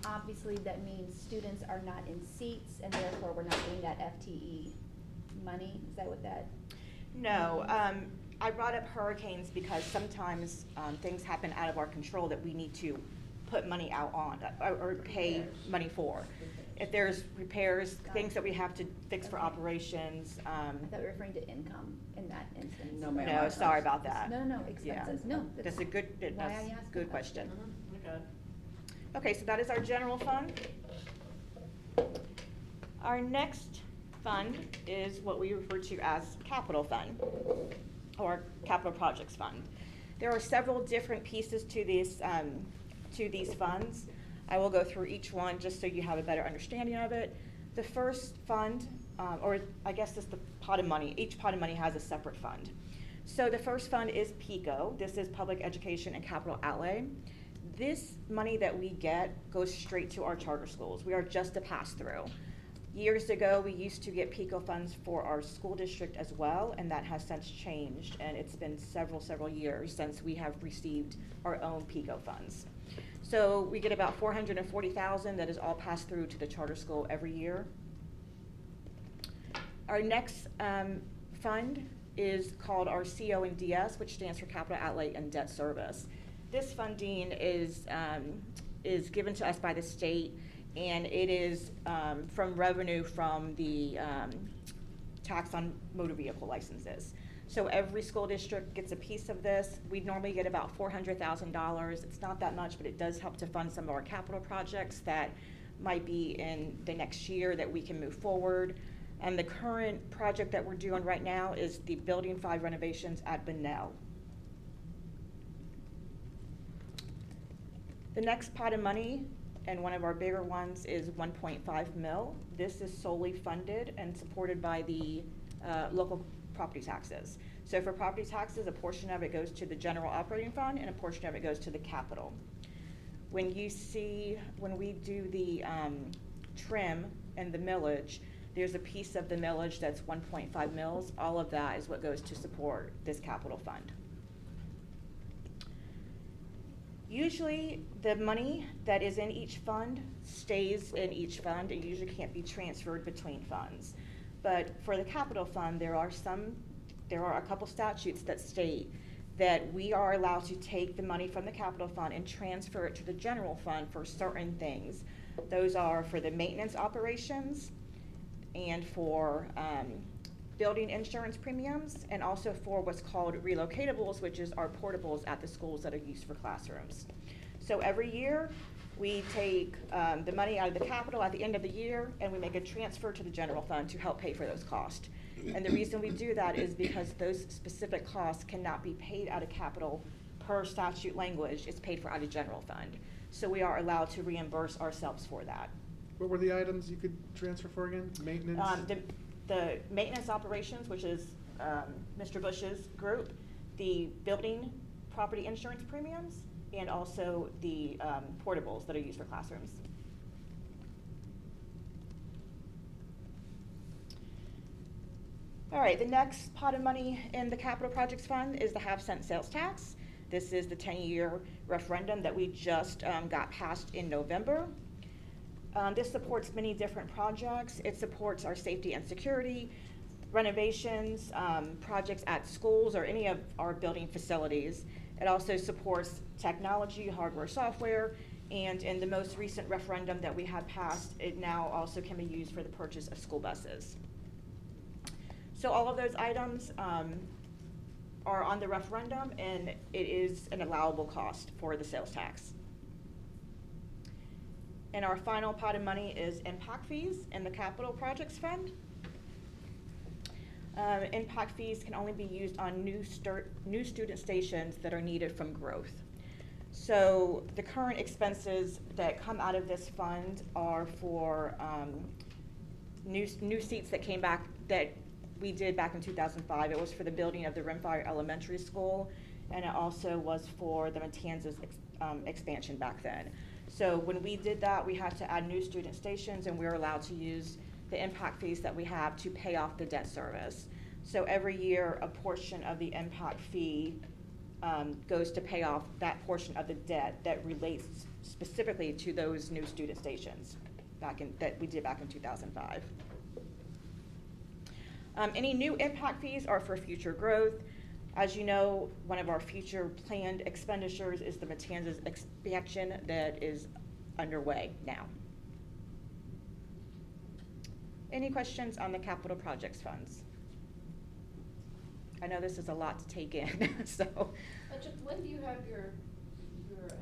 Obviously, that means students are not in seats, and therefore we're not getting that FTE money. Is that what that? No. I brought up hurricanes because sometimes things happen out of our control that we need to put money out on, or pay money for. If there's repairs, things that we have to fix for operations. I thought we were referring to income in that instance. No, ma'am. No, sorry about that. No, expenses, Yeah. no. That's a good, why I that's a asked good the question. Okay. Okay, so that is our general fund. Our next fund is what we refer to as capital fund, or capital projects fund. There are several different pieces to these funds. I will go through each one just so you have a better understanding of it. The first fund, or I guess this is the pot of money. Each pot of money has a separate fund. So the first fund is PICO. This is Public Education and Capital Outlay. This money that we get goes straight to our charter schools. We are just a pass-through. Years ago, we used to get PICO funds for our school district as well, and that has since changed, and it's been several years since we have received our own PICO funds. So we get about $440,000 that is all passed through to the charter school every year. Our next fund is called our CO&DS, which stands for Capital Outlay and Debt Service. This funding is given to us by the state, and it is from revenue from the tax on motor vehicle licenses. So every school district gets a piece of this. We normally get about $400,000. It's not that much, but it does help to fund some of our capital projects that might be in the next year that we can move forward. And the current project that we're doing right now is the Building 5 renovations at Bunnell. The next pot of money, and one of our bigger ones, is 1.5 mil. This is solely funded and supported by the local property taxes. So for property taxes, a portion of it goes to the general operating fund and a portion of it goes to the capital. When we do the trim and the millage, there's a piece of the millage that's 1.5 mils. All of that is what goes to support this capital fund. Usually the money that is in each fund stays in each fund. It usually can't be transferred between funds. But for the capital fund, there are a couple statutes that state that we are allowed to take the money from the capital fund and transfer it to the general fund for certain things. Those are for the maintenance operations and for building insurance premiums, and also for what's called relocatables, which is our portables at the schools that are used for classrooms. So every year, we take the money out of the capital at the end of the year, and we make a transfer to the general fund to help pay for those costs. And the reason we do that is because those specific costs cannot be paid out of capital per statute language. It's paid for out of general fund. So we are allowed to reimburse ourselves for that. What were the items you could transfer for again? Maintenance? The maintenance operations, which is Mr. Bush's group, the building property insurance premiums, and also the portables that are used for classrooms. All right, the next pot of money in the capital projects fund is the half-cent sales tax. This is the 10-year referendum that we just got passed in November. This supports many different projects. It supports our safety and security, renovations, projects at schools or any of our building facilities. It also supports technology, hardware, software, and in the most recent referendum that we had passed, it now also can be used for the purchase of school buses. So all of those items are on the referendum, and it is an allowable cost for the sales tax. And our final pot of money is impact fees in the capital projects fund. Impact fees can only be used on new student stations that are needed from growth. So the current expenses that come out of this fund are for new seats that came back that we did back in 2005. It was for the building of the Rimfire Elementary School, and it also was for the Matanzas expansion back then. So when we did that, we had to add new student stations, and we were allowed to use the impact fees that we have to pay off the debt service. So every year, a portion of the impact fee goes to pay off that portion of the debt that relates specifically to those new student stations that we did back in 2005. Any new impact fees are for future growth. As you know, one of our future planned expenditures is the Matanzas expansion that is underway now. Any questions on the capital projects funds? I know this is a lot to take in, so. When do you have your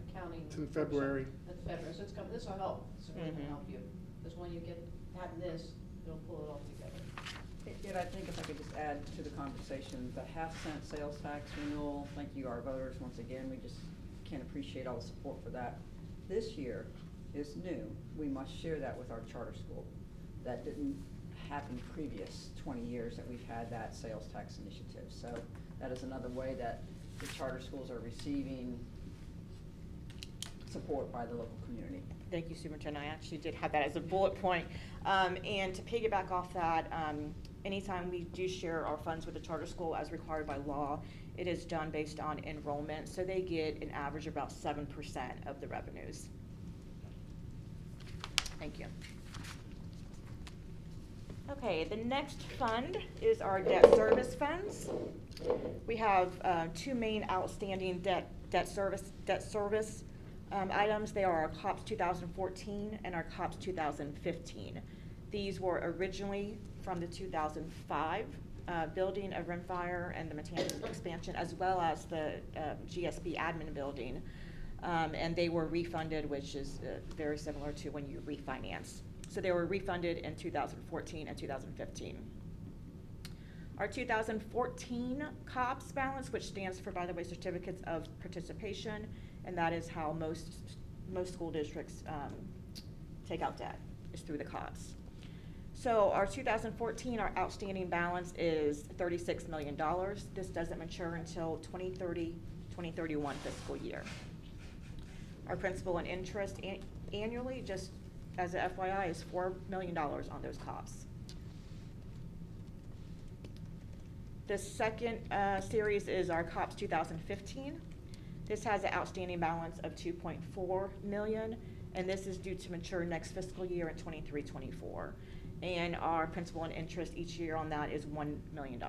accounting? It's in February. That's February, so it's coming, this will help, this will really help you, because when you have this, it'll pull it all together. Yet I think if I could just add to the conversation, the half-cent sales tax renewal, thank you, our voters, once again, we just can't appreciate all the support for that. This year is new, we must share that with our charter school. That didn't happen previous 20 years that we've had that sales tax initiative. So that is another way that the charter schools are receiving support by the local community. Thank you, Superintendent. I actually did have that as a bullet point. And to piggyback off that, anytime we do share our funds with the charter school as required by law, it is done based on enrollment. So they get an average of about 7% of the revenues. Thank you. Okay, the next fund is our debt service funds. We have two main outstanding debt service items. They are our COPS 2014 and our COPS 2015. These were originally from the 2005 building of Rimfire and the Matanzas expansion, as well as the GSB admin building. And they were refunded, which is very similar to when you refinance. So they were refunded in 2014 and 2015. Our 2014 COPS balance, which stands for, by the way, Certificates of Participation, and that is how most school districts take out debt, is through the COPS. So our 2014, our outstanding balance is $36 million. This doesn't mature until 2030, 2031 fiscal year. Our principal and interest annually, just as a FYI, is $4 million on those COPS. The second series is our COPS 2015. This has an outstanding balance of $2.4 million, and this is due to mature next fiscal year in 23-24. And our principal and interest each year on that is $1 million.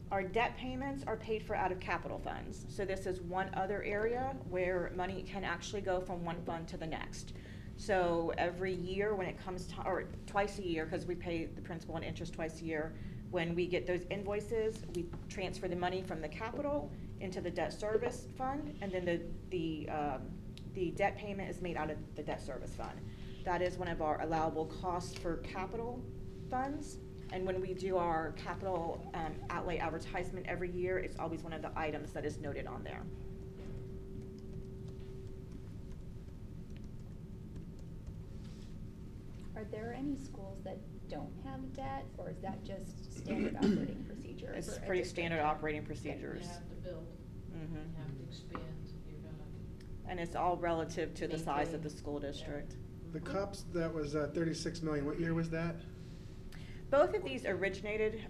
Our debt payments are paid for out of capital funds. So this is one other area where money can actually go from one fund to the next. So every year when it comes to, or twice a year, because we pay the principal and interest twice a year, when we get those invoices, we transfer the money from the capital into the debt service fund, and then the debt payment is made out of the debt service fund. That is one of our allowable costs for capital funds. And when we do our capital outlay advertisement every year, it's always one of the items that is noted on there. Are there any schools that don't have debt, or is that just standard operating procedure? It's for pretty every standard district? operating procedures. You have to build, Mhm. you have to expand, you're gonna. And it's all relative to the size of the Maintain. school district. The COPS, that was 36 million. What year was that? Both of these originated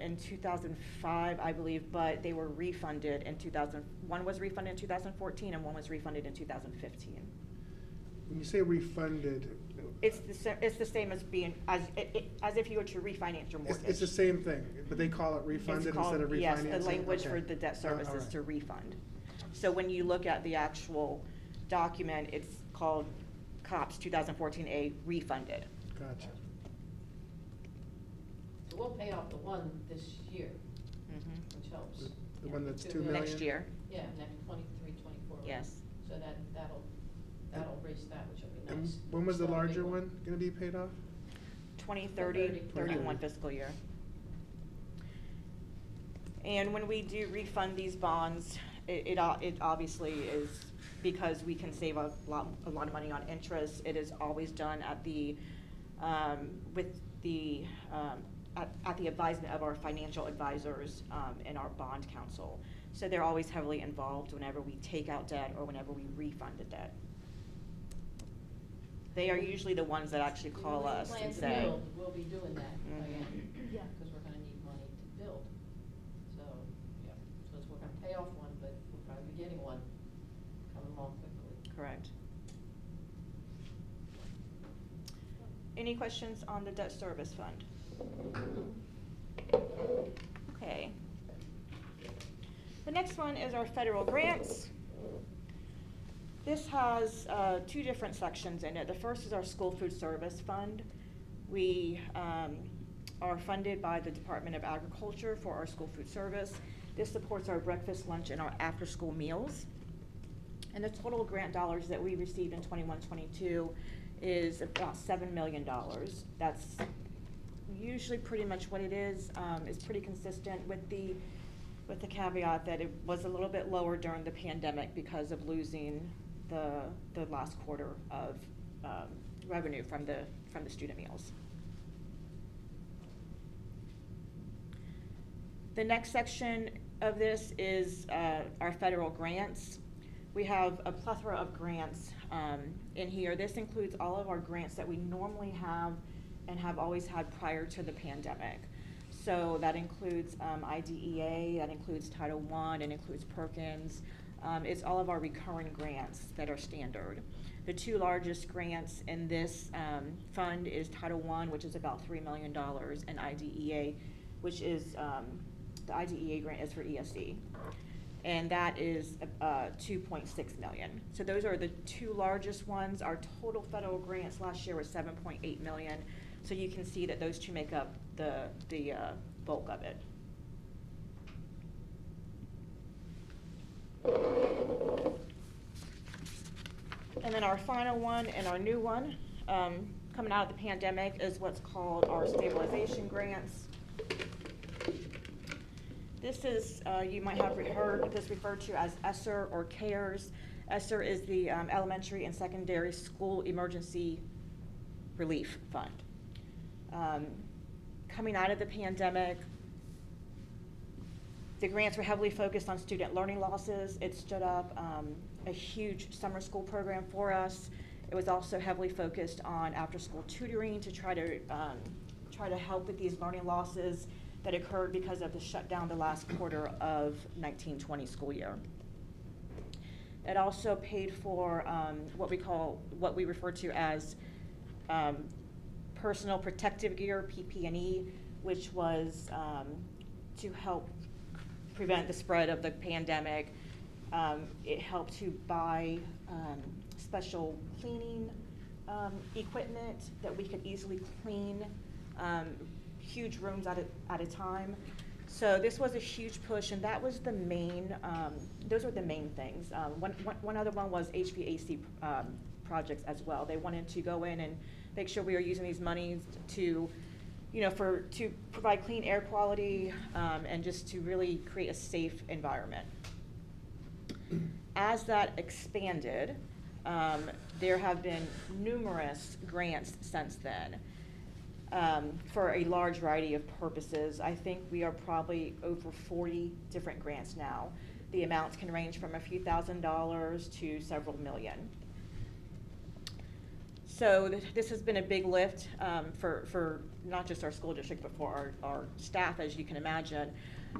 in 2005, I believe, but they were refunded in 2000. One was refunded in 2014, and one was refunded in 2015. When you say refunded, It's the same as being as if you were to refinance your mortgage. it's the same thing, but they call it refunded It's called, instead of refinancing? yes, the language Okay. for the debt service All is right. to refund. So when you look at the actual document, it's called COPS 2014A refunded. Gotcha. So we'll pay off the one this year, Mhm. which helps. The one that's 2 Next million? year. Yeah, next 23, 24. Yes. So that'll raise that, which will be And nice. when was the Still a big larger one gonna be paid off? 2030, 31 fiscal year. And when we do refund these bonds, it obviously is because we can save a lot of money on interest. It is always done at the at the advisement of our financial advisors and our bond counsel. So they're always heavily involved whenever we take out debt or whenever we refund the debt. They are usually the ones that actually call When we us plan and to say. build, we'll be doing that again. Yeah. Because we're gonna need money to build. So, yeah, so we're gonna pay off one, but we'll probably be getting one coming along quickly. Correct. Any questions on the debt service fund? Okay. The next one is our federal grants. This has two different sections in it. The first is our school food service fund. We are funded by the Department of Agriculture for our school food service. This supports our breakfast, lunch, and our after-school meals. And the total grant dollars that we received in 21-22 is about $7 million. That's usually pretty much what it is. It's pretty consistent with the caveat that it was a little bit lower during the pandemic because of losing the last quarter of revenue from the student meals. The next section of this is our federal grants. We have a plethora of grants in here. This includes all of our grants that we normally have and have always had prior to the pandemic. So that includes IDEA, that includes Title I, it includes Perkins. It's all of our recurring grants that are standard. The two largest grants in this fund is Title I, which is about $3 million, and IDEA, which is, the IDEA grant is for ESE. And that is $2.6 million. So those are the two largest ones. Our total federal grants last year was $7.8 million. So you can see that those two make up the bulk of it. And then our final one and our new one coming out of the pandemic is what's called our stabilization grants. This is, you might have heard this referred to as ESSER or CARES. ESSER is the Elementary and Secondary School Emergency Relief Fund. Coming out of the pandemic, the grants were heavily focused on student learning losses. It stood up a huge summer school program for us. It was also heavily focused on after-school tutoring to try to help with these learning losses that occurred because of the shutdown the last quarter of 19-20 school year. It also paid for what we refer to as personal protective gear, PP&E, which was to help prevent the spread of the pandemic. It helped to buy special cleaning equipment that we could easily clean huge rooms at a time. So this was a huge push, and that was the main, those were the main things. One other one was HVAC projects as well. They wanted to go in and make sure we were using these monies to, to provide clean air quality and just to really create a safe environment. As that expanded, there have been numerous grants since then. For a large variety of purposes. I think we are probably over 40 different grants now. The amounts can range from a few $1,000s to several million. So this has been a big lift for not just our school district, but for our staff, as you can imagine.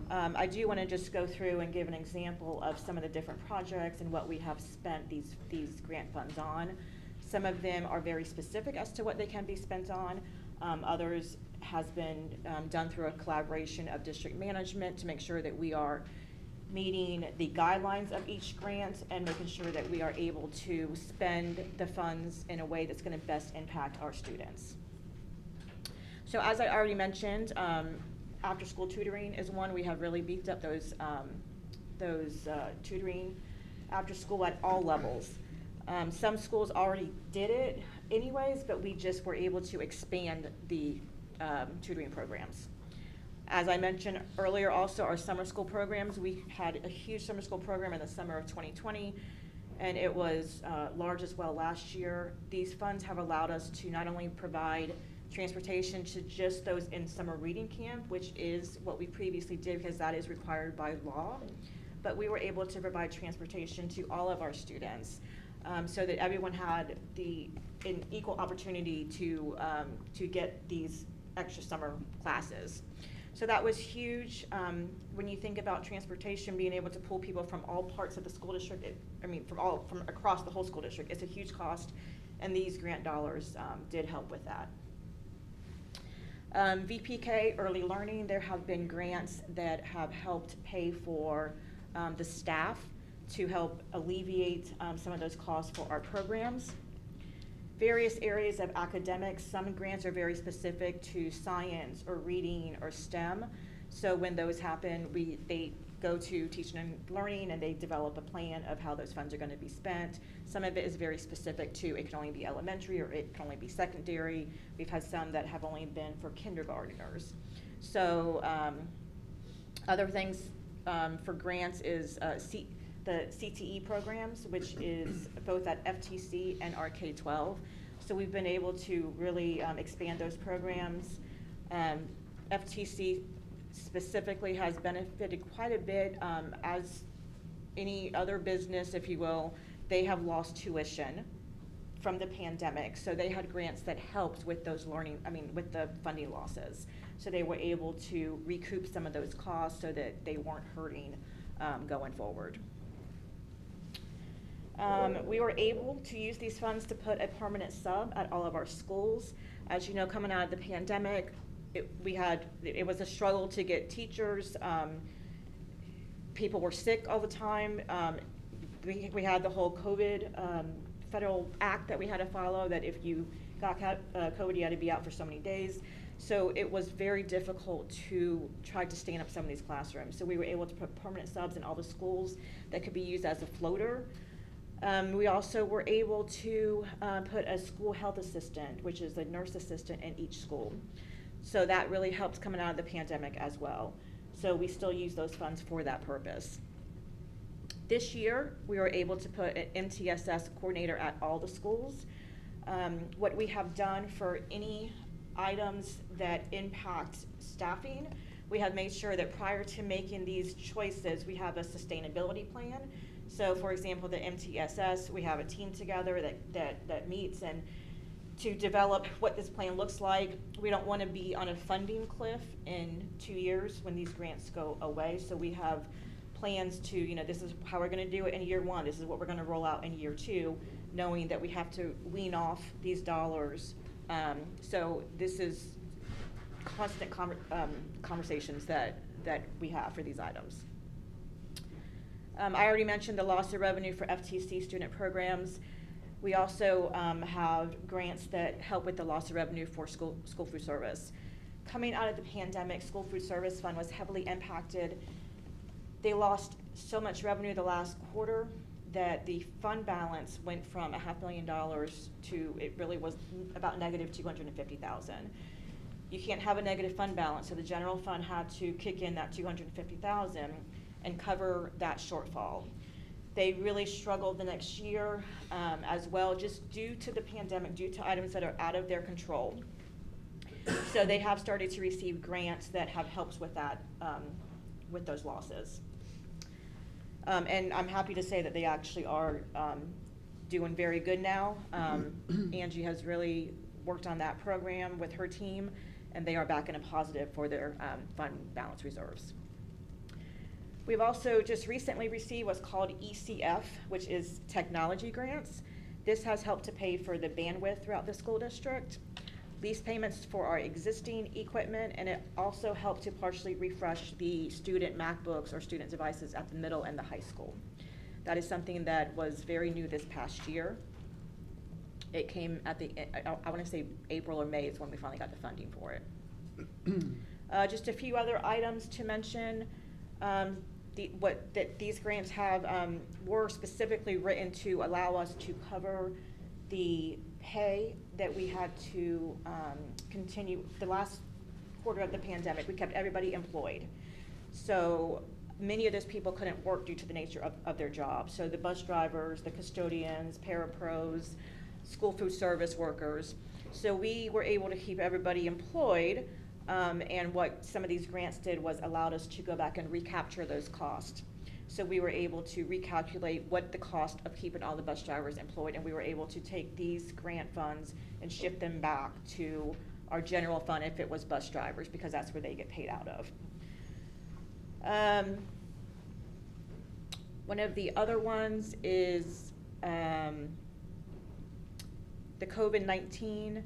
I do want to just go through and give an example of some of the different projects and what we have spent these grant funds on. Some of them are very specific as to what they can be spent on. Others has been done through a collaboration of district management to make sure that we are meeting the guidelines of each grant and making sure that we are able to spend the funds in a way that's going to best impact our students. So as I already mentioned, after school tutoring is one. We have really beefed up those tutoring after school at all levels. Some schools already did it anyways, but we just were able to expand the tutoring programs. As I mentioned earlier, also our summer school programs, we had a huge summer school program in the summer of 2020, and it was large as well last year. These funds have allowed us to not only provide transportation to just those in summer reading camp, which is what we previously did because that is required by law, but we were able to provide transportation to all of our students so that everyone had an equal opportunity to get these extra summer classes. So that was huge. When you think about transportation, being able to pull people from all parts of the school district, from across the whole school district, it's a huge cost, and these grant dollars did help with that. VPK, early learning, there have been grants that have helped pay for the staff to help alleviate some of those costs for our programs. Various areas of academics, some grants are very specific to science or reading or STEM. So when those happen, they go to teaching and learning and they develop a plan of how those funds are going to be spent. Some of it is very specific to, it can only be elementary or it can only be secondary. We've had some that have only been for kindergartners. So other things for grants is the CTE programs, which is both at FTC and our K-12. So we've been able to really expand those programs. FTC specifically has benefited quite a bit, as any other business, if you will. They have lost tuition from the pandemic, so they had grants that helped with those with the funding losses. So they were able to recoup some of those costs so that they weren't hurting going forward. We were able to use these funds to put a permanent sub at all of our schools. As you know, coming out of the pandemic, it was a struggle to get teachers. People were sick all the time. We had the whole COVID federal act that we had to follow, that if you got COVID, you had to be out for so many days. So it was very difficult to try to stand up some of these classrooms. So we were able to put permanent subs in all the schools that could be used as a floater. We also were able to put a school health assistant, which is a nurse assistant in each school. So that really helps coming out of the pandemic as well. So we still use those funds for that purpose. This year, we were able to put an MTSS coordinator at all the schools. What we have done for any items that impact staffing, we have made sure that prior to making these choices, we have a sustainability plan. So for example, the MTSS, we have a team together that meets and to develop what this plan looks like. We don't want to be on a funding cliff in 2 years when these grants go away. So we have plans to, this is how we're going to do it in year 1. This is what we're going to roll out in year 2, knowing that we have to wean off these dollars. So this is constant conversations that we have for these items. I already mentioned the loss of revenue for FTC student programs. We also have grants that help with the loss of revenue for school food service. Coming out of the pandemic, school food service fund was heavily impacted. They lost so much revenue the last quarter that the fund balance went from $500,000 to, it really was about negative $250,000. You can't have a negative fund balance, so the general fund had to kick in that $250,000 and cover that shortfall. They really struggled the next year as well, just due to the pandemic, due to items that are out of their control. So they have started to receive grants that have helped with that, with those losses. And I'm happy to say that they actually are doing very good now. Angie has really worked on that program with her team, and they are back in a positive for their fund balance reserves. We've also just recently received what's called ECF, which is technology grants. This has helped to pay for the bandwidth throughout the school district, lease payments for our existing equipment, and it also helped to partially refresh the student MacBooks or student devices at the middle and the high school. That is something that was very new this past year. It came at the, I want to say April or May is when we finally got the funding for it. Just a few other items to mention. These grants have were specifically written to allow us to cover the pay that we had to continue the last quarter of the pandemic. We kept everybody employed. So many of those people couldn't work due to the nature of their job. So the bus drivers, the custodians, parapros, school food service workers. So we were able to keep everybody employed. And what some of these grants did was allowed us to go back and recapture those costs. So we were able to recalculate what the cost of keeping all the bus drivers employed, and we were able to take these grant funds and shift them back to our general fund if it was bus drivers, because that's where they get paid out of. One of the other ones is the COVID-19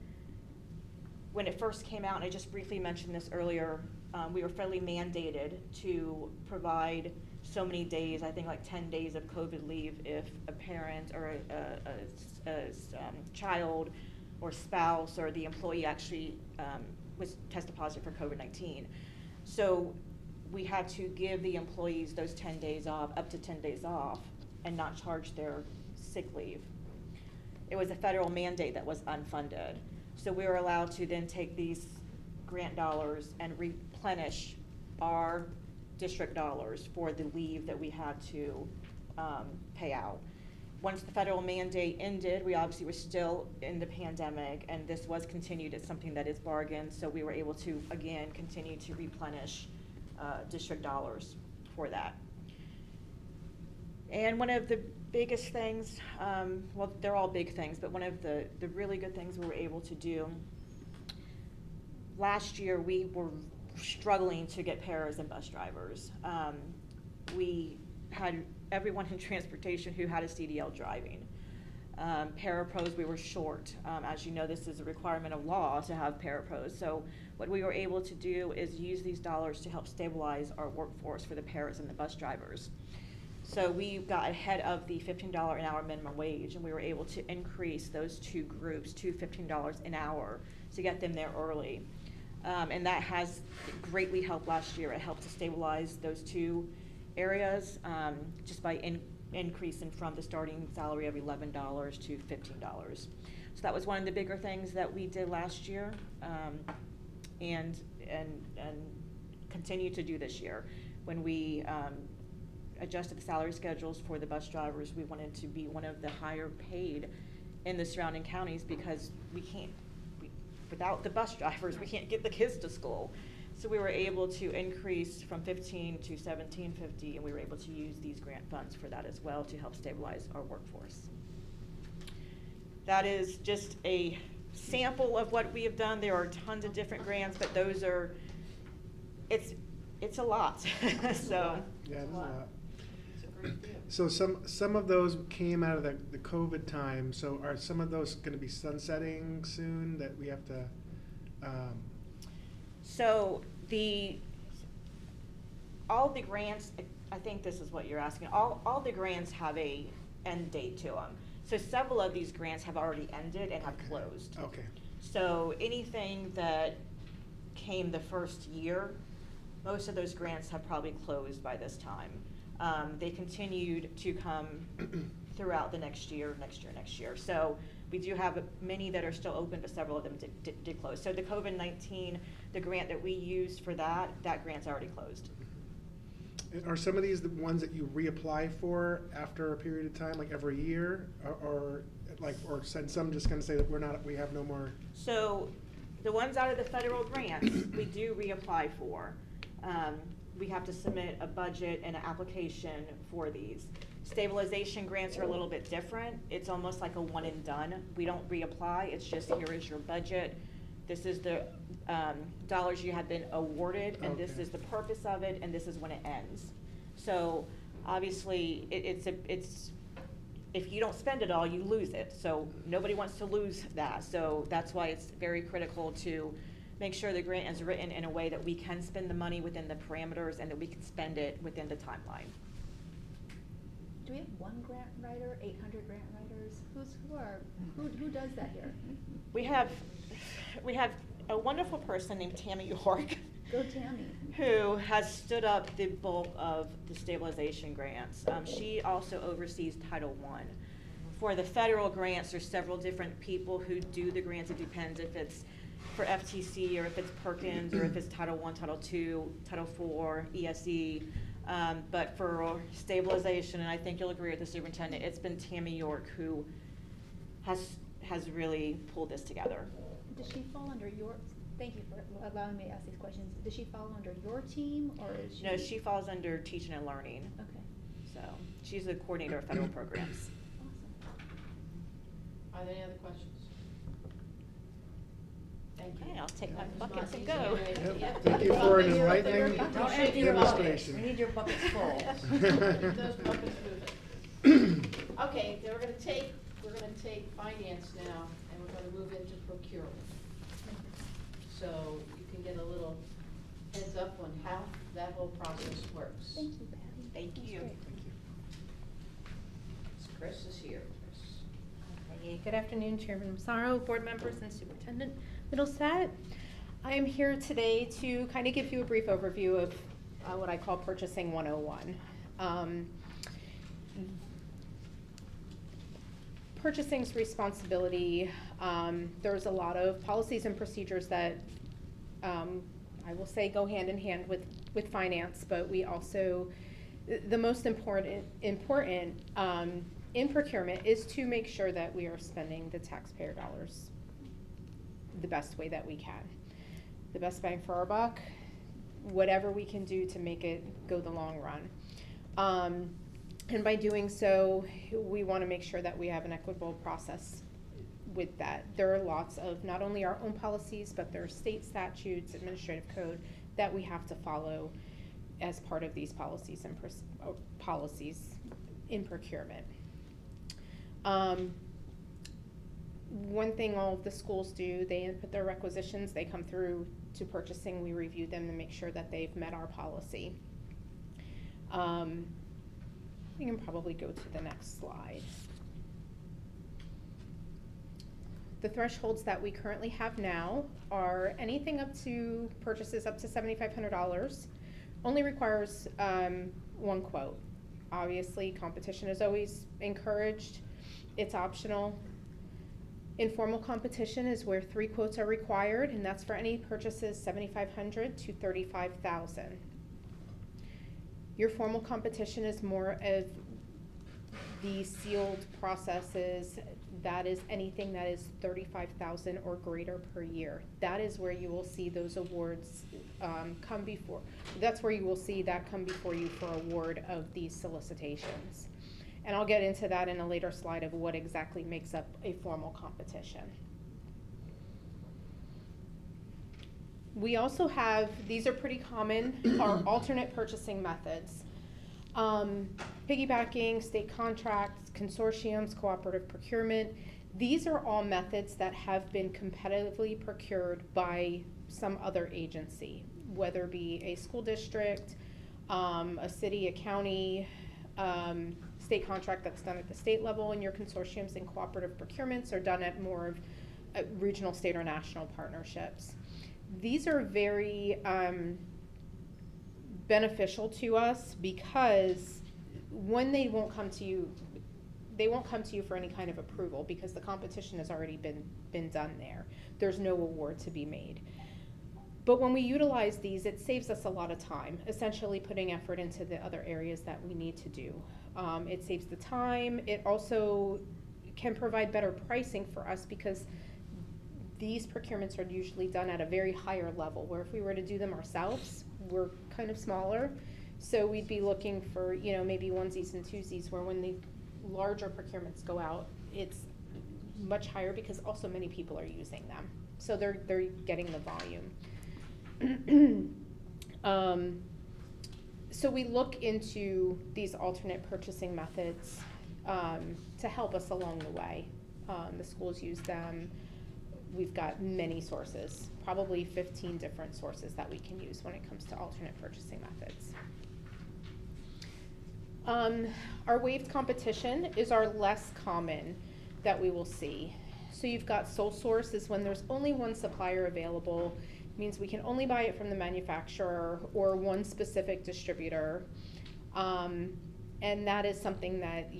when it first came out, and I just briefly mentioned this earlier, we were federally mandated to provide so many days, I think like 10 days of COVID leave if a parent or a child or spouse or the employee actually was tested positive for COVID-19. So we had to give the employees those 10 days off, up to 10 days off, and not charge their sick leave. It was a federal mandate that was unfunded. So we were allowed to then take these grant dollars and replenish our district dollars for the leave that we had to pay out. Once the federal mandate ended, we obviously were still in the pandemic, and this was continued as something that is bargained, so we were able to, again, continue to replenish district dollars for that. And one of the biggest things, well, they're all big things, but one of the really good things we were able to do, last year we were struggling to get paras and bus drivers. We had everyone in transportation who had a CDL driving. Parapros, we were short. As you know, this is a requirement of law to have parapros. So what we were able to do is use these dollars to help stabilize our workforce for the paras and the bus drivers. So we got ahead of the $15 an hour minimum wage, and we were able to increase those two groups to $15 an hour to get them there early. And that has greatly helped last year. It helped to stabilize those two areas just by increasing from the starting salary of $11 to $15. So that was one of the bigger things that we did last year, and continue to do this year. When we adjusted the salary schedules for the bus drivers, we wanted to be one of the higher paid in the surrounding counties, because without the bus drivers, we can't get the kids to school. So we were able to increase from $15 to $17.50, and we were able to use these grant funds for that as well to help stabilize our workforce. That is just a sample of what we have done. There are tons of different grants, but those are, it's a lot. So yeah, it's a lot. So some of those came out of the COVID time. So are some of those going to be sunsetting soon that we have to? So all the grants, I think this is what you're asking. All the grants have a end date to them. So several of these grants have already ended and have closed. Okay. So anything that came the first year, most of those grants have probably closed by this time. They continued to come throughout the next year. So we do have many that are still open, but several of them did close. So the COVID-19, the grant that we used for that grant's already closed. And are some of these the ones that you reapply for after a period of time, like every year, or some just going to say that we have no more? So the ones out of the federal grants, we do reapply for. We have to submit a budget and an application for these. Stabilization grants are a little bit different. It's almost like a one and done. We don't reapply. It's just, here is your budget. This is the dollars you have been awarded, and this is the purpose of it, and this is when it ends. So obviously, it's if you don't spend it all, you lose it. So nobody wants to lose that. So that's why it's very critical to make sure the grant is written in a way that we can spend the money within the parameters and that we can spend it within the timeline. Do we have one grant writer, 800 grant writers? Who does that here? We have a wonderful person named Tammy York. Go Tammy. Who has stood up the bulk of the stabilization grants. She also oversees Title I. For the federal grants, there's several different people who do the grants. It depends if it's for FTC or if it's Perkins or if it's Title I, Title II, Title IV, ESE. But for stabilization, and I think you'll agree with the superintendent, it's been Tammy York who has really pulled this together. Does she fall under your, thank you for allowing me to ask these questions. Does she fall under your team, or is she? No, she falls under teaching and learning. Okay. So she's the coordinator of federal programs. Are there any other questions? Thank you. Okay, I'll take my buckets and go. Yep. Thank you for an enlightening demonstration. We need your buckets full. Keep those buckets moving. Okay, then we're gonna take finance now, and we're gonna move into procurement. so you can get a little heads up on how that whole process works. Thank you, Patty. Thank That's you. great. Chris is here. Okay, good afternoon, Chairman Massaro, board members, and Superintendent Middlestat. I am here today to kind of give you a brief overview of what I call Purchasing 101. Purchasing's responsibility, there's a lot of policies and procedures that I will say go hand in hand with finance, but we also, the most important in procurement is to make sure that we are spending the taxpayer dollars the best way that we can. The best bang for our buck, whatever we can do to make it go the long run. And by doing so, we want to make sure that we have an equitable process with that. There are lots of not only our own policies, but there are state statutes, administrative code that we have to follow as part of these policies and policies in procurement. One thing all of the schools do, they input their requisitions, they come through to purchasing, we review them to make sure that they've met our policy. You can probably go to the next slide. The thresholds that we currently have now are anything up to purchases up to $7,500 only requires one quote. Obviously, competition is always encouraged. It's optional. Informal competition is where 3 quotes are required, and that's for any purchases $7,500 to $35,000. Your formal competition is more of the sealed processes. That is anything that is $35,000 or greater per year. That is where you will see those awards come before. That's where you will see that come before you for award of these solicitations. And I'll get into that in a later slide of what exactly makes up a formal competition. We also have, these are pretty common, our alternate purchasing methods. Piggybacking, state contracts, consortiums, cooperative procurement. These are all methods that have been competitively procured by some other agency, whether it be a school district, a city, a county, state contract that's done at the state level, and your consortiums and cooperative procurements are done at more of regional, state, or national partnerships. These are very beneficial to us because when they won't come to you for any kind of approval because the competition has already been done there. There's no award to be made. But when we utilize these, it saves us a lot of time, essentially putting effort into the other areas that we need to do. It saves the time. It also can provide better pricing for us because these procurements are usually done at a very higher level, where if we were to do them ourselves, we're kind of smaller. So we'd be looking for, you know, maybe onesies and twosies, where when the larger procurements go out, it's much higher because also many people are using them. So they're getting the volume. So we look into these alternate purchasing methods to help us along the way. The schools use them. We've got many sources, probably 15 different sources that we can use when it comes to alternate purchasing methods. Our waived competition is our less common that we will see. So you've got sole source is when there's only one supplier available. It means we can only buy it from the manufacturer or one specific distributor. And that is something that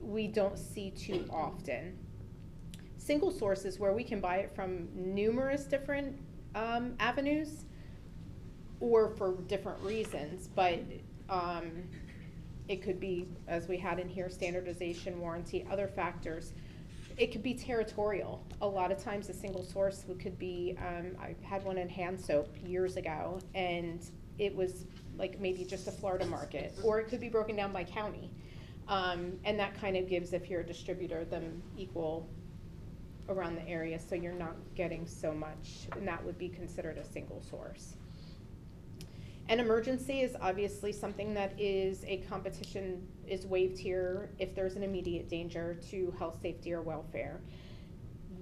we don't see too often. Single source is where we can buy it from numerous different avenues or for different reasons, but it could be, as we had in here, standardization, warranty, other factors. It could be territorial. A lot of times a single source could be, I had one in hand soap years ago, and it was like maybe just a Florida market, or it could be broken down by county. And that kind of gives, if you're a distributor, them equal around the area, so you're not getting so much, and that would be considered a single source. An emergency is obviously something that is a competition is waived here if there's an immediate danger to health, safety, or welfare.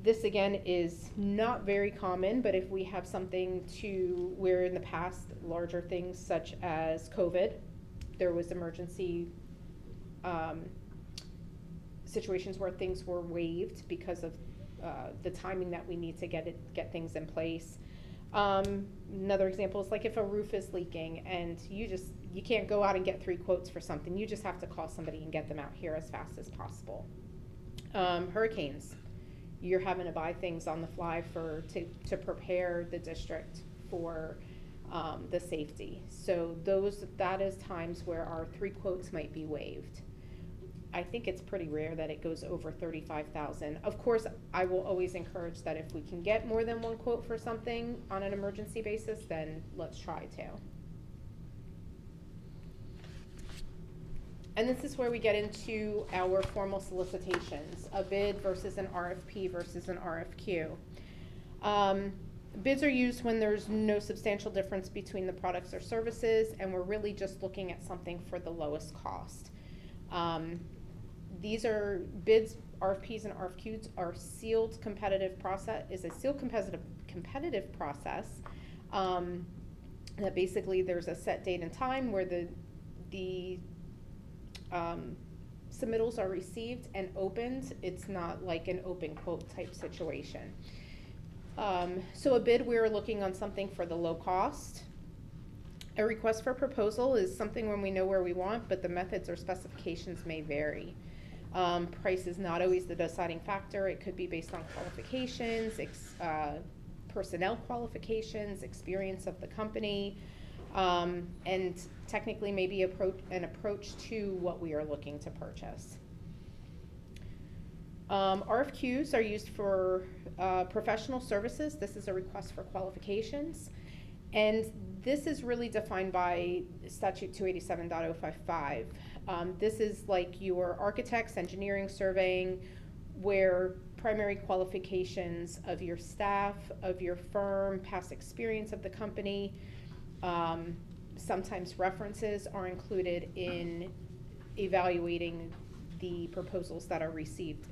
This again is not very common, but if we have something to where in the past larger things such as COVID, there was emergency situations where things were waived because of the timing that we need to get things in place. Another example is like if a roof is leaking and you can't go out and get 3 quotes for something, you just have to call somebody and get them out here as fast as possible. Hurricanes, you're having to buy things on the fly to prepare the district for the safety. So that is times where our 3 quotes might be waived. I think it's pretty rare that it goes over $35,000. Of course, I will always encourage that if we can get more than 1 quote for something on an emergency basis, then let's try to. And this is where we get into our formal solicitations, a bid versus an RFP versus an RFQ. Bids are used when there's no substantial difference between the products or services, and we're really just looking at something for the lowest cost. These are bids, RFPs and RFQs are sealed competitive process, competitive process, that basically there's a set date and time where the submittals are received and opened. It's not like an open quote type situation. So a bid, we're looking on something for the low cost. A request for proposal is something when we know where we want, but the methods or specifications may vary. Price is not always the deciding factor. It could be based on qualifications, personnel qualifications, experience of the company, and technically maybe an approach to what we are looking to purchase. RFQs are used for professional services. This is a request for qualifications. And this is really defined by Statute 287.055. This is like your architects, engineering, surveying, where primary qualifications of your staff, of your firm, past experience of the company, sometimes references are included in evaluating the proposals that are received.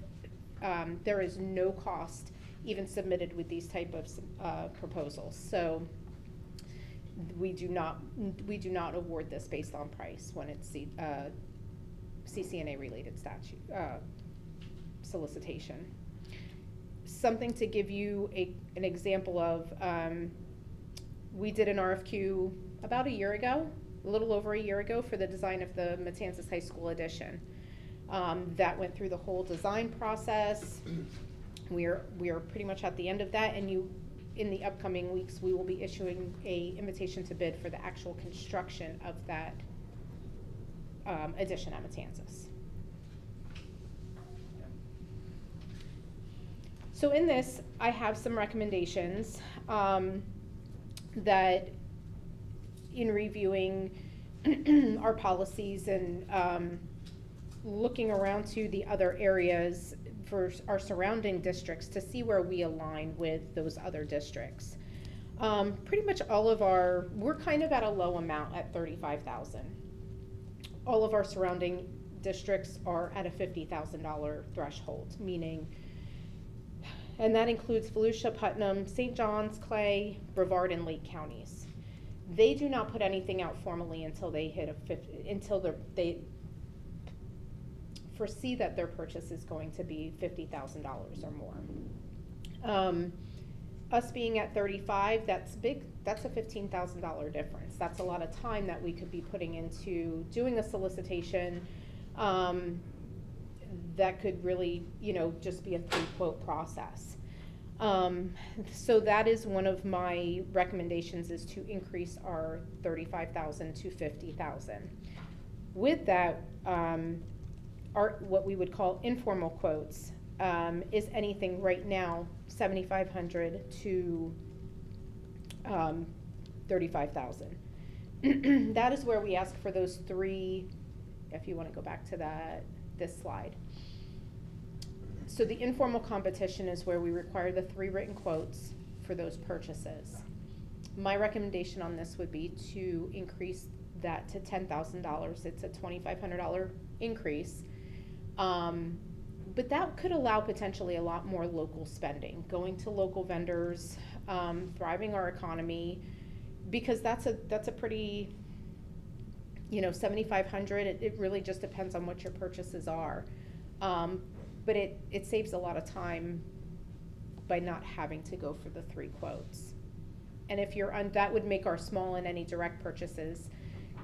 There is no cost even submitted with these type of proposals. So we do not award this based on price when it's CCNA related statute solicitation. Something to give you an example of, we did an RFQ about a year ago, a little over a year ago, for the design of the Matanzas High School addition. That went through the whole design process. We are pretty much at the end of that, and in the upcoming weeks, we will be issuing a invitation to bid for the actual construction of that addition at Matanzas. So in this, I have some recommendations that in reviewing our policies and looking around to the other areas for our surrounding districts to see where we align with those other districts. Pretty much all of we're kind of at a low amount at $35,000. All of our surrounding districts are at a $50,000 threshold, meaning, and that includes Volusia, Putnam, St. John's, Clay, Brevard, and Lake counties. They do not put anything out formally until they hit they foresee that their purchase is going to be $50,000 or more. Us being at 35, that's big. That's a $15,000 difference. That's a lot of time that we could be putting into doing a solicitation. That could really, just be a 3-quote process. So that is one of my recommendations, is to increase our $35,000 to $50,000. With that, what we would call informal quotes is anything right now $7,500 to $35,000. That is where we ask for those 3. If you want to go back to this slide. So the informal competition is where we require the 3 written quotes for those purchases. My recommendation on this would be to increase that to $10,000. It's a $2,500 increase. But that could allow potentially a lot more local spending, going to local vendors, thriving our economy, because that's a pretty, you know, 7,500. It really just depends on what your purchases are, but it saves a lot of time by not having to go for the 3 quotes. And if you're that would make our small and any direct purchases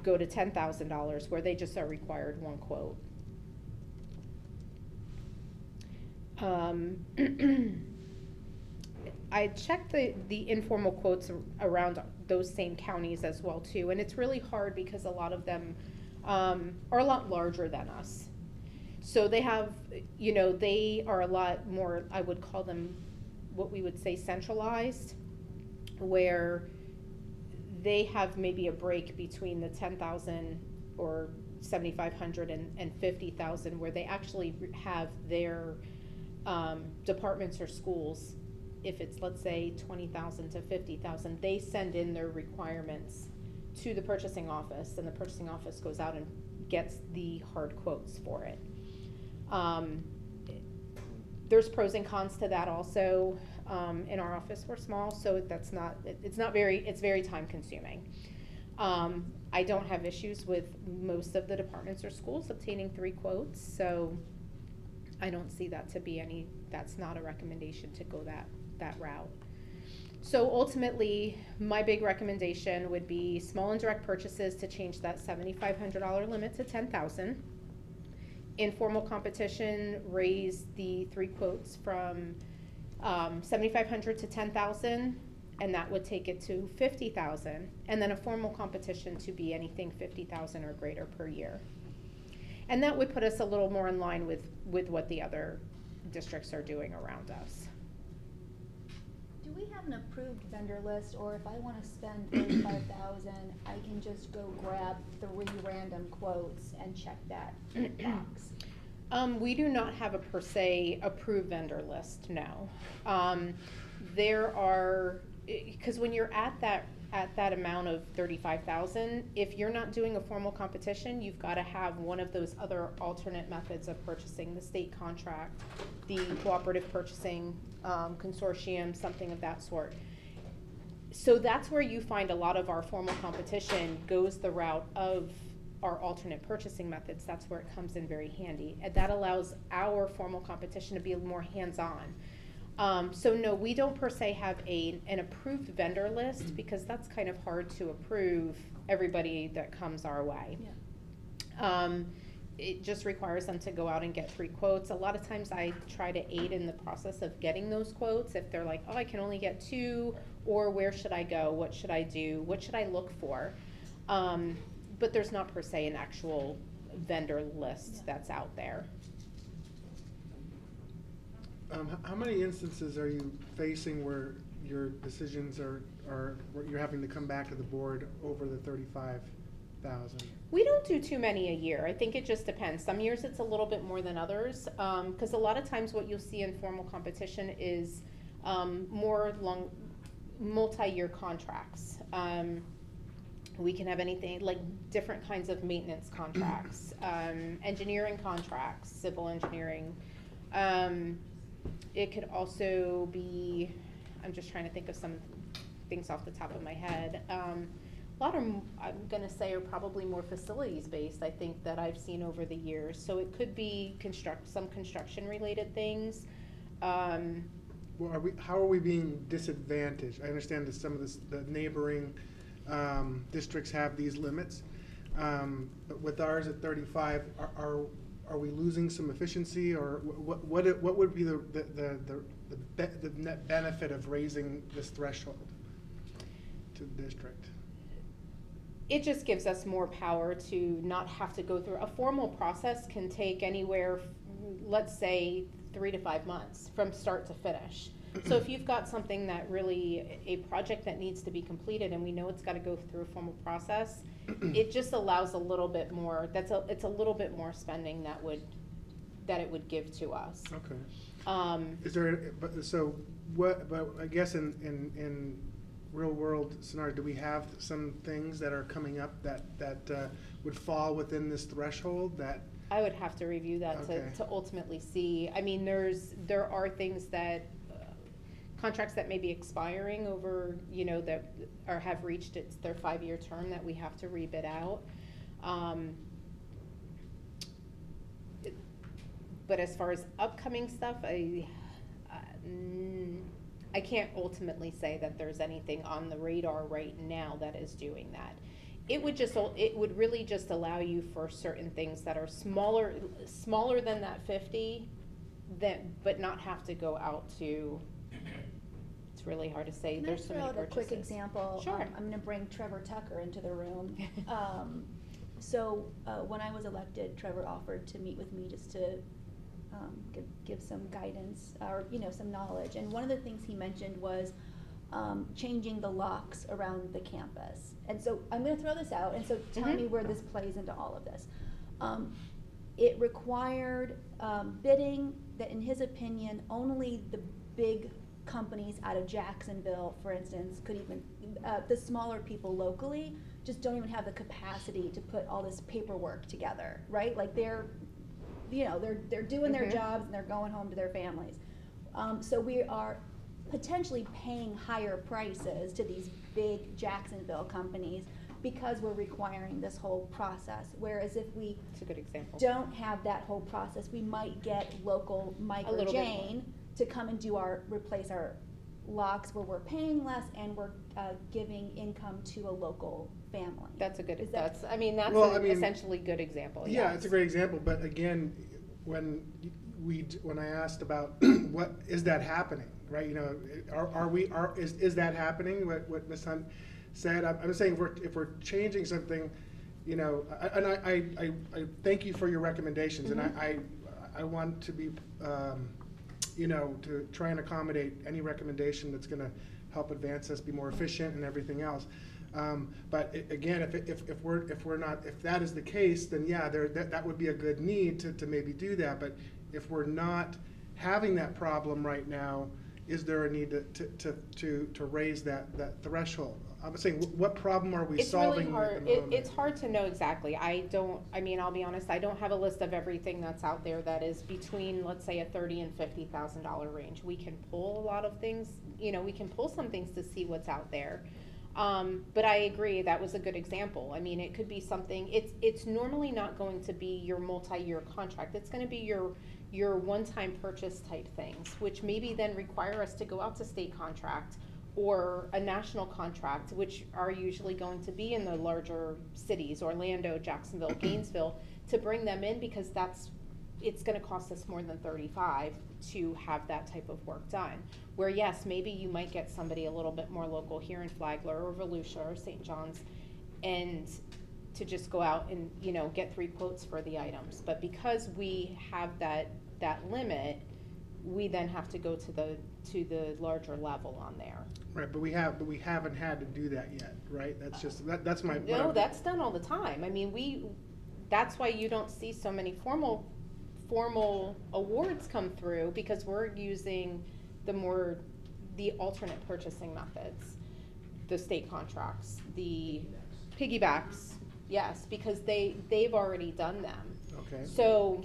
go to $10,000, where they just are required 1 quote. I checked the informal quotes around those same counties as well too, and it's really hard because a lot of them are a lot larger than us. So they have, you know, they are a lot more, I would call them what we would say centralized, where they have maybe a break between the 10,000 or 7,500 and 50,000, where they actually have their departments or schools. If it's, let's say, 20,000 to 50,000, they send in their requirements to the purchasing office, and the purchasing office goes out and gets the hard quotes for it. There's pros and cons to that also. In our office, we're small, so it's very time consuming. I don't have issues with most of the departments or schools obtaining 3 quotes, so I don't see that to be that's not a recommendation to go that route. So ultimately, my big recommendation would be small and direct purchases to change that $7,500 limit to $10,000. Informal competition, raise the 3 quotes from $7,500 to $10,000, and that would take it to $50,000. And then a formal competition to be anything $50,000 or greater per year. And that would put us a little more in line with what the other districts are doing around us. Do we have an approved vendor list, or if I want to spend $35,000, I can just go grab 3 random quotes and check that box? We do not have a per se approved vendor list, no. There are, because when you're at that amount of 35,000, if you're not doing a formal competition, you've got to have one of those other alternate methods of purchasing, the state contract, the cooperative purchasing consortium, something of that sort. So that's where you find a lot of our formal competition goes the route of our alternate purchasing methods. That's where it comes in very handy, and that allows our formal competition to be more hands-on. So no, we don't per se have an approved vendor list, because that's kind of hard to approve everybody that comes our way. Yeah. It just requires them to go out and get 3 quotes. A lot of times I try to aid in the process of getting those quotes. If they're like, oh, I can only get 2, or where should I go? What should I do? What should I look for? But there's not per se an actual vendor list that's out there. How many instances are you facing where your decisions are where you're having to come back to the board over the 35,000? We don't do too many a year. I think it just depends. Some years it's a little bit more than others, because a lot of times what you'll see in formal competition is more long, multi-year contracts. We can have anything like different kinds of maintenance contracts, engineering contracts, civil engineering. It could also be, I'm just trying to think of some things off the top of my head. A lot of them, I'm gonna say, are probably more facilities based, I think, that I've seen over the years. So it could be some construction related things. Well, how are we being disadvantaged? I understand that some of the neighboring districts have these limits, but with ours at 35, are we losing some efficiency, or what would be the net benefit of raising this threshold to the district? It just gives us more power to not have to go through a formal process. Can take anywhere, let's say, 3 to 5 months from start to finish. So if you've got something that really, a project that needs to be completed, and we know it's got to go through a formal process, it just allows a little bit more. It's a little bit more spending that it would give to us. Okay. Is there? But I guess in real world scenario, do we have some things that are coming up that would fall within this threshold that I would have to review that Okay. to ultimately see. I mean, there are things that, contracts that may be expiring over, that have reached their 5-year term that we have to rebid out. But as far as upcoming stuff, I can't ultimately say that there's anything on the radar right now that is doing that. It would really just allow you for certain things that are smaller than that 50, but not have to go out to, it's really hard to say, Can there's I so throw many out a purchases. quick example? Sure. I'm gonna bring Trevor Tucker into the room. When I was elected, Trevor offered to meet with me just to give some guidance or, some knowledge. And one of the things he mentioned was changing the locks around the campus. And so I'm gonna throw this out, and so tell me where this plays into all of this. It required bidding that, in his opinion, only the big companies out of Jacksonville, for instance, could even, the smaller people locally just don't even have the capacity to put all this paperwork together, right? Like they're doing their jobs and they're going home to their families. So we are potentially paying higher prices to these big Jacksonville companies because we're requiring this whole process. Whereas if we It's a good example. don't have that whole process, we might get local Mike A or little bit Jane to come and replace our locks where we're paying less and we're giving income to a local family. That's a good, Is that- essentially good example, Yeah, yes. it's a great example, but again, when I asked about what, is that happening, right? Is that happening, what Ms. Hunt said? I'm saying if we're changing something, and I thank you for your recommendations, and I want to be, to try and accommodate any recommendation that's gonna help advance us, be more efficient and everything else. But again, if that is the case, then yeah, that would be a good need to maybe do that. But if we're not having that problem right now, is there a need to raise that threshold? I'm saying, what problem are we solving? It's really hard. At the moment? It's hard to know exactly. I'll be honest, I don't have a list of everything that's out there that is between, let's say, a $30,000 and $50,000 range. We can pull a lot of things, we can pull some things to see what's out there. But I agree, that was a good example. I mean, it could be something, it's normally not going to be your multi-year contract. It's gonna be your one-time purchase type things, which maybe then require us to go out to state contract or a national contract, which are usually going to be in the larger cities, Orlando, Jacksonville, Gainesville, to bring them in because it's gonna cost us more than $35,000 to have that type of work done. Where yes, maybe you might get somebody a little bit more local here in Flagler or Volusia or St. John's, and to just go out and, get 3 quotes for the items. But because we have that limit, we then have to go to the larger level on there. Right, but we haven't had to do that yet, right? That's just, that's my. No, that's done all the time. I mean, that's why you don't see so many formal awards come through, because we're using the alternate purchasing methods, the state contracts, the piggybacks, yes, because they've already done them. Okay. So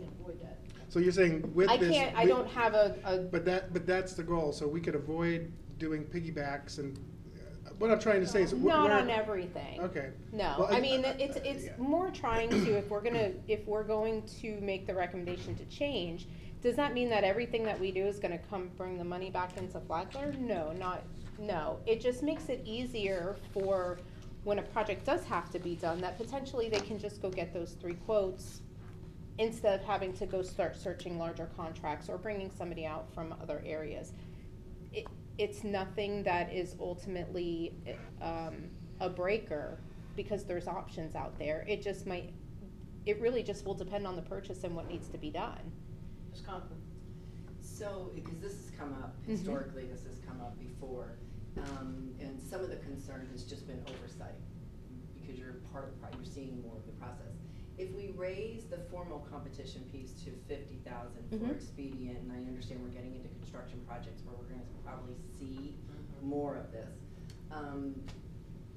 you're saying with this. I don't have But that's the goal, so we could avoid doing piggybacks, and what I'm trying to say is. Not on everything. Okay. No, Well, I mean, it's more trying to, if we're going to make the recommendation to change, does that mean that everything that we do is gonna bring the money back into Flagler? No. It just makes it easier for when a project does have to be done, that potentially they can just go get those 3 quotes instead of having to go start searching larger contracts or bringing somebody out from other areas. It's nothing that is ultimately a breaker, because there's options out there. It really just will depend on the purchase and what needs to be done. Ms. Conklin. So, because this has come up, historically, this has come up before, and some of the concern has just been oversight, because you're part of the you're seeing more of the process. If we raise the formal competition piece to $50,000 for expedient, and I understand we're getting into construction projects where we're gonna probably see more of this,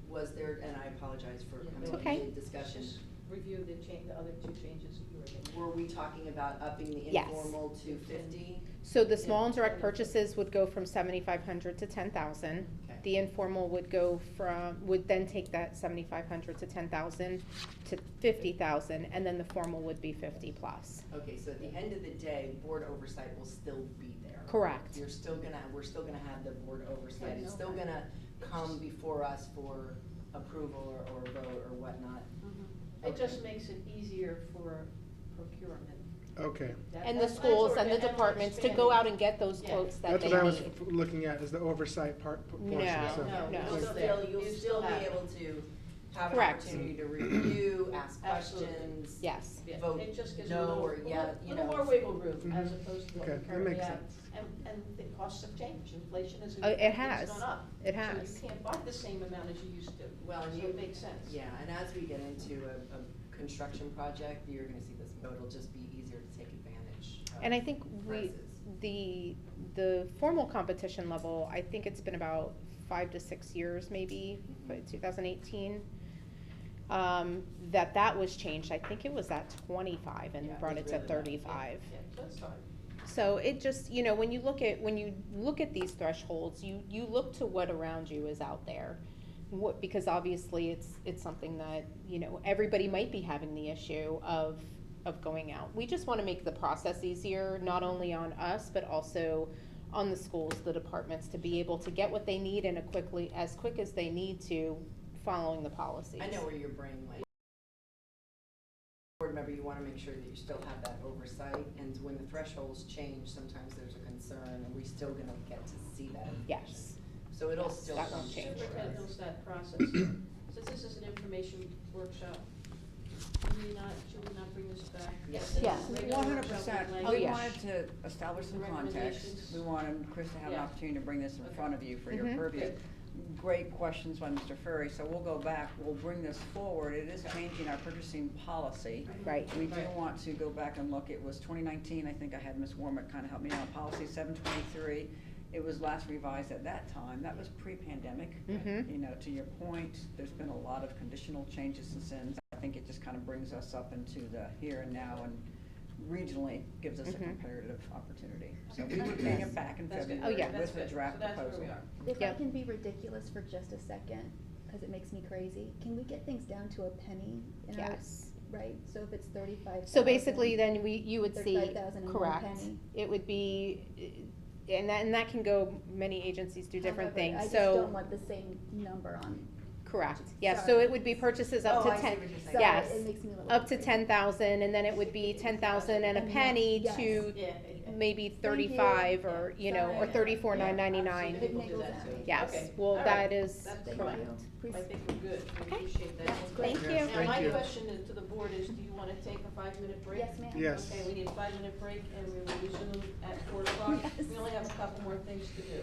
was there, and I apologize for coming into discussion, review the other two changes that you were making. Were we talking about upping the Yes. informal to 50? So the small and direct purchases would go from 7,500 to 10,000. Okay. The informal would go would then take that 7,500 to 10,000 to 50,000, and then the formal would be 50 plus. Okay, so at the end of the day, board oversight will still be there. Correct. We're still gonna have the board oversight. Yeah, It's no still problem. gonna come before us for approval or vote or whatnot. It just makes it easier for procurement. Okay. And the schools and the departments to go out and get those quotes that That's they what I was need. looking at, is the oversight portion. No, so- no. You'll still be able to have an Correct. opportunity to review, ask Absolutely. questions. Yes. Yeah, Vote it just gives a no little, or yeah, you little know. more wiggle room Mhm. as opposed to what Okay, we that currently makes have. sense. And the costs have changed, inflation has. It has. gone up. It So has. you can't buy the same amount as you used to. Well, and So you. it makes sense. Yeah, and as we get into a construction project, you're gonna see this, it'll just be easier to take advantage of And I think prices. the formal competition level, I think it's been about 5 to 6 years maybe, but 2018, that was changed. I think it was at 25 and Yeah, brought it was to really bad. 35. Yeah, that's fine. So it just, when you look at these thresholds, you look to what around you is out there. Because obviously it's something that, everybody might be having the issue of going out. We just wanna make the process easier, not only on us, but also on the schools, the departments, to be able to get what they need in as quick as they need to, following the policies. I know where your brain went. Board member, you wanna make sure that you still have that oversight, and when the thresholds change, sometimes there's a concern, and we still gonna get to see that information. Yes. So it'll Yes, still that come won't change. for Superintendent us. knows that process. Since this is an information workshop, should we not bring this back? Yes. Yeah. Regular 100%. workshop with Oh, We yeah. wanted to establish some context. Recommendations. We wanted Chris to have an Yeah. opportunity to bring this in Okay. front of you for your Mhm. purview. Good. Great questions by Mr. Furry, so we'll go back, we'll bring this forward. It is changing our purchasing policy. Right. We do Right. want to go back and look, it was 2019, I think I had Ms. Warmick kind of help me out, policy 723. It was last revised at that time, that was pre-pandemic. Mhm. To your point, there's been a lot of conditional changes since then. I think it just kind of brings us up into the here and now and regionally gives us a Mhm. comparative opportunity. So we would bring it back in That's good. February Oh, yeah. That's with a good. draft So that's where proposal. we are. If I Yep. can be ridiculous for just a second, because it makes me crazy, can we get things down to a penny? In our- Yes. Right, so if it's 35,000. So basically, then you would see, 35,000 and one correct, penny. it would be, and that can go, many agencies do different However, things, I just so. don't want the same number on. Correct, yes, so Sorry. it would be purchases up Oh, to I see 10, what you're saying. Sorry, yes, it makes me a little up to crazy. 10,000, and then it would be 10,000 and a And one- penny yes. to Yeah. maybe Thank you. 35, or, or Sorry. 34,999. People do that too. Yes, Okay. well, All right. that is That's Thank correct. you. I think we're good. We Okay. appreciate that. That's great. Thank you. Yes, Now, thank my you. question to the board is, do you want to take a 5-minute break? Yes, ma'am. Yes. Okay, we need a 5-minute break, and we will resume at 4 o'clock. Yes. We only have a couple more things to do.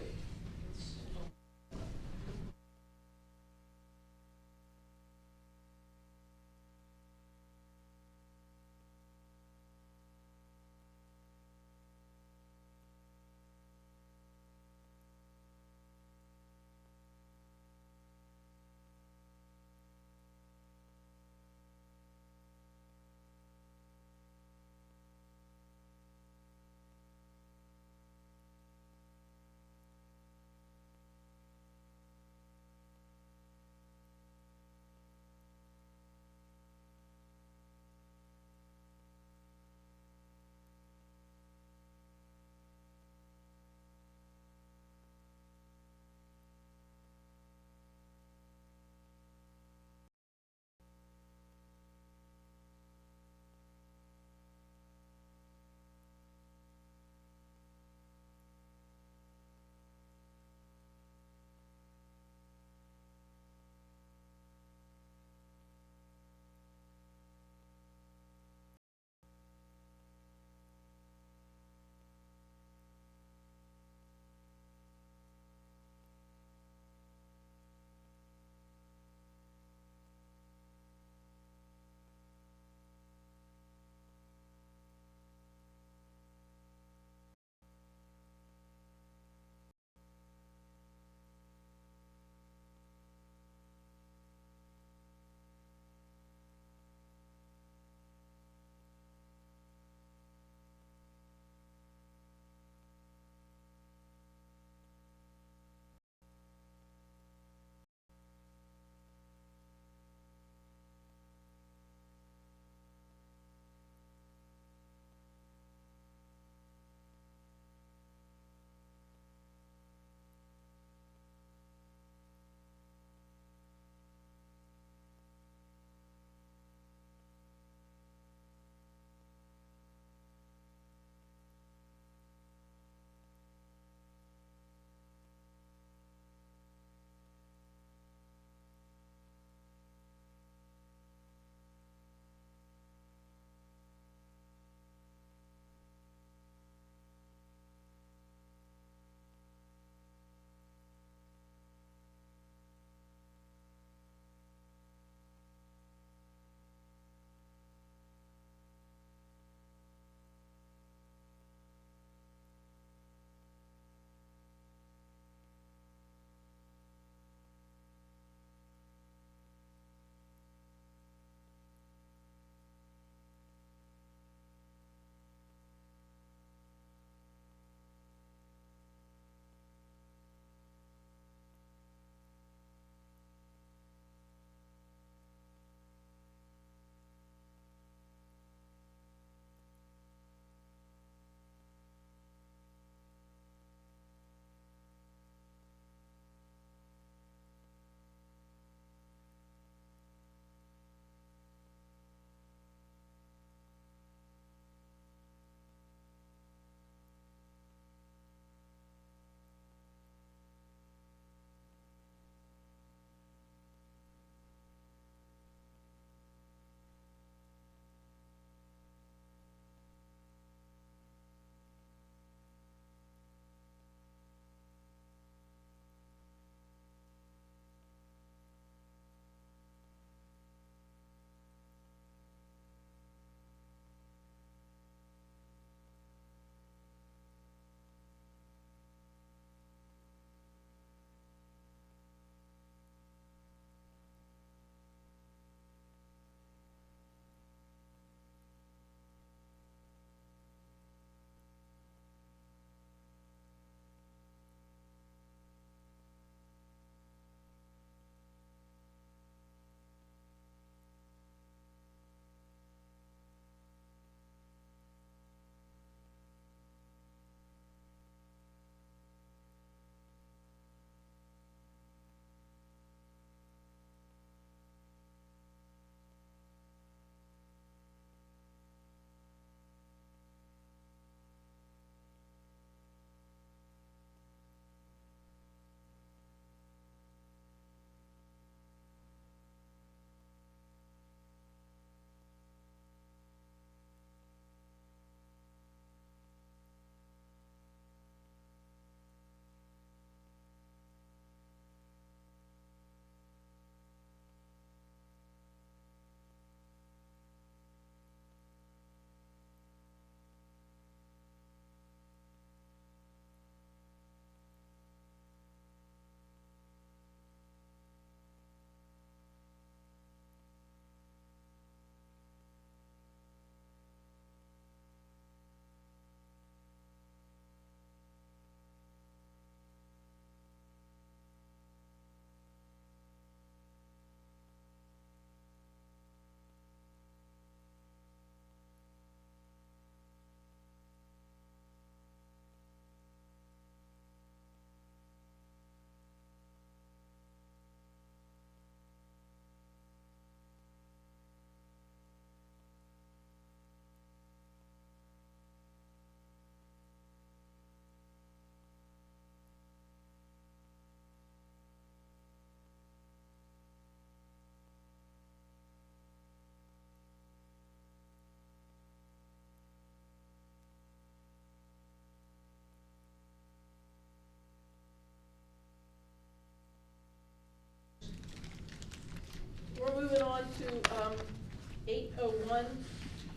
8:01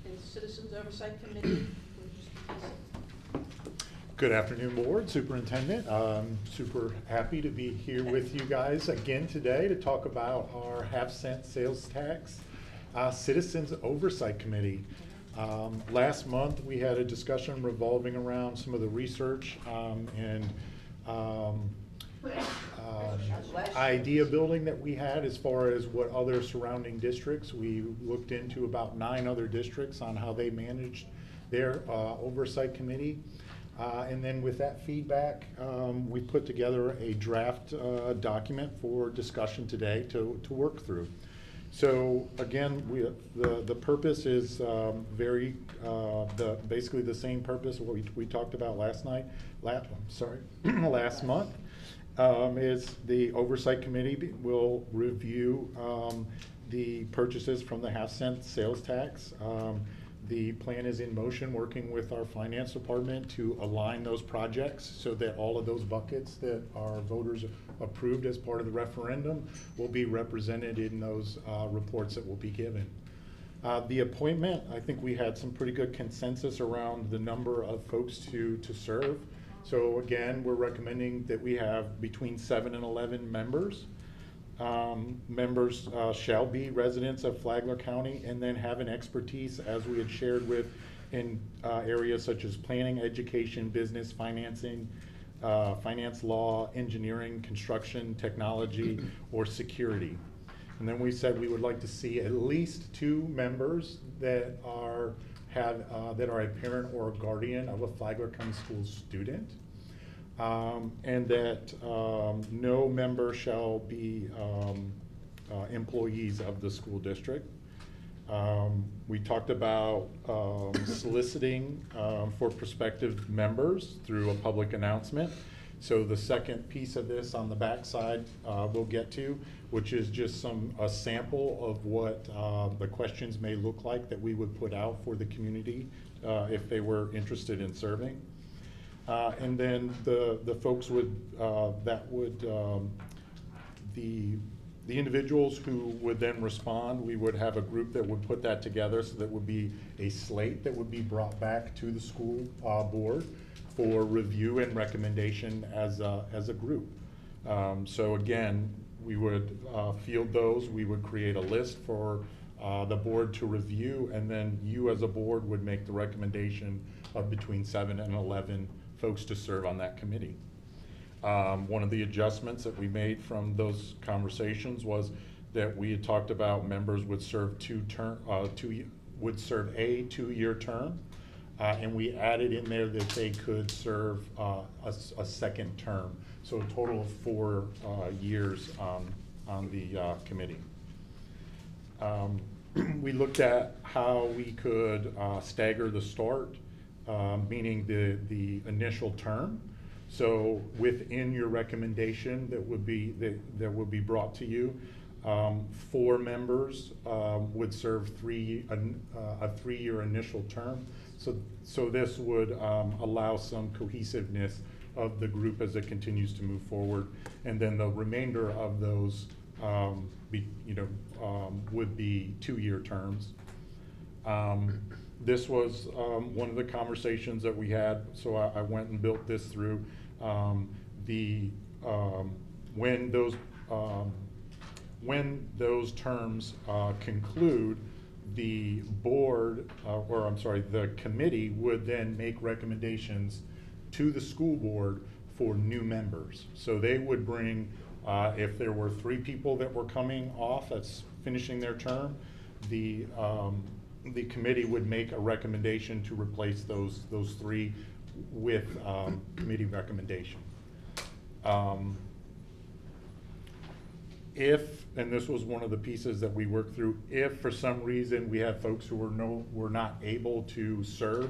in Citizens Oversight Committee. Good afternoon, Board, Superintendent. Super happy to be here with you guys again today to talk about our half-cent sales tax Citizens Oversight Committee. Last month, we had a discussion revolving around some of the research and idea building that we had as far as what other surrounding districts. We looked into about 9 other districts on how they managed their oversight committee. And then with that feedback, we put together a draft document for discussion today to work through. So again, the purpose is basically the same purpose what we talked about last month. Is the Oversight Committee will review the purchases from the half-cent sales tax. The plan is in motion, working with our finance department to align those projects so that all of those buckets that our voters approved as part of the referendum will be represented in those reports that will be given. The appointment, I think we had some pretty good consensus around the number of folks to serve. So again, we're recommending that we have between 7 and 11 members. Members shall be residents of Flagler County and then have an expertise, as we had shared with, in areas such as planning, education, business, financing, finance, law, engineering, construction, technology, or security. And then we said we would like to see at least 2 members that are a parent or a guardian of a Flagler County School student. And that no member shall be employees of the school district. We talked about soliciting for prospective members through a public announcement. So the second piece of this on the back side we'll get to, which is just a sample of what the questions may look like that we would put out for the community if they were interested in serving. And then the folks the individuals who would then respond, we would have a group that would put that together, so that would be a slate that would be brought back to the school board for review and recommendation as a group. So again, we would field those, we would create a list for the board to review, and then you as a board would make the recommendation of between 7 and 11 folks to serve on that committee. One of the adjustments that we made from those conversations was that we had talked about members would serve a 2-year term, and we added in there that they could serve a second term, so a total of 4 years on the committee. We looked at how we could stagger the start, meaning the initial term. So within your recommendation that would be brought to you, 4 members would serve a 3-year initial term. So this would allow some cohesiveness of the group as it continues to move forward, and then the remainder of those would be 2-year terms. This was one of the conversations that we had, so I went and built this through. When those terms conclude, the board, the committee would then make recommendations to the school board for new members. So they would bring, if there were 3 people that were coming off, that's finishing their term, the committee would make a recommendation to replace those 3 with committee recommendation. If, and this was one of the pieces that we worked through, if for some reason we have folks who were not able to serve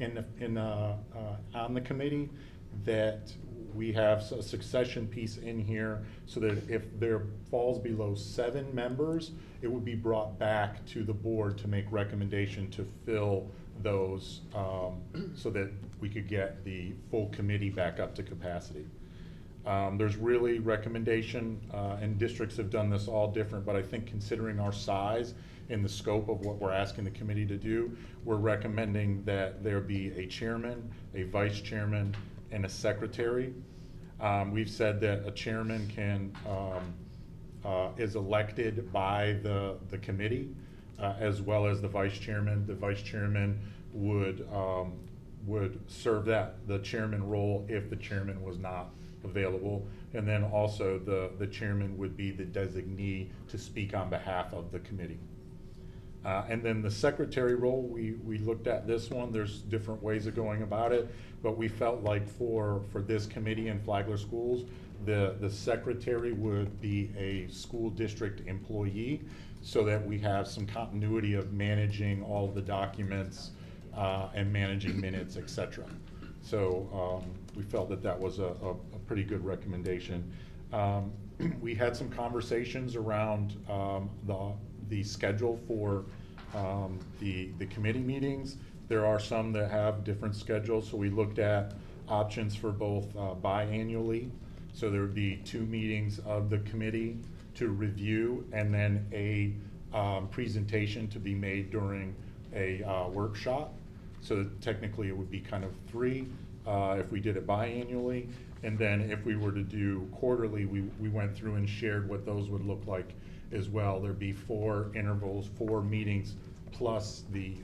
on the committee, that we have a succession piece in here so that if there falls below 7 members, it would be brought back to the board to make recommendation to fill those so that we could get the full committee back up to capacity. There's really recommendation, and districts have done this all different, but I think considering our size in the scope of what we're asking the committee to do. We're recommending that there be a chairman, a vice chairman, and a secretary. We've said that a chairman is elected by the committee, as well as the vice chairman. The vice chairman would serve the chairman role if the chairman was not available. And then also the chairman would be the designee to speak on behalf of the committee. And then the secretary role, we looked at this one. There's different ways of going about it, but we felt like for this committee in Flagler Schools, the secretary would be a school district employee, so that we have some continuity of managing all of the documents and managing minutes, etc. So we felt that that was a pretty good recommendation. We had some conversations around the schedule for the committee meetings. There are some that have different schedules, so we looked at options for both biannually. So there would be 2 meetings of the committee to review, and then a presentation to be made during a workshop. So technically it would be kind of 3 if we did it biannually. And then if we were to do quarterly, we went through and shared what those would look like as well. There'd be 4 intervals, 4 meetings, plus the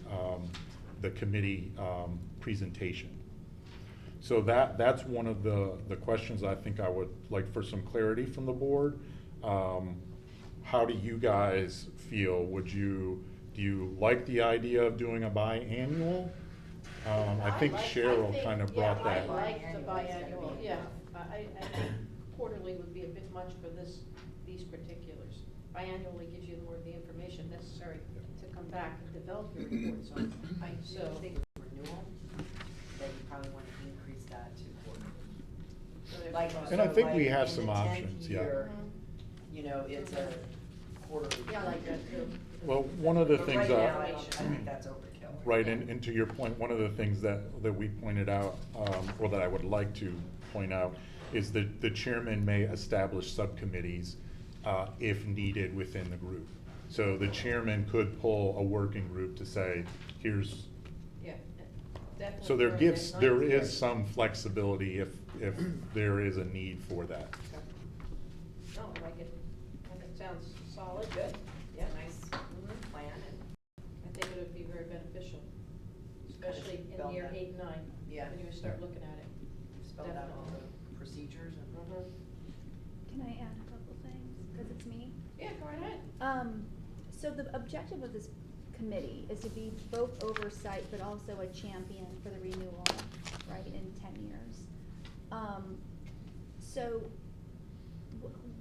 committee presentation. So that's one of the questions I think I would like for some clarity from the board. How do you guys feel? Do you like the idea of doing a biannual? I think Cheryl kind of brought that. I like the biannual, yeah. I think quarterly would be a bit much for these particulars. Biannually gives you more of the information necessary to come back and develop your reports on. I do think renewal, that you probably want to increase that to quarterly. And I think we have in some the 10th options, yeah. year, you know, it's a quarterly. Yeah, I like that too. Well, one of the But things right now, I think that's overkill. Right, and to your point, one of the things that we pointed out, or that I would like to point out, is that the chairman may establish subcommittees if needed within the group. So the chairman could pull a working group to say, here's. Yeah, definitely. So there is some flexibility if there is a need for that. No, I like it. And it sounds solid, good. Yeah, nice plan, and I think it would be very beneficial, especially in spell year that. 8 and 9. Yeah. When you start looking at it. spelled out all the procedures and. Can I add a couple things, because it's me? Yeah, go right ahead. So the objective of this committee is to be both oversight, but also a champion for the renewal, right, in 10 years. So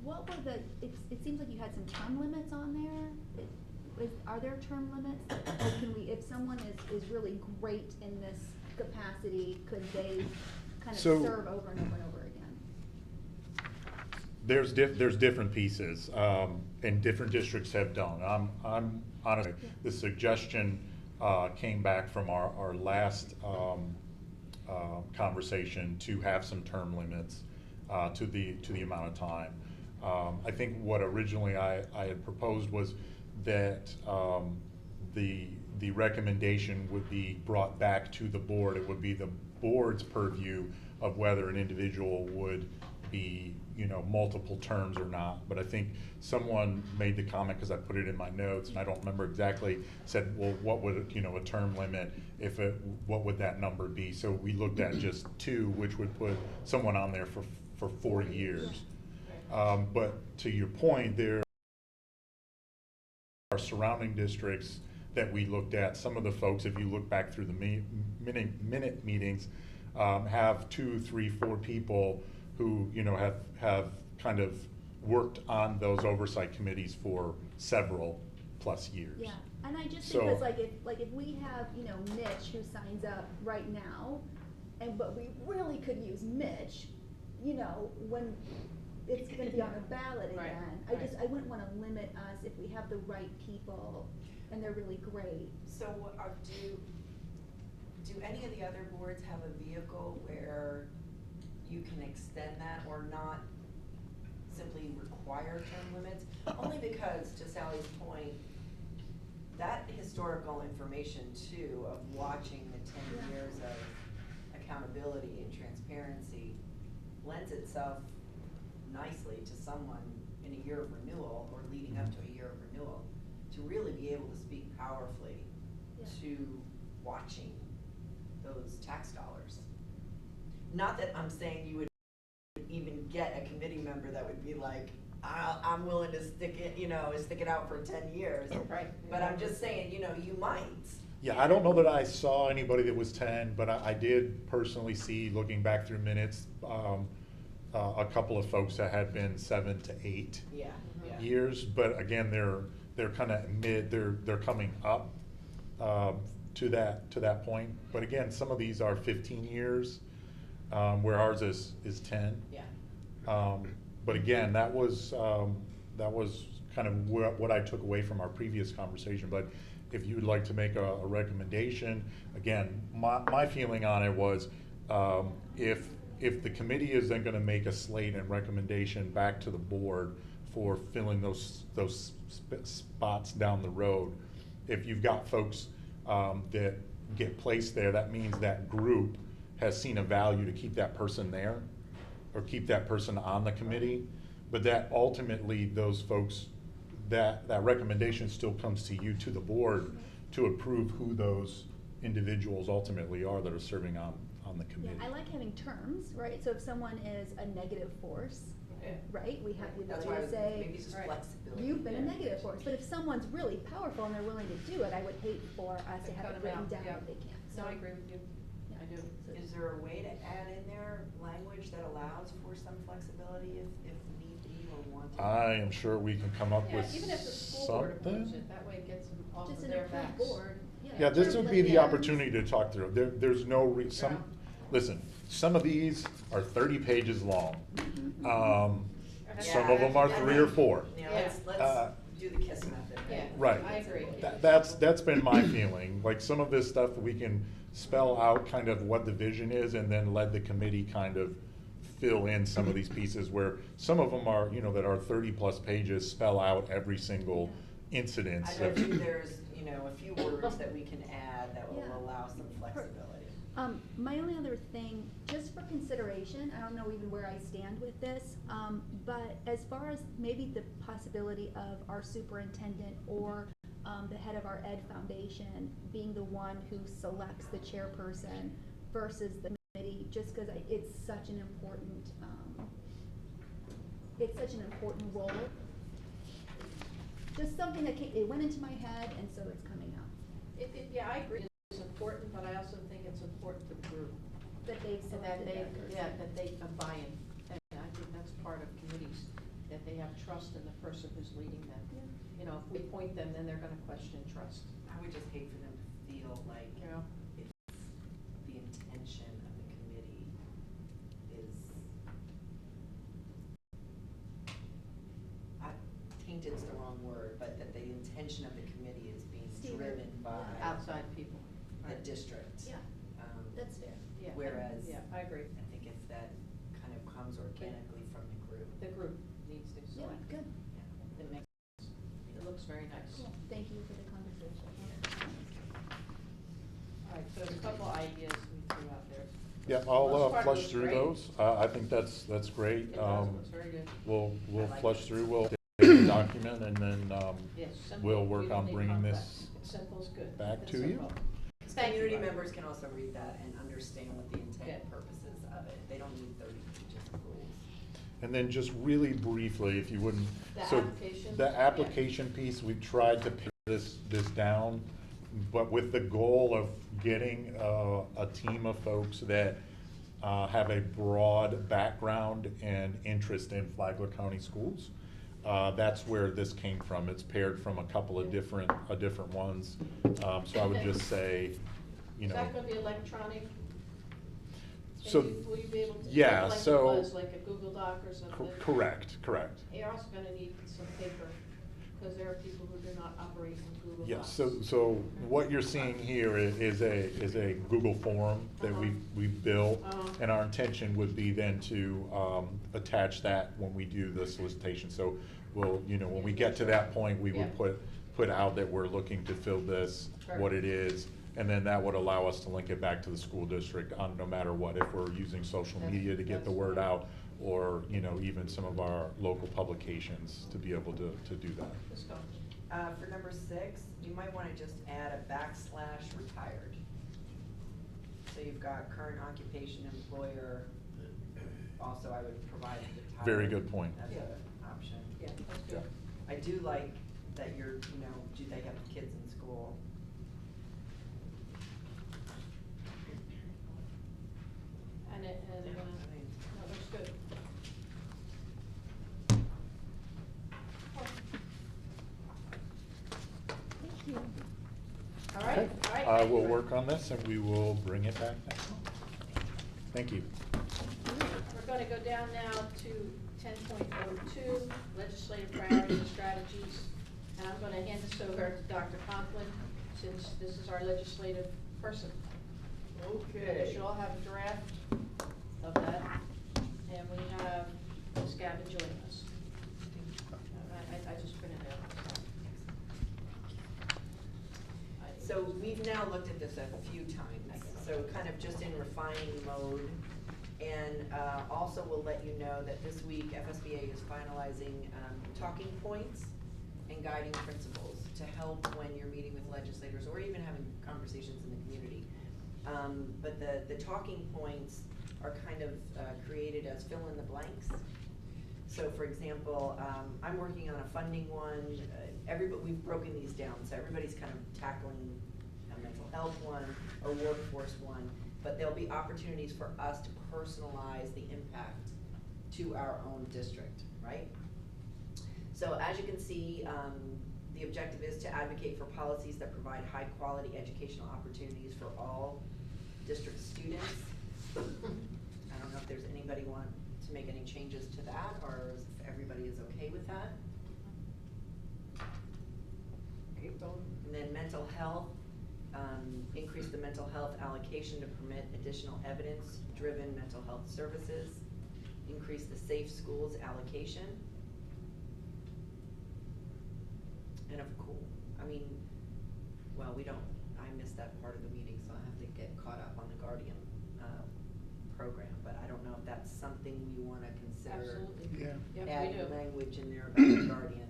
what were it seems like you had some term limits on there. Are there term limits? Or can we, if someone is really great in this capacity, could they kind of serve over and over and over again? There's different pieces, and different districts have done. I'm honestly, the suggestion came back from our last conversation to have some term limits to the amount of time. I think what originally I had proposed was that the recommendation would be brought back to the board. It would be the board's purview of whether an individual would be, multiple terms or not. But I think someone made the comment, because I put it in my notes, and I don't remember exactly, said, well, what would, a term limit, what would that number be? So we looked at just 2, which would put someone on there for 4 years. But to your point, there are surrounding districts that we looked at. Some of the folks, if you look back through the minute meetings, have 2, 3, 4 people who have kind of worked on those oversight committees for several plus years. Yeah, and I just think it's if we have Mitch who signs up right now, but we really could use Mitch, when it's going to be on the ballot again. I wouldn't want to limit us if we have the right people and they're really great. So do any of the other boards have a vehicle where you can extend that or not simply require term limits? Only because, to Sally's point, that historical information too, of watching the 10 years of accountability and transparency lends itself nicely to someone in a year of renewal or leading up to a year of renewal to really be able to speak powerfully to watching those tax dollars. Not that I'm saying you would even get a committee member that would be like, I'm willing to stick it out for 10 years. Right. But I'm just saying, you might. Yeah, I don't know that I saw anybody that was 10, but I did personally see, looking back through minutes, a couple of folks that had been 7 to 8 years. But again, they're kind of they're coming up to that point. But again, some of these are 15 years, where ours is 10. Yeah. But again, that was kind of what I took away from our previous conversation. But if you would like to make a recommendation, again, my feeling on it was, if the committee is then gonna make a slate and recommendation back to the board for filling those spots down the road, if you've got folks that get placed there, that means that group has seen a value to keep that person there or keep that person on the committee. But that ultimately, those folks, that recommendation still comes to you, to the board, to approve who those individuals ultimately are that are serving on the committee. Yeah, I like having terms, right? So if someone is a negative force, right, we have the That's ability why to say, maybe it's just flexibility. you've been a negative force. But if someone's really powerful and they're willing to do it, I would hate for us to have it written down that they can't. No, I agree with you. I do. Is there a way to add in there language that allows for some flexibility if need be or wanted? I am sure we can come up with Even if the school board approves something. it, that way it gets them off Just of an their approved backs. board. Yeah, this would be the Yeah. opportunity to talk through. There's no listen, some of these are 30 pages long. Some of them are 3 or 4. Yeah, let's do the KISS method. Right. I agree. That's been my feeling. Like, some of this stuff, we can spell out kind of what the vision is and then let the committee kind of fill in some of these pieces, where some of them are, that are 30+ pages, spell out every single incident. I bet you there's, a few words that we can add that will allow some flexibility. My only other thing, just for consideration, I don't know even where I stand with this, but as far as maybe the possibility of our superintendent or the head of our Ed Foundation being the one who selects the chairperson versus the committee, just because it's such an important role. Just something that it went into my head, and so it's coming out. Yeah, I agree. It's important, but I also think it's important to the group. That they've And that selected that person. that they buy-in. And I think that's part of committees, that they have trust in the person who's leading them. If we appoint them, then they're gonna question trust. I would just hate for them to feel like it's the intention of the committee is, tainted's the wrong word, but that the intention of the committee is being driven by Outside people. the district. Yeah, that's fair. Yeah. Whereas, Yeah, I agree. I think if that kind of comes organically from the group. The group needs to Yeah, select. good. It makes, it looks very nice. Cool. Thank you for the conversation. All right, so there's a couple ideas we threw out there. Yeah, Most I'll part flush looks through great. those. I think that's great. It does, looks very good. We'll I like flush it. through, we'll take the document, and then Yes, simple. we'll We work don't on need bringing complex. this Simple is good. back It's to you. simple. Community members can also read that and understand what the intent purposes of it. They don't need 30 pages of rules. And then just really briefly, if you wouldn't. The so application? The application piece, we've tried to pare this down, but with the goal of getting a team of folks that have a broad background and interest in Flagler County schools. That's where this came from. It's paired from a couple of different ones. So I would just say, Is that gonna be electronic? So, Will you be able to? yeah, like it so. was, like a Google Doc or something? Correct. You're also gonna need some paper, because there are people who do not operate in Google Docs. Yes, so what you're seeing here is a Google form that we've built, and our intention would be then to attach that when we do the solicitation. So we'll, when we get to that point, we would put put out that we're looking to fill this, what it is, and then that would allow us to link it back to the school district on no matter what, if we're using social media to get the word out, or, you know, even some of our local publications to be able to do that. Let's go. For number 6, you might wanna just add a / retired. So you've got current occupation, employer, also I would provide retired. Very good point. As an option. Yeah, that's good. I do like that you're, you know, do they have kids in school? And no, that's good. Thank you. All right, Okay. all right. I thank will you. work on this and we will bring it back next month. Thank you. We're gonna go down now to 10.02, legislative priorities and strategies. And I'm gonna hand this over to Dr. Conklin, since this is our legislative person. Okay. You should all have a draft of that, and we have Ms. Gavin joining us. I just printed it out. So we've now looked at this a few times, so kind of just in refining mode. And also we'll let you know that this week FSBA is finalizing talking points and guiding principles to help when you're meeting with legislators or even having conversations in the community. But the talking points are kind of created as fill in the blanks. So for example, I'm working on a funding one. We've broken these down, so everybody's kind of tackling a mental health one, a workforce one, but there'll be opportunities for us to personalize the impact to our own district, right? So as you can see, the objective is to advocate for policies that provide high-quality educational opportunities for all district students. I don't know if there's anybody want to make any changes to that, or if everybody is okay with that. Okay, and then mental health, increase the mental health allocation to permit additional evidence-driven mental health services, increase the safe schools allocation. And I missed that part of the meeting, so I have to get caught up on the Guardian program, but I don't know if that's something we wanna consider. Absolutely. Yeah. Yep, we Adding do. language in there about the Guardian.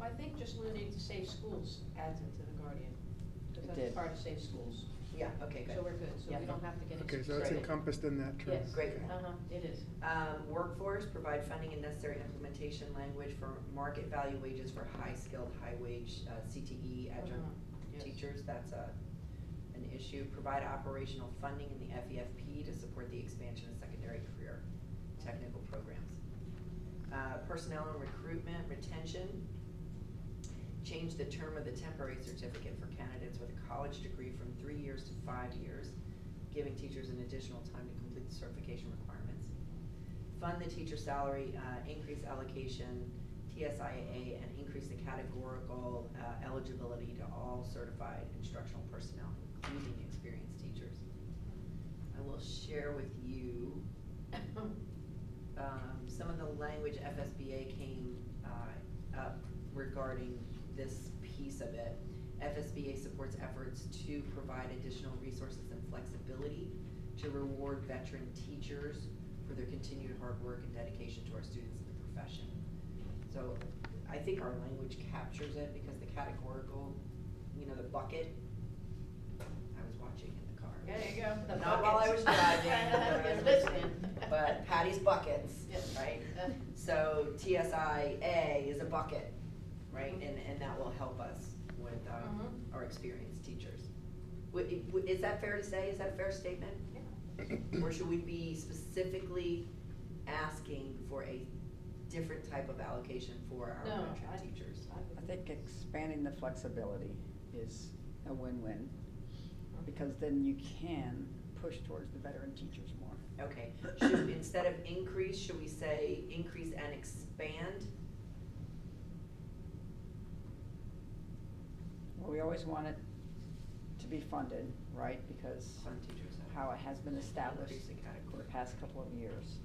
I think just limiting to safe schools adds into the Guardian, because It that's did. part of safe schools. Yeah, okay, good. So we're good, so we don't have to get into. Okay, so it's Great. encompassed in that term. Yes, Great. it is. Workforce, provide funding and necessary implementation language for market value wages for high-skilled, high-wage CTE adjunct Yes. teachers. That's an issue. Provide operational funding in the FEFP to support the expansion of secondary career technical programs. Personnel and recruitment, retention. Change the term of the temporary certificate for candidates with a college degree from 3 years to 5 years, giving teachers an additional time to complete the certification requirements. Fund the teacher salary, increase allocation, TSIA, and increase the categorical eligibility to all certified instructional personnel, including experienced teachers. I will share with you some of the language FSBA came up regarding this piece of it. FSBA supports efforts to provide additional resources and flexibility to reward veteran teachers for their continued hard work and dedication to our students in the profession. So I think our language captures it, because the categorical, you know, the bucket, I was watching in the car. There you go. The Not while I was buckets. driving, but I was listening, but Patty's buckets, Yes. right? So TSIA is a bucket, right? And that will help us with our experienced teachers. Is that fair to say? Is that a fair statement? Yeah. Or should we be specifically asking for a different type of allocation for our veteran teachers? I think expanding the flexibility is a win-win, because then you can push towards the veteran teachers more. Okay, instead of increase, should we say increase and expand? Well, we always want it to be funded, right, because Fund teachers. how it has been established Increase the category. for the past couple of years.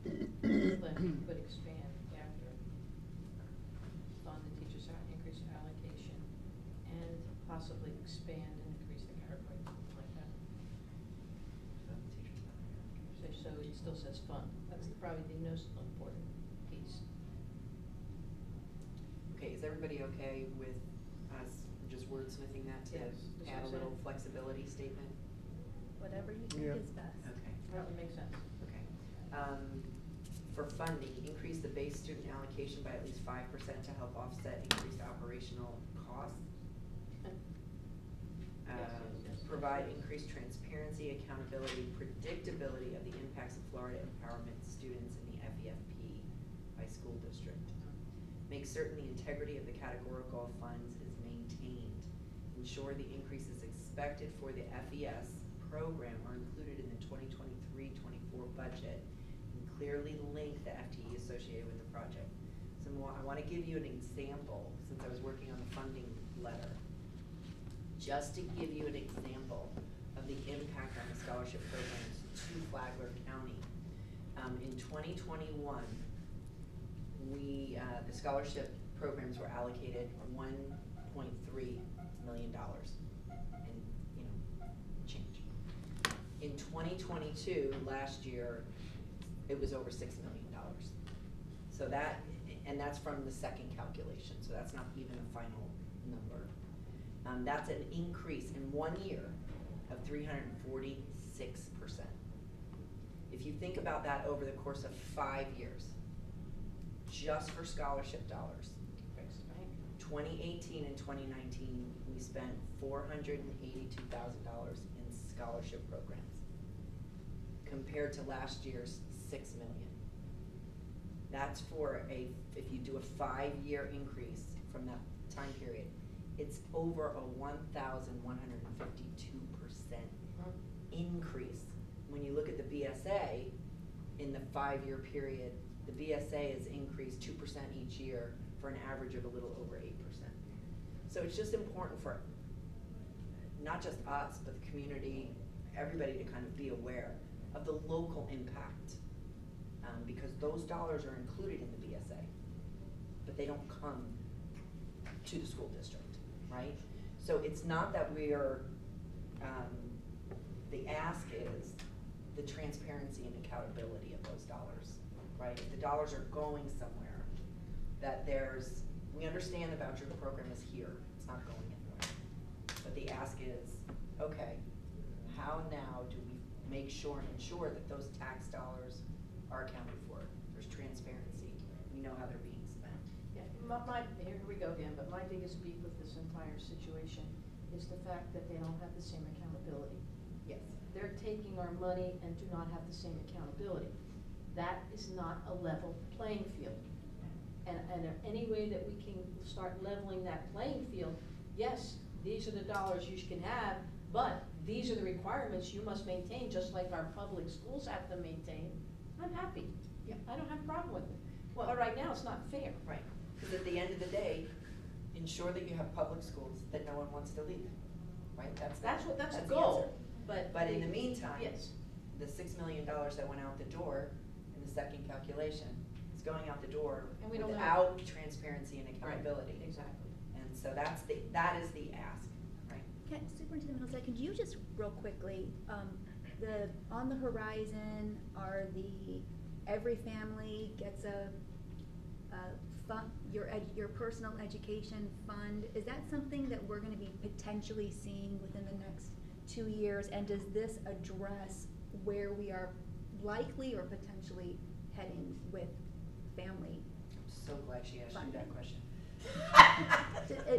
Could expand after fund the teacher salary. possibly expand and increase the carrot rate, something like that. So it still says fund. That's probably the most important piece. Okay, is everybody okay with us just wordsmithing that to Yes, that's add a what I'm little saying. flexibility statement? Whatever you think Yeah. is best. Okay. That would make sense. Okay. For funding, increase the base student allocation by at least 5% to help offset increased operational costs. Yes. Provide increased transparency, accountability, predictability of the impacts of Florida empowerment students in the FEFP by school district. Make certain the integrity of the categorical funds is maintained. Ensure the increases expected for the FES program are included in the 2023-24 budget and clearly link the FTE associated with the project. So I want to give you an example, since I was working on the funding letter. Just to give you an example of the impact on the scholarship programs to Flagler County. In 2021, the scholarship programs were allocated $1.3 million and change. In 2022, last year, it was over $6 million. So that's from the second calculation, so that's not even a final number. That's an increase in 1 year of 346%. If you think about that over the course of 5 years, just for scholarship dollars, 2018 and 2019, we spent $482,000 in scholarship programs, compared to last year's $6 million. That's for if you do a 5-year increase from that time period, it's over a 1,152% increase. When you look at the BSA, in the 5-year period, the BSA has increased 2% each year for an average of a little over 8%. So it's just important for not just us, but the community, everybody to kind of be aware of the local impact, because those dollars are included in the BSA, but they don't come to the school district. Right? So it's not that we're, the ask is the transparency and accountability of those dollars, right? If the dollars are going somewhere, that we understand the voucher program is here, it's not going anywhere. But the ask is, okay, how now do we make sure and ensure that those tax dollars are accounted for? There's transparency, we know how they're being spent. Yeah, here we go again, but my biggest beef with this entire situation is the fact that they don't have the same accountability. Yes. They're taking our money and do not have the same accountability. That is not a level playing field. And any way that we can start leveling that playing field, yes, these are the dollars you can have, but these are the requirements you must maintain, just like our public schools have to maintain. I'm happy. Yeah. I don't have a problem with it. Well, but right now, it's not fair. Right. Because at the end of the day, ensure that you have public schools that no one wants to leave, right? That's the answer. goal. But in the meantime, yes, the $6 million that went out the door in the second calculation is going out the door and we don't without transparency and accountability. Right. Exactly. And so that is the ask, right? Okay, Superintendent Middlesex, could you just real quickly, on the horizon are every family gets a fund, your personal education fund. Is that something that we're going to be potentially seeing within the next 2 years? And does this address where we are likely or potentially heading with family? I'm so glad she asked you that question.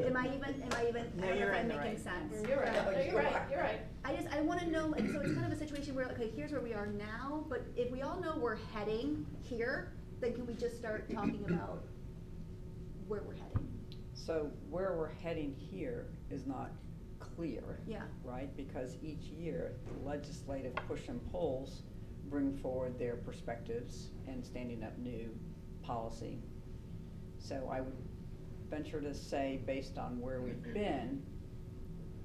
Am I even? No, you're right. Making sense. You're right. No, you're right. You're right. I want to know, like, so it's kind of a situation where, okay, here's where we are now, but if we all know we're heading here, then can we just start talking about where we're heading? So where we're heading here is not clear. Yeah. Right? Because each year, the legislative push and pulls bring forward their perspectives and standing up new policy. So I would venture to say, based on where we've been,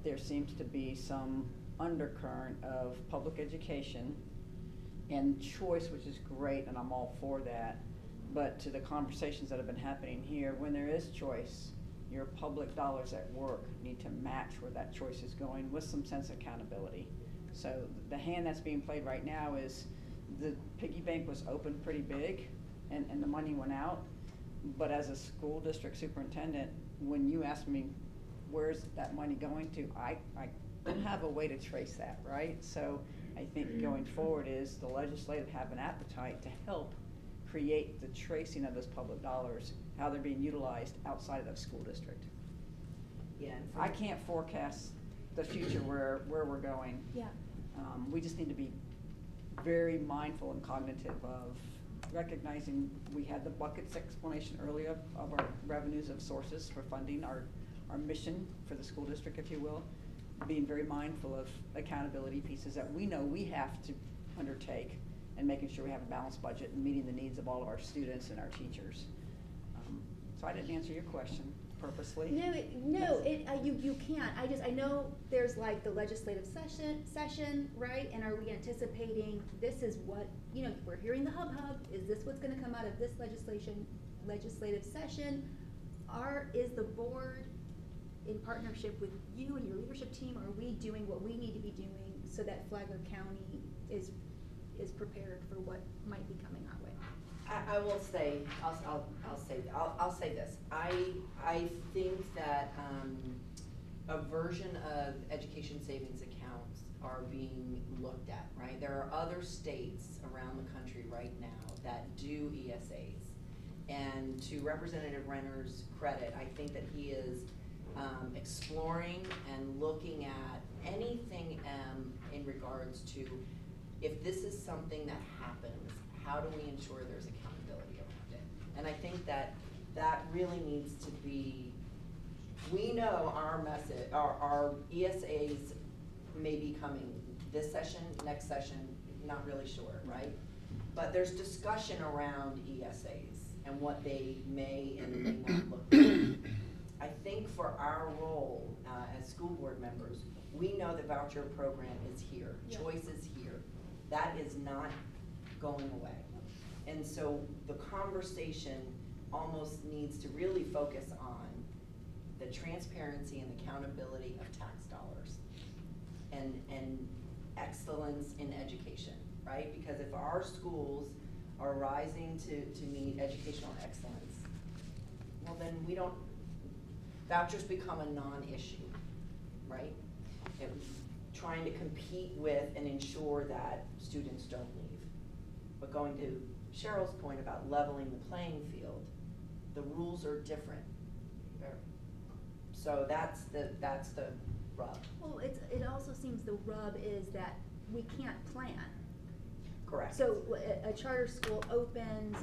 there seems to be some undercurrent of public education and choice, which is great, and I'm all for that. But to the conversations that have been happening here, when there is choice, your public dollars at work need to match where that choice is going with some sense of accountability. So the hand that's being played right now is the piggy bank was open pretty big and the money went out. But as a school district superintendent, when you ask me, where's that money going to, I don't have a way to trace that, right? So I think going forward is the legislative have an appetite to help create the tracing of those public dollars, how they're being utilized outside of the school district. Yeah. I can't forecast the future where we're going. Yeah. We just need to be very mindful and cognitive of recognizing we had the buckets explanation earlier of our revenues of sources for funding our mission for the school district, if you will. Being very mindful of accountability pieces that we know we have to undertake and making sure we have a balanced budget and meeting the needs of all of our students and our teachers. So I didn't answer your question purposely. You can't. I know there's like the legislative session, right? And are we anticipating this is what, we're hearing the hub. Is this what's gonna come out of this legislative session? Is the board in partnership with you and your leadership team, are we doing what we need to be doing so that Flagler County is prepared for what might be coming our way? I will say, I'll say this. I think that a version of education savings accounts are being looked at, right? There are other states around the country right now that do ESAs. And to Representative Renner's credit, I think that he is exploring and looking at anything in regards to, if this is something that happens, how do we ensure there's accountability around it? And I think that really needs to be, we know our message, our ESAs may be coming this session, next session, not really sure, right? But there's discussion around ESAs and what they may and may not look like. I think for our role as school board members, we know the voucher program is here, choice is here. That is not going away. And so the conversation almost needs to really focus on the transparency and accountability of tax dollars and excellence in education, right? Because if our schools are rising to meet educational excellence, well then vouchers become a non-issue, right? Trying to compete with and ensure that students don't leave. But going to Cheryl's point about leveling the playing field, the rules are different. So that's the rub. Well, it also seems the rub is that we can't plan. Correct. So a charter school opens,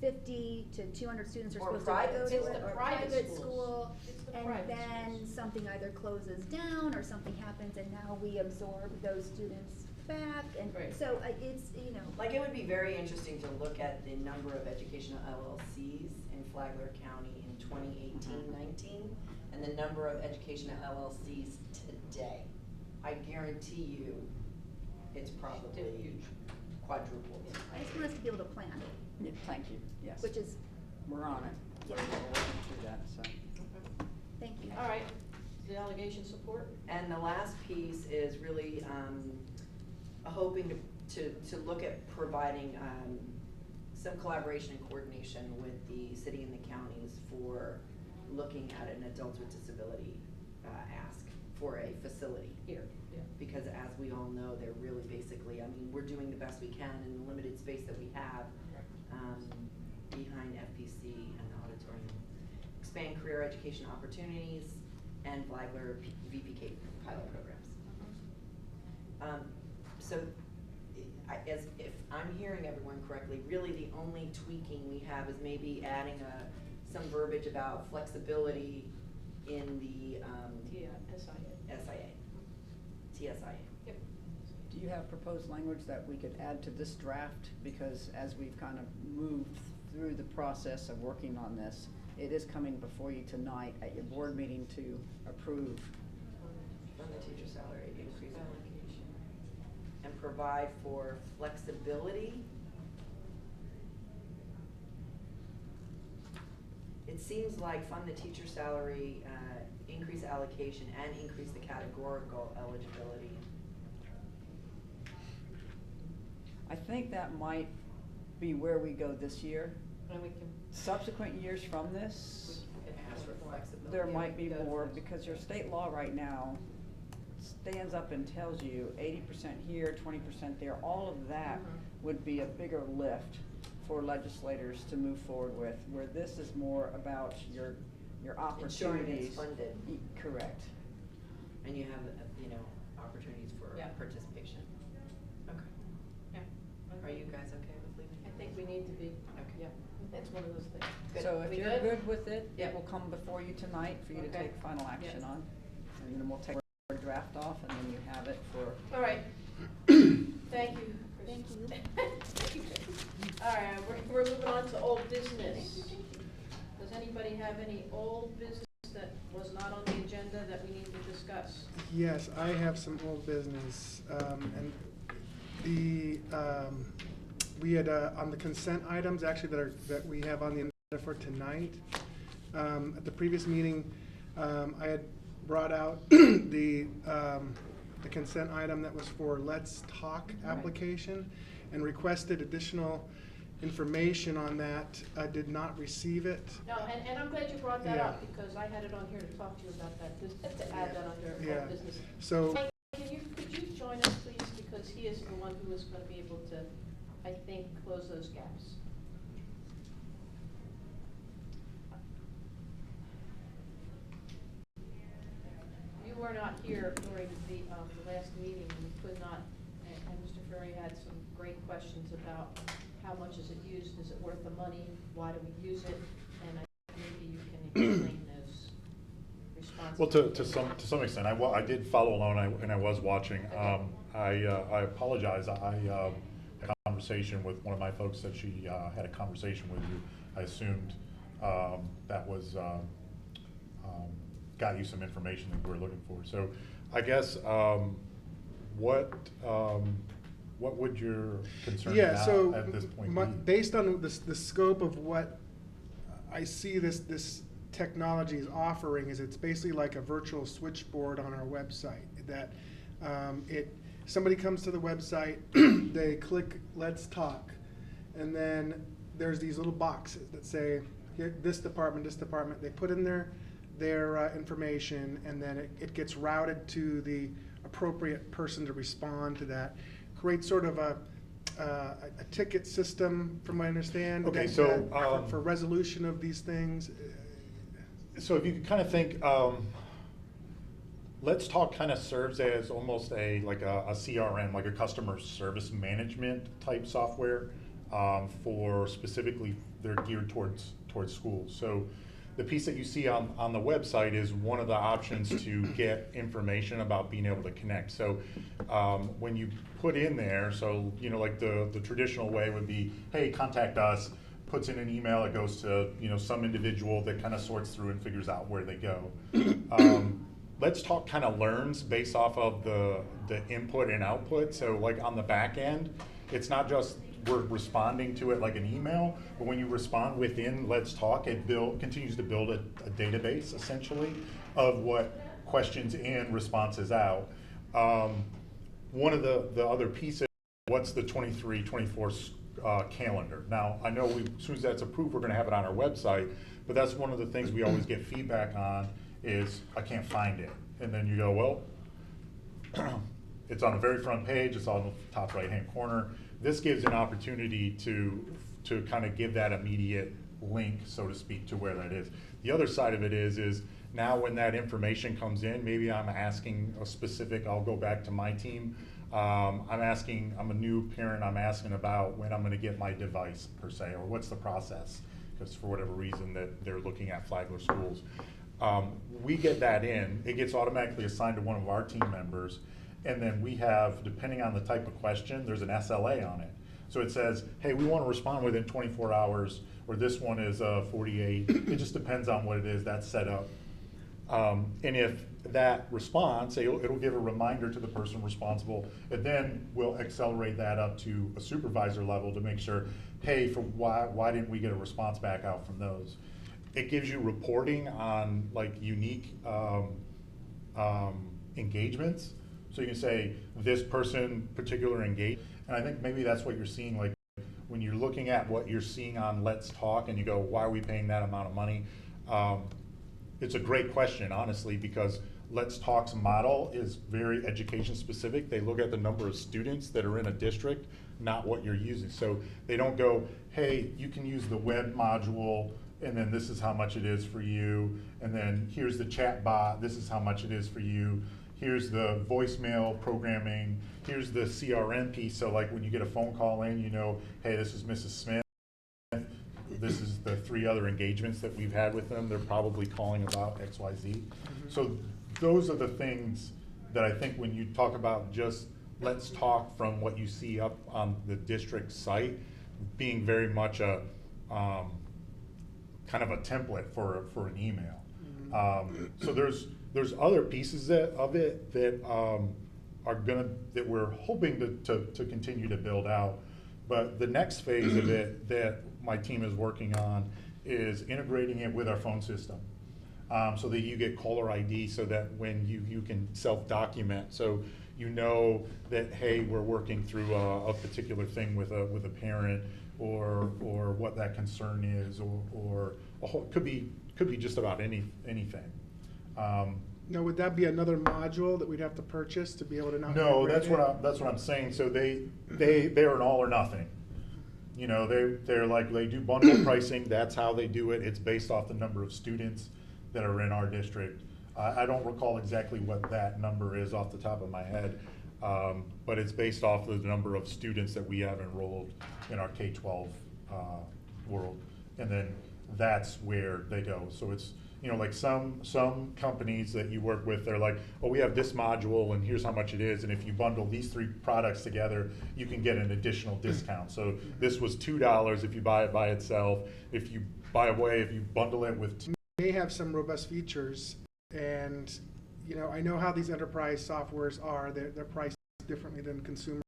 50 to 200 students are Or supposed private to go to school. it, or Private private schools. school, It's the and private then schools. something either closes down or something happens, and now we absorb those students back, and Right. so it's, Like, it would be very interesting to look at the number of educational LLCs in Flagler County in 2018-19 and the number of educational LLCs today. I guarantee you, it's probably quadrupled. I just want us to be able to plan, Yeah, thank you, yes. which is, We're on it. Yeah. We're working through that, so. thank you. All right, delegation support? And the last piece is really hoping to look at providing some collaboration and coordination with the city and the counties for looking at an adults with disability ask for a facility here. Yeah. Because as we all know, they're really basically, we're doing the best we can in the limited space that we have behind FPC and the auditorium. Expand career education opportunities and Flagler VPK pilot programs. So if I'm hearing everyone correctly, really the only tweaking we have is maybe adding some verbiage about flexibility in the TSIA. Yep. Do you have proposed language that we could add to this draft? Because as we've kind of moved through the process of working on this, it is coming before you tonight at your board meeting to approve. On the teacher salary increase allocation. And provide for flexibility. it seems like fund the teacher salary, increase allocation, and increase the categorical eligibility. I think that might be where we go this year. And we can, Subsequent years from this, It asks for flexibility. there might be more, because your state law right now stands up and tells you 80% here, 20% there. All of that would be a bigger lift for legislators to move forward with, where this is more about your Ensuring opportunities. it's funded. Correct. And you have, opportunities for Yeah. participation. Okay. yeah. Are you guys okay with leaving? I think we need to be, Okay. yeah, that's one of those things. Good. So if We you're good with it, Yeah. it will come before you tonight for you to Okay. take final action Yeah. on. And then we'll take our draft off, and then you have it for. All right. Thank you. Thank you. Thank you. All right, we're moving on to old business. Does anybody have any old business that was not on the agenda that we need to discuss? Yes, I have some old business, and we had, on the consent items, actually, that we have on the agenda for tonight. At the previous meeting, I had brought out the consent item that was for Let's Talk application and requested additional information on that. I did not receive it. No, and I'm glad you brought that Yeah. up, because I had it on here to talk to you about that, to add that under Yeah. old business. So- Mike, could you join us, please, because he is the one who is gonna be able to, I think, close those gaps. You were not here during the last meeting, and we could not, and Mr. Ferry had some great questions about how much is it used, is it worth the money, why do we use it, and I think maybe you can explain those responses. Well, to some extent, I did follow along, and I was watching. I apologize. I had a conversation with one of my folks that she had a conversation with you. I assumed that was got you some information that you were looking for. So, I guess what would your concern now at this point be? Based on the scope of what I see this technology is offering, is it's basically like a virtual switchboard on our website. That somebody comes to the website, they click Let's Talk, and then there's these little boxes that say here, this department. They put in their information, and then it gets routed to the appropriate person to respond to that. Create sort of a ticket system, from what I understand. Okay, for resolution of these things. So if you could kind of think, Let's Talk kind of serves as almost a CRM, like a customer service management type software for specifically they're geared towards schools. So the piece that you see on the website is one of the options to get information about being able to connect. So when you put in there, so like the traditional way would be, hey, contact us, puts in an email, it goes to some individual that kind of sorts through and figures out where they go. Let's Talk kind of learns based off of the input and output. So like on the back end, it's not just we're responding to it like an email, but when you respond within Let's Talk, it continues to build a database essentially of what questions in, responses out. One of the other pieces, what's the 23-24 calendar? Now, I know as soon as that's approved, we're going to have it on our website, but that's one of the things we always get feedback on is I can't find it. And then you go, well, it's on the very front page, it's on the top right-hand corner. This gives an opportunity to kind of give that immediate link, so to speak, to where that is. The other side of it is now when that information comes in, maybe I'm asking a specific, I'll go back to my team. I'm a new parent, I'm asking about when I'm gonna get my device per se, or what's the process, because for whatever reason that they're looking at Flagler schools. We get that in, it gets automatically assigned to one of our team members, and then we have, depending on the type of question, there's an SLA on it. So it says, hey, we want to respond within 24 hours, or this one is 48. It just depends on what it is that's set up. And if that response, it'll give a reminder to the person responsible, and then we'll accelerate that up to a supervisor level to make sure, hey, why didn't we get a response back out from those? it gives you reporting on like unique engagements. So you can say this person particular engaged, and I think maybe that's what you're seeing, like when you're looking at what you're seeing on Let's Talk and you go, why are we paying that amount of money? It's a great question, honestly, because Let's Talk's model is very education specific. They look at the number of students that are in a district, not what you're using. So they don't go, hey, you can use the web module, and then this is how much it is for you, and then here's the chat bot, this is how much it is for you, here's the voicemail programming, here's the CRM piece, so like when you get a phone call in, you know, hey, this is Mrs. Smith, this is the 3 other engagements that we've had with them, they're probably calling about XYZ. So those are the things that I think when you talk about just Let's Talk from what you see up on the district site, being very much a kind of a template for an email. So there's other pieces of it that that we're hoping to continue to build out. But the next phase of it that my team is working on is integrating it with our phone system. So that you get caller ID, so that when you can self-document, so you know that, hey, we're working through a particular thing with a parent, or what that concern is, or could be just about anything. Now, would that be another module that we'd have to purchase to be able to not? No, that's what I'm saying. So they're an all or nothing. You know, they do bundle pricing. That's how they do it. It's based off the number of students that are in our district. I don't recall exactly what that number is off the top of my head, but it's based off the number of students that we have enrolled in our K-12 world, and then that's where they go. So it's, you know, like some companies that you work with, they're like, oh, we have this module and here's how much it is, and if you bundle these 3 products together, you can get an additional discount. So this was $2 if you buy it by itself. If you bundle it with may have some robust features, and you know, I know how these enterprise softwares are. They're priced differently than consumer.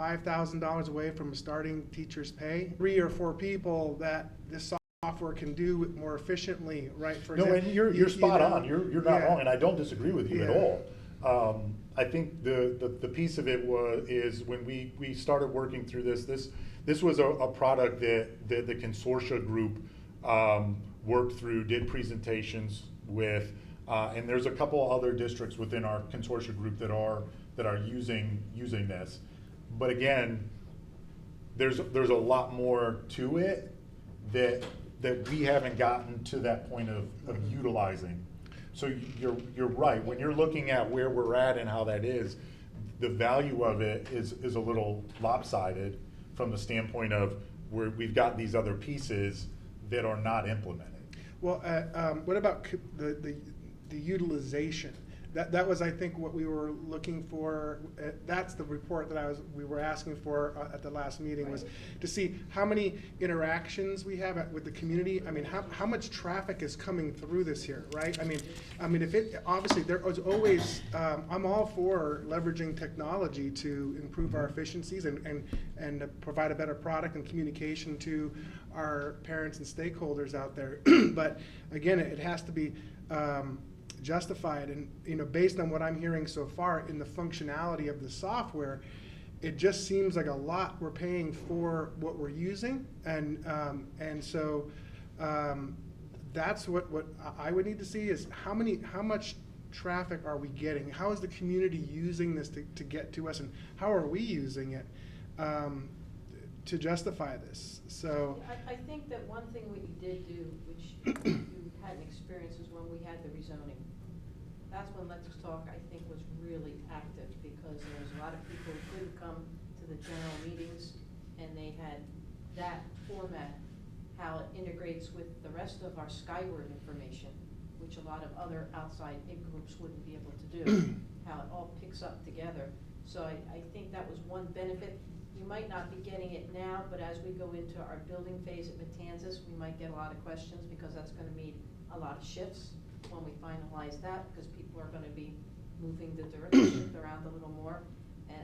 $5,000 away from a starting teacher's pay. 3 or 4 people that this software can do more efficiently, right? For no, example, and you're spot on. You're not yeah. wrong, and I don't disagree with you Yeah. at all. I think the piece of it is when we started working through this was a product that the consortia group worked through, did presentations with, and there's a couple other districts within our consortia group that are using this. But again, there's a lot more to it that we haven't gotten to that point of utilizing. So you're right. When you're looking at where we're at and how that is, the value of it is a little lopsided from the standpoint of where we've got these other pieces that are not implemented. Well, what about the utilization? That was, I think, what we were looking for. That's the report that we were asking for at the last meeting, was to see how many interactions we have with the community. I mean, how much traffic is coming through this here, right? I mean, if it obviously there is always. I'm all for leveraging technology to improve our efficiencies and provide a better product and communication to our parents and stakeholders out there. But again, it has to be justified, and you know, based on what I'm hearing so far in the functionality of the software, it just seems like a lot we're paying for what we're using, and so that's what I would need to see is how much traffic are we getting? How is the community using this to get to us, and how are we using it to justify this? So I think that one thing what you did do, which you hadn't experienced, is when we had the rezoning. That's when Let's Talk, I think, was really active, because there was a lot of people who couldn't come to the general meetings, and they had that format, how it integrates with the rest of our Skyward information, which a lot of other outside groups wouldn't be able to do, how it all picks up together. So I think that was one benefit. You might not be getting it now, but as we go into our building phase at Matanzas, we might get a lot of questions, because that's going to mean a lot of shifts when we finalize that, because people are going to be moving the district around a little more. And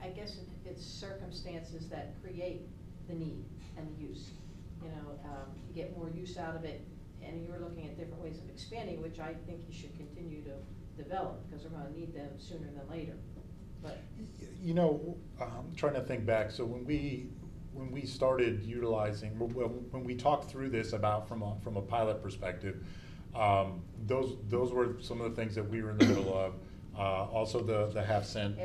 I guess it's circumstances that create the need and the use. You know, you get more use out of it and you're looking at different ways of expanding, which I think you should continue to develop, because we're gonna need them sooner than later. But You know, I'm trying to think back, so when we started utilizing, when we talked through this about from a pilot perspective, those were some of the things that we were in the middle of. Also the half cent.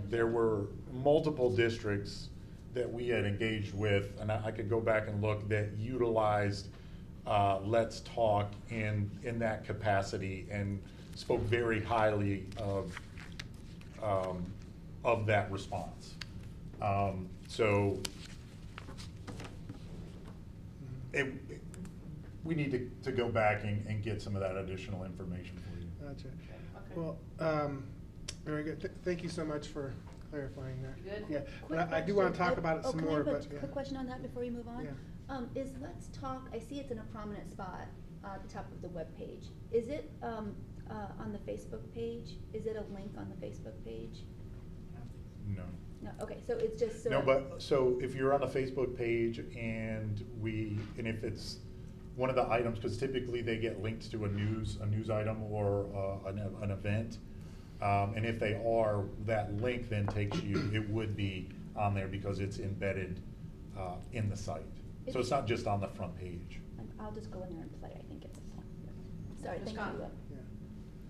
There were multiple districts that we had engaged with, and I could go back and look, that utilized Let's Talk in that capacity and spoke very highly of that response. So we need to go back and get some of that additional information for you. Gotcha. Okay. Well, very good. Thank you so much for clarifying that. You good? Yeah, Quick but I do want to question. talk about it some can I more, have a but yeah. quick question on that before you move on? Yeah. Is Let's Talk, I see it's in a prominent spot at the top of the webpage. Is it on the Facebook page? Is it a link on the Facebook page? No. No, okay, so it's just so. No, but, so if you're on a Facebook page and if it's one of the items, because typically they get linked to a news item or an event, and if they are, that link then takes you, it would be on there because it's embedded in the site. So it's not just on the front page. I'll just go in there and play, I think it's fun. Sorry, thank Scott. you.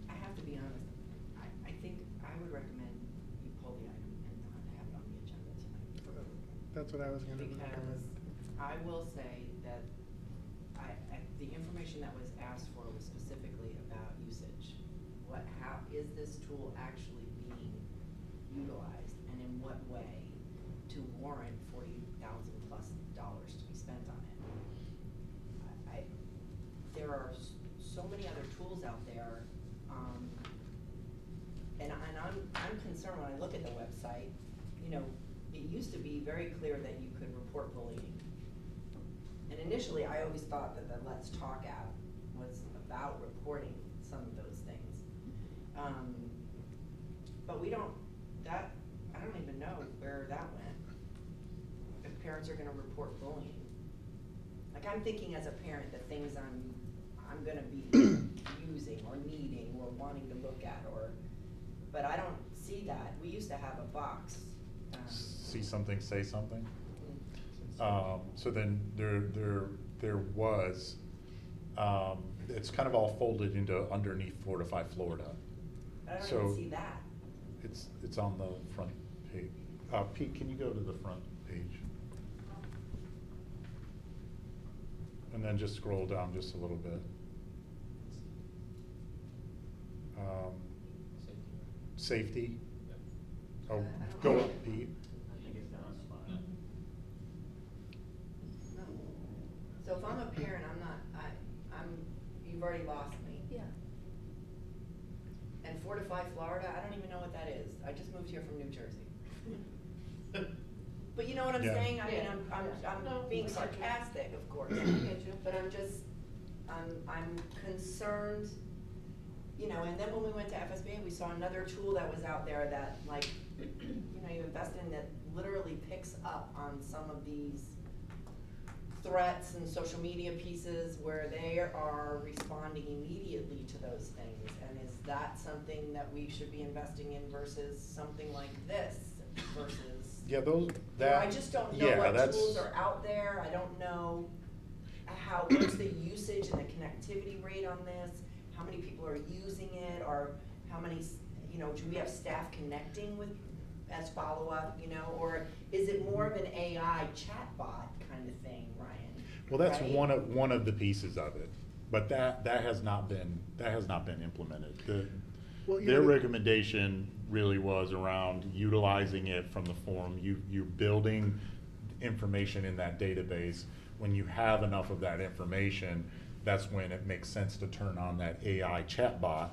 I have to be honest, I think I would recommend you pull the item and not have it on the agenda tonight. That's what I was gonna Because recommend. I will say that the information that was asked for was specifically about usage. How is this tool actually being utilized, and in what way to warrant $40,000+ to be spent on it? There are so many other tools out there, and I'm concerned when I look at the website. You know, it used to be very clear that you could report bullying. And initially, I always thought that the Let's Talk app was about reporting some of those things. But I don't even know where that went. If parents are gonna report bullying. Like, I'm thinking as a parent, the things I'm gonna be using or needing or wanting to look at, but I don't see that. We used to have a box. See something, say something. So then there was, it's kind of all folded into underneath Fortify Florida. I don't So even see that. It's on the front page. Pete, can you go to the front page? And then just scroll down just a little bit. Safety. Oh, go up, Pete. No. So if I'm a parent, you've already lost me. Yeah. And Fortify Florida, I don't even know what that is. I just moved here from New Jersey. But you know what I'm Yeah. saying? I mean, Yeah. I'm No, being I get you. sarcastic, of course. I get you. But I'm concerned, you know, and then when we went to FSBA, we saw another tool that was out there that, like, you know, you invest in, that literally picks up on some of these threats and social media pieces where they are responding immediately to those things. And is that something that we should be investing in versus something like this versus? Yeah, I just don't know what tools are out there. I don't know what's the usage and the connectivity rate on this? How many people are using it, or how many, you know, do we have staff connecting with as follow-up, you know, or is it more of an AI chatbot kind of thing, Ryan? Well, that's right? one of the pieces of it, but that has not been implemented. Their recommendation really was around utilizing it from the form. You're building information in that database. When you have enough of that information, that's when it makes sense to turn on that AI chatbot,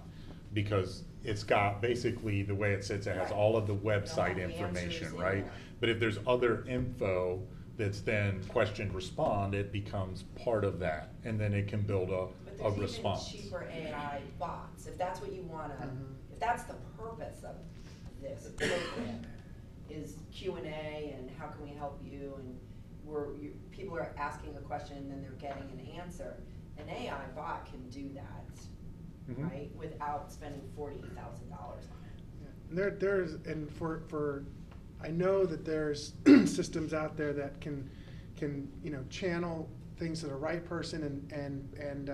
because it's got, basically, the way it sits, it has all of the website information, right? But if there's other info that's then question respond, it becomes part of that, and then it can build a response. But there's even cheaper AI bots, if that's what you wanna, if that's the purpose of this program, is Q&A and how can we help you, and people are asking a question and then they're getting an answer. An AI bot can do that, Mhm. right, without spending $40,000 on it. There's, and for, I know that there's systems out there that can, you know, channel things to the right person and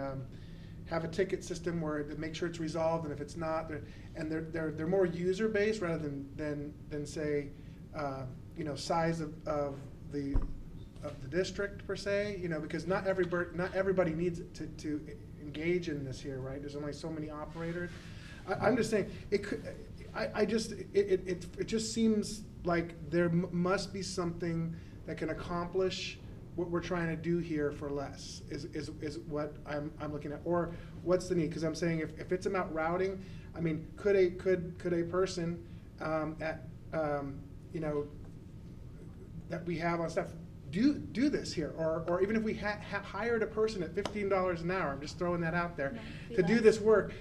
have a ticket system where to make sure it's resolved, and if it's not, they're more user based rather than say, you know, size of the district per se, you know, because not everybody needs to engage in this here, right? There's only so many operators. I'm just saying it could. It just seems like there must be something that can accomplish what we're trying to do here for less is what I'm looking at, or what's the need? Because I'm saying if it's about routing, I mean, could a person at you know, that we have on staff do this here, or even if we hired a person at $15 an hour, I'm just throwing that out there, to do this work,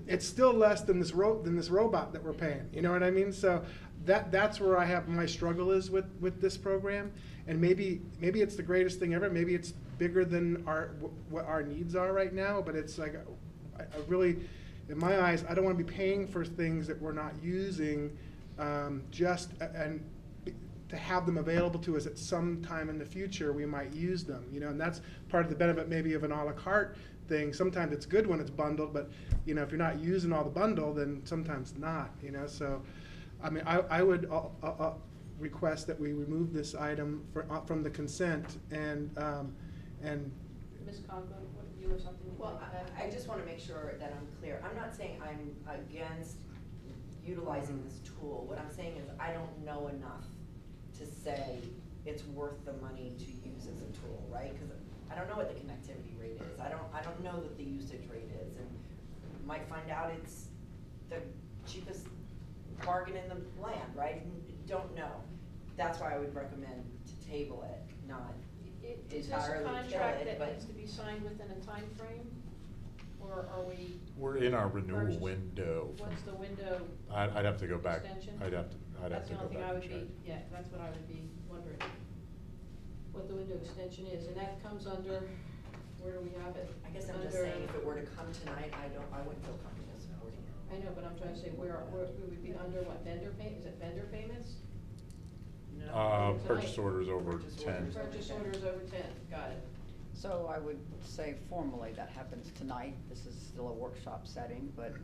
it's still less than this robot that we're paying. You know what I mean? So that's where I have my struggle is with this program, and maybe it's the greatest thing ever. Maybe it's bigger than what our needs are right now. But it's like I really, in my eyes, I don't want to be paying for things that we're not using, and to have them available to us at some time in the future. We might use them, you know, and that's part of the benefit maybe of an a la carte thing. Sometimes it's good when it's bundled, but you know, if you're not using all the bundle, then sometimes not, you know. So I mean, I would request that we remove this item from the consent and Ms. Conklin, what, you have something? Well, I just want to make sure that I'm clear. I'm not saying I'm against utilizing this tool. What I'm saying is I don't know enough to say it's worth the money to use as a tool, right? Because I don't know what the connectivity rate is. I don't know what the usage rate is, and might find out it's the cheapest bargain in the land, right? Don't know. That's why I would recommend to table it, not Is this a entirely kill contract it, that but needs to be signed within a time frame, or are we? We're in our renewal First, window. What's the window? I'd have to go back. Extension? I'd have to go That's the only thing back I and would check. be, yeah, that's what I would be wondering, what the window extension is, and that comes under, where do we have it? I guess I'm just Under- saying if it were to come tonight, I wouldn't feel comfortable supporting it. I know, but I'm trying to say, where we would be under what, vendor pay, is it vendor payments? Purchase orders over 10. Purchase orders over 10, got it. So I would say formally that happens tonight. This is still a workshop setting, but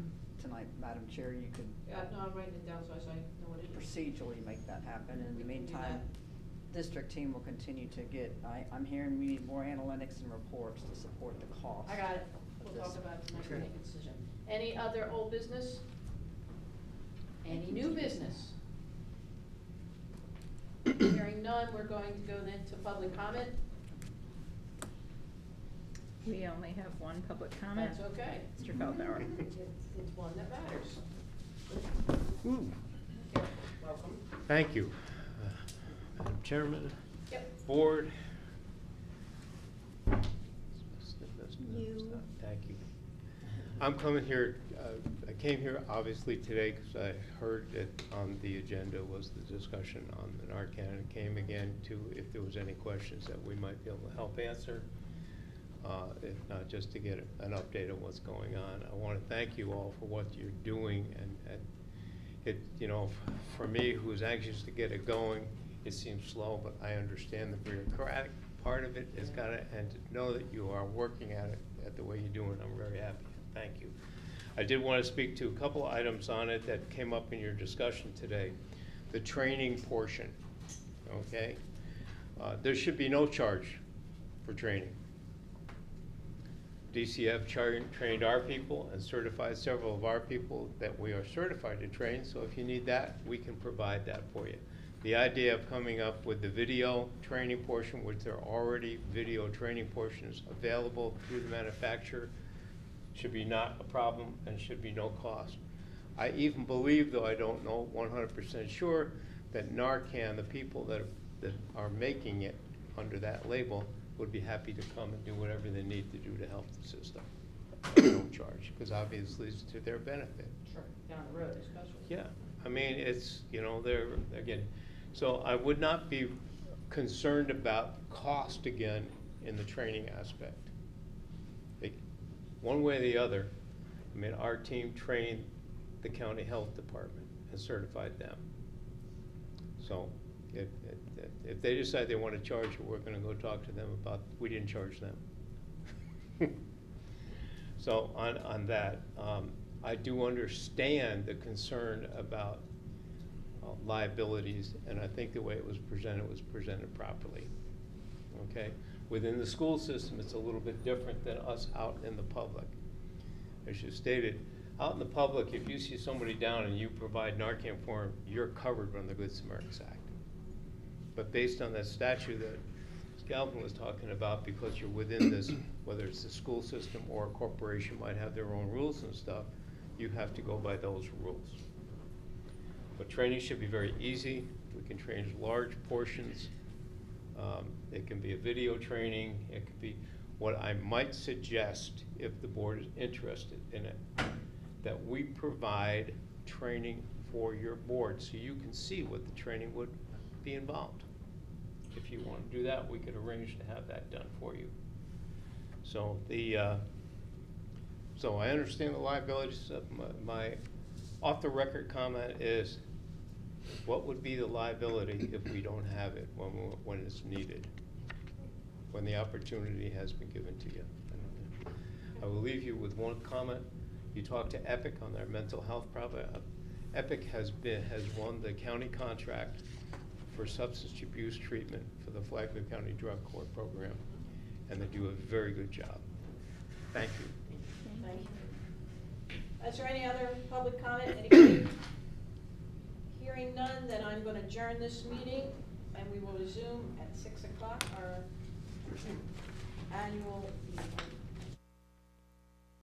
tonight, Madam Chair, you could Yeah, no, I'm writing it down so I know what it is. procedurally make that happen. In the We can do meantime, district team will continue to get, I'm hearing we need more analytics and reports to support the cost. I got it, we'll of talk this. about it tonight and Okay. make a decision. Any other old business? Any new business? Hearing none, we're going to go then to public comment. We only have one public comment. That's okay. Mr. Feldbauer. It's one that matters. Ooh. Okay, welcome. Thank you, Madam Chairman. Yep. Board. You. Thank you. I'm coming here, I came here obviously today because I heard that on the agenda was the discussion on the Narcan, and came again to, if there was any questions that we might be able to help answer. If not, just to get an update on what's going on. I want to thank you all for what you're doing, and it, you know, for me, who's anxious to get it going, it seems slow, but I understand the bureaucratic part of it has got to, and to know that you are working at it at the way you're doing, I'm very happy. Thank you. I did want to speak to a couple of items on it that came up in your discussion today. The training portion, okay? There should be no charge for training. DCF trained our people and certified several of our people that we are certified to train, so if you need that, we can provide that for you. The idea of coming up with the video training portion, which there are already video training portions available through the manufacturer, should be not a problem and should be no cost. I even believe, though I don't know 100% sure, that Narcan, the people that are making it under that label, would be happy to come and do whatever they need to do to help the system. No charge, because obviously it's to their benefit. Sure, down the road especially. Yeah, I mean, it's, you know, they're, again, so I would not be concerned about cost again in the training aspect. One way or the other, I mean, our team trained the county health department and certified them. So if they decide they want to charge you, we're gonna go talk to them about, we didn't charge them. So on that, I do understand the concern about liabilities, and I think the way it was presented properly, okay? Within the school system, it's a little bit different than us out in the public. As you stated, out in the public, if you see somebody down and you provide Narcan for them, you're covered under the Good Samaritan's Act. But based on that statute that Calvin was talking about, because you're within this, whether it's the school system or a corporation might have their own rules and stuff, you have to go by those rules. But training should be very easy. We can train large portions. It can be a video training. It could be, what I might suggest, if the board is interested in it, that we provide training for your board so you can see what the training would be involved. If you want to do that, we could arrange to have that done for you. So so I understand the liabilities. My off-the-record comment is, what would be the liability if we don't have it when it's needed, when the opportunity has been given to you? I will leave you with one comment. You talked to Epic on their mental health problem. Epic has won the county contract for substance abuse treatment for the Flagler County Drug Court Program, and they do a very good job. Thank you. Thank you. Is there any other public comment? Anybody? Hearing none, then I'm going to adjourn this meeting, and we will resume at 6 o'clock our annual meeting.